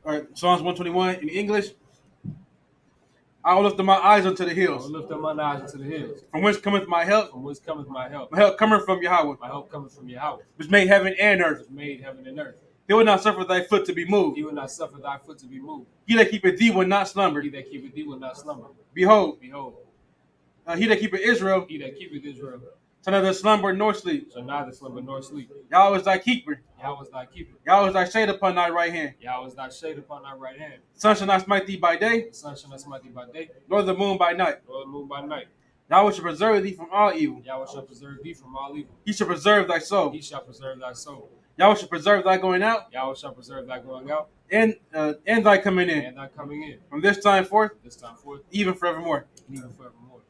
All right, Psalms 121 in English. I will lift up my eyes unto the I will hills, lift up mine eyes unto the hills. from whence cometh my help. From whence cometh my help? My help cometh from Yahweh, My help cometh from Yahweh, which made heaven and earth. which made heaven and earth. He will not suffer thy foot to be moved. He will not suffer thy foot to be moved. He that keepeth thee will not slumber. He that keepeth thee will not slumber. Behold, Behold, he that keepeth Israel he that keepeth Israel shall neither slumber nor sleep. shall neither slumber nor sleep. Yahweh is thy keeper. Yahweh is thy keeper. Yahweh is thy shade upon thy right hand. Yahweh is thy shade upon thy right hand. Sun shall not smite thee by day, The sun shall not smite thee by day, nor the moon by night. nor the moon by night. Yahweh shall preserve thee from all evil. Yahweh shall preserve thee from all evil. He shall preserve thy soul. He shall preserve thy soul. Yahweh shall preserve thy going out Yahweh shall preserve thy going out and thy coming in, and thy coming in. from this time forth, This time forth, even forevermore. and even forevermore.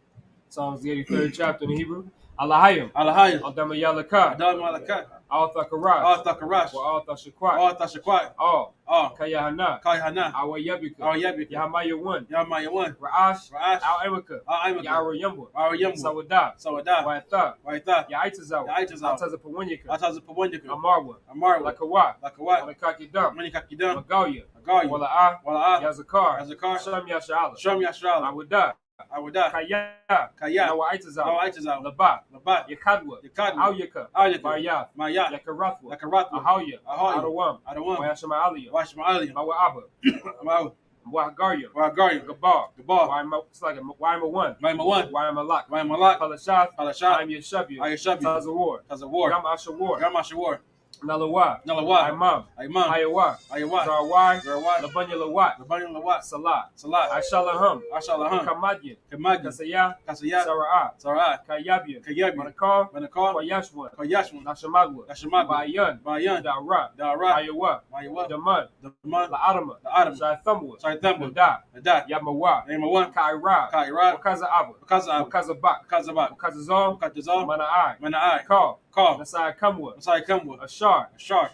Psalms the 83rd chapter in Hebrew. Alahayim. Alahaya, Adama Yalaka. Adam Malakah, Al Thakarash. Al Thakarash, Wa Al Thashakwat. Al Tashakwat, All. Al Kayahana. Kayhana, Awa Yabika. Al Yabik, Yahamaya 1. Yamayawan, Ra'ash. Ra'ash, Al Emeka. Al Imaka, Yara Yumba. Al Yamu, Sawada. Sawada, Waitha. Waitha, Yaitazawa. Yaitazawa, Altazapawanyaka. Atazapawanyaka, Amarwa. Amarwa, Lakawa. Lakawat, Wanakakidam. Manikakidam, Magalia. Agayu, Wala'a. Wala'a, Yazakar. Yazakar, Sham Yasha'ala. Shom Yashrala, Awada. Awada, Kaya. Kaya, Nawaitazawa. Nawaitazawa, Laba. Labat, Yakadwa. Yakadwa, Awyaka. Ayaka, Maryath. Maya, Yakarathwa. Lakaratwa, Ahaya. Ahaya, Adawam. Adawam, Wayashama Aliyah. Washma Aliyah, Mawa'aba. Mau, Wahagaria. Wagaria, Gabar. Gabar, It's like a Waima 1. Maima 1, Waima Lak. Maima Malak, Palashath. Palashat, I'm Yeshabiah. Ayashabi, Tazawar. Tazawar, Gam Ashawar. Gamashawar, Nalawa, Nalawa, Imam, Imam, Hayawa, Ayawa, Zarwai, Zarwai, Labanya Lawat, Labani Lawat, Salah, Salat, Ashalaham, Ashalaham, Kamadyan, Kamagi, Kasaya, Kasaya, Sara'ah, Sarai, Kayabya, Kayabi, Manakar, Manakar, Koyashwan, Koyashwan, Nashamagwa, Nashamagwa, Bayan, Bayan, Dara, Dara, Hayawa, Ayawa, Daman, Daman, La'adama, the Adam, Shaithamwa, Saitamba, Nada, Nada, Yamawa, Namawa, Kaira, Kaira, Wakaza Abba, Kaza, Wakaza Bak, Kazabat, Wakaza Zon, Katazal, Mana'ai, Manai, Call, Call, Nasai Kamwa, Masai Kamwa, Ashar, Ashar,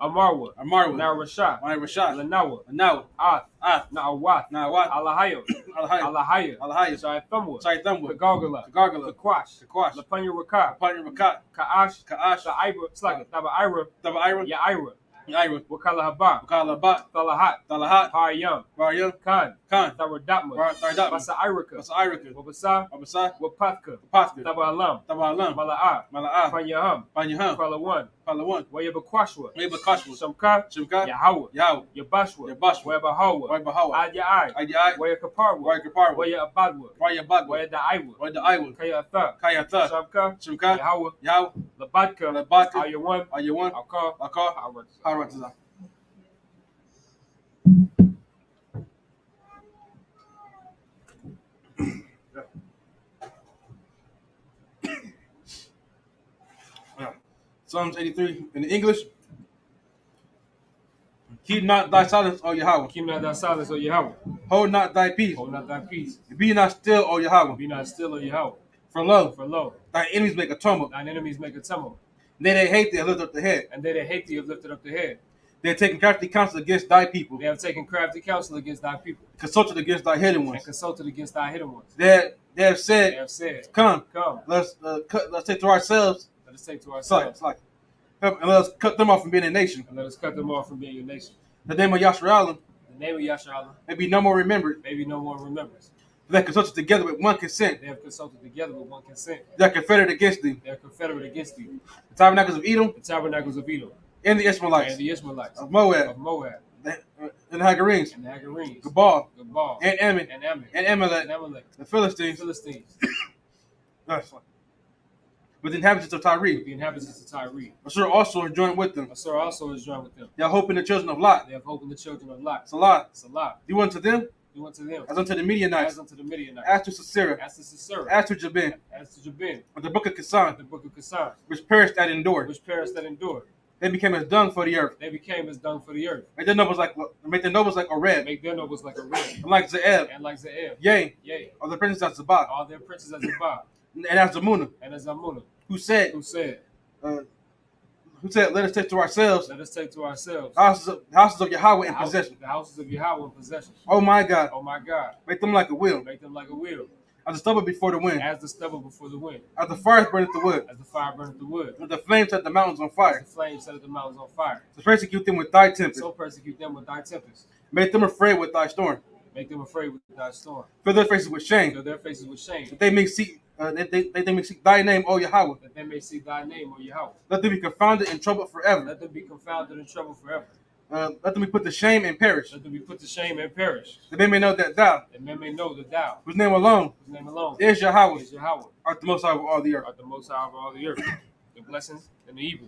Amarwa, Amarwa, Narasha, Maya Rashad, Lanawa, Anawa, Ath, Ath, Na'awath, Nawat, Alahayo, Alahai, Alahaya, Alahai, Shaithamwa, Saitamba, Kagargala, Gargala, Kakwash, Kakwash, Lapanya Raka, Lapani Rakat, Ka'ash, Kaash, Sa'ibra, Slugga, Taba Ira, Taba Ira, Ya'ira, Ira, Wakala Haba, Wakala Bat, Thalahat, Talahat, Haryam, Varyam, Khan, Khan, Tharadapma, Thardatma, Basa Irika, Basa Irika, Wabasa, Abasa, Wapathka, Pathka, Taba Alam, Taba Alam, Mala'ah, Mala'ah, Panyaham, Panyaham, Palawan, Palawan, Wayabakwashwa, Wayabakashwa, Shamka, Shimka, Yahweh, Yahweh, Yabashwa, Yabashwa, Wayabahawa, Wayabahawa, Adyai, Adiai, Wayakaparwa, Wayakaparwa, Wayabadwa, Wayabagwa, Wayadaiwa, Wayadaiwa, Kayatha, Kayatha, Shamka, Shimka, Yahweh, Yahweh, Labadka, Labadka, Ayawan, Ayawan, Akar, Akar, Harat. Haratza. Psalms 83 in the English. Keep not thy silence, O Yahweh. Keep not thy silence, O Yahweh. Hold not thy peace. Hold not thy peace. Be not still, O Yahweh. Be not still, O Yahweh. For lo, For lo, thy enemies make a tumult. thine enemies make a tumult. They that hate thee have lifted up the head. And they that hate thee have lifted up the head. They have taken crafty counsel against thy people. They have taken crafty counsel against thy people. Consulted against thy hidden And ones. consulted against thy hidden ones. They have They said, have said, Come, Come, let's take to ourselves. let us take to Sorry, ourselves, and let us cut them off from being a nation. and let us cut them off from being a nation. The name of Yashraelim The name of Yasharallah may be no more remembered. maybe no one remembers. They consulted together with one consent. They have consulted together with one consent. They are confederate against thee. They are confederate against thee. The tabernacles of Edom The tabernacles of Edom and the Ishmaelites and the Ishmaelites of Moab of Moab and the Hagarenes, and the Hagarenes, Gabal Gabal and Ammon and Ammon and Amalek, and Amalek, the the Philistines, Philistines, with the inhabitants of Tyre. the inhabitants of Tyre. Assur also is joined with them. Assur also is joined with them. They are hope in the children of Lot. They have hope in the children of Lot. Salah, Salah, do unto them do unto them as unto the Midianites, as unto the Midianites, as to Sisera, as to Sisera, as to Jabin, as to Jabin, of the book of Kisan, the book of Kasan, which perished at Endor. which perished that endured. They became as dung for the earth. They became as dung for the earth. Make their nobles like Oreb, Make their nobles like a red, and like Zeeb, and like Ze'eb, yea, yea, of the princes of Zabak, all their princes as Zabah, and as Zamunah, and as Amunah, who said, who said, Let us take to ourselves Let us take to ourselves houses of Yahweh in possession. the houses of Yahweh in possession. Oh my God, Oh my God, make them like a wheel, make them like a wheel, as the stubble before the wind, as the stubble before the wind, as the fire burneth the wood, as the fire burneth the wood, as the flames set the mountains on as fire. the flames set the mountains on fire. To persecute them with thy tempest, So persecute them with thy tempest. make them afraid with thy storm. Make them afraid with thy storm. Fill their faces with shame, Fill their faces with shame, that they may seek, they may seek thy name, O Yahweh. that they may see thy name, O Yahweh. Let them be confounded and troubled forever. Let them be confounded and troubled forever. Let them be put to shame and perish. Let them be put to shame and perish. That they may know that thou, That men may know that thou, whose name alone whose name alone is Yahweh, is Yahweh, art the most high of all the earth. art the most high of all the earth, the blessings and the evil.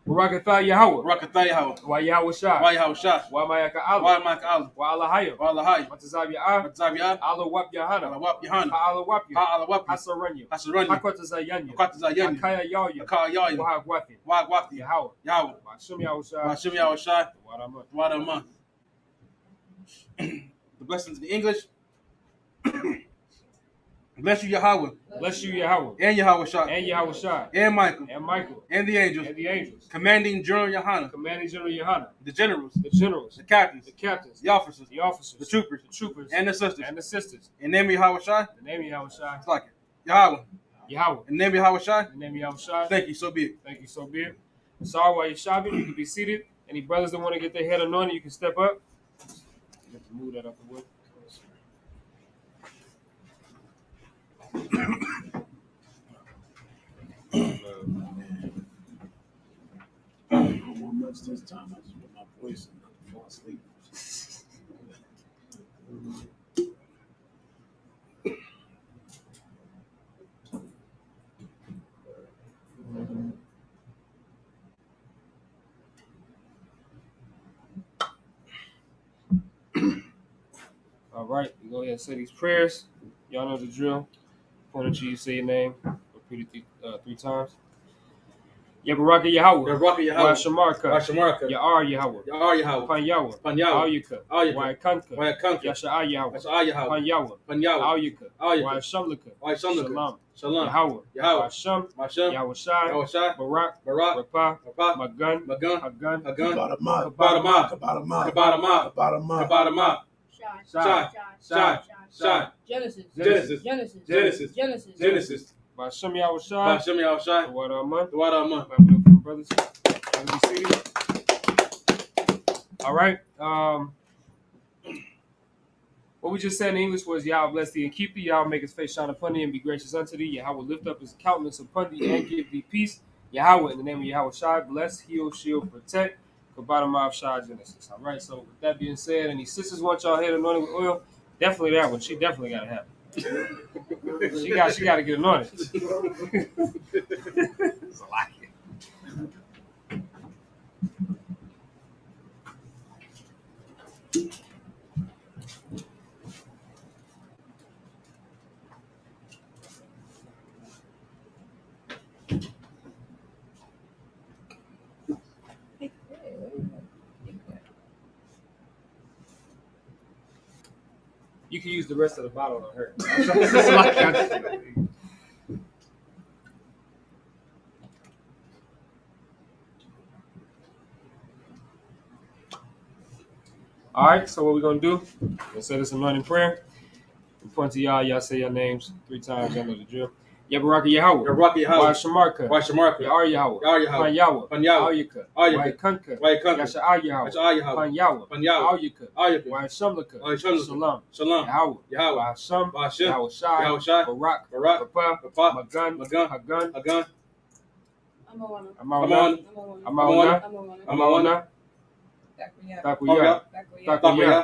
Barakatah Yahweh, Rakatha Yahweh. Wa Yahweh Shah, Why Yahweh Shah? Wa Mayaka Why Allah, Mike Allah? Wa Allahayah, Why Lahai? Matazab Ya'ah, What's Yah? Allah Wap Yahana, Alawap Yahana. Allah Wap Yah, Ha Alawap. Hasaranya, Hasaranya. Hakwatazayanya, Kwatazayanya. Akaya Yahya, Akar Yahya. Wahagwathi, Why Gwati? Yahweh, Yahweh. Shum Yahweh Shah, Hashem Yahweh Shah. Wadamah. What a month. The blessings in the English. Bless you, Yahweh, Bless you, Yahweh, and Yahweh Shah, and Yahweh Shah, and Michael, and Michael, and the angels, and the angels, commanding General Yohana, commanding General Yohana, the generals, the generals, the captains, the captains, the officers, the officers, the troopers, and and the sisters. the sisters. In the name of Yahweh Shai, The name of Yahweh Shah, it's like it. Yahweh. Yahweh. In the name of Yahweh Shai, The name of Yahweh Shah. thank you, so be it. Thank you, so be it. Sorry, while you're shopping, you can be seated. Any brothers that want to get their head anointed, you can step up. You have to move that out the way. Much this time, I just put my voice and fall asleep. Go ahead and say these prayers. Y'all know the drill. Point at you, say your name. Repeat it three times. Yabaraka Yahweh. Yabaraka Yahweh. Washamarka. Washamarka. Ya'ar Yahweh. Ya'ar Yahweh. Pan Yahweh. Pan Yahweh. Alyaka. Alyaka. Waikanka. Waikanka. Yasha'a Yahweh. Yasha'a Yahweh. Pan Yahweh. Pan Yahweh. Alyaka. Alyaka. Waishamlaka. Waishamlaka. Shalom. Shalom. Yahweh. Yahweh. Washam. Washam. Yahushai. Yahushai. Barak. Barak. Rapa. Rapa. Magun. Magun. Hagun. Hagun. Kabadama. Kabadama. Kabadama. Kabadama. Kabadama. Kabadama. Shai. Shai. Shai. Genesis. Genesis. Genesis. Genesis. Genesis. Genesis. Bashem Yahushai. Hashem Yahushai. The water of month. The water of month. Clap it up for the brothers. Let me see. All right. What we just said in English was Yahweh bless thee and keep thee. Yahweh make his face shine upon thee and be gracious unto thee. Yahweh lift up his countenance upon thee and give thee peace. Yahweh, in the name of Yahweh Shai, bless, heal, shield, protect. Kabbalah Shai Genesis. All right. So with that being said, any sisters want y'all head anointed with oil? Definitely that one. She definitely got to have it. She got to get anointed. It's a lot. You can use the rest of the bottle on her. All right, so what we're going to do, we'll say this anointing prayer. We point to y'all, y'all say your names 3 times. Y'all know the drill. Yabaraka Yahweh. Yabaraka Yahweh. Washamarka. Washamarka. Ya'ar Yahweh. Ya'ar Yahweh. Pan Yahweh. Pan Yahweh. Alyaka. Alyaka. Waikanka. Waikanka. Yasha'a Yahweh. Yasha'a Yahweh. Pan Yahweh. Pan Yahweh. Alyaka. Alyaka. Waishamlaka. Waishamlaka. Shalom. Shalom. Yahweh. Yahweh. Washam. Washam. Yahushai. Yahushai. Barak. Barak. Rapa. Rapa. Magun. Magun. Hagun. Hagun. Amawana. Amaona. Amaona. Amaona. Takuya. Takuya.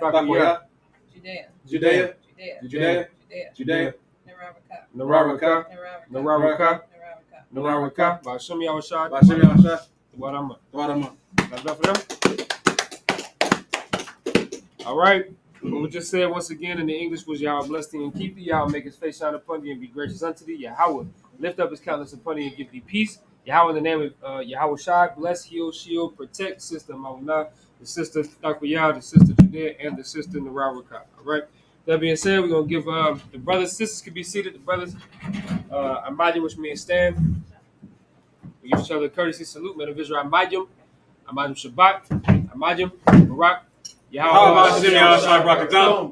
Takuya. Judea. Judea. Judea. Judea. Nararaka. Nararaka. Nararaka. Nararaka. Nararaka. Bashem Yahushai. Hashem Yahushai. The water of month. The water of month. That's enough for them. All right. What we just said once again in the English was Yahweh bless thee and keep thee. Yahweh make his face shine upon thee and be gracious unto thee. Yahweh lift up his countenance upon thee and give thee peace. Yahweh in the name of Yahweh Shai, bless, heal, shield, protect, sister Mauna, the sister Takuya, the sister Judea, and the sister Nararaka. All right. That being said, we're going to give the brothers, sisters can be seated. The brothers, Amayim, which means stand. We give each other a courtesy salute. Men of Israel, Amayim Shabbat, Amayim, Barak, Yahweh.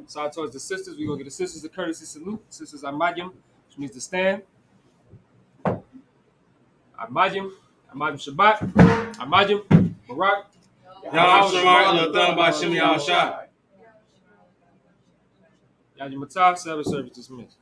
So towards the sisters, we're going to give the sisters a courtesy salute. Sisters, Amayim, which means to stand. Amayim Shabbat, Amayim, Barak, Yahweh Matah, service dismissed.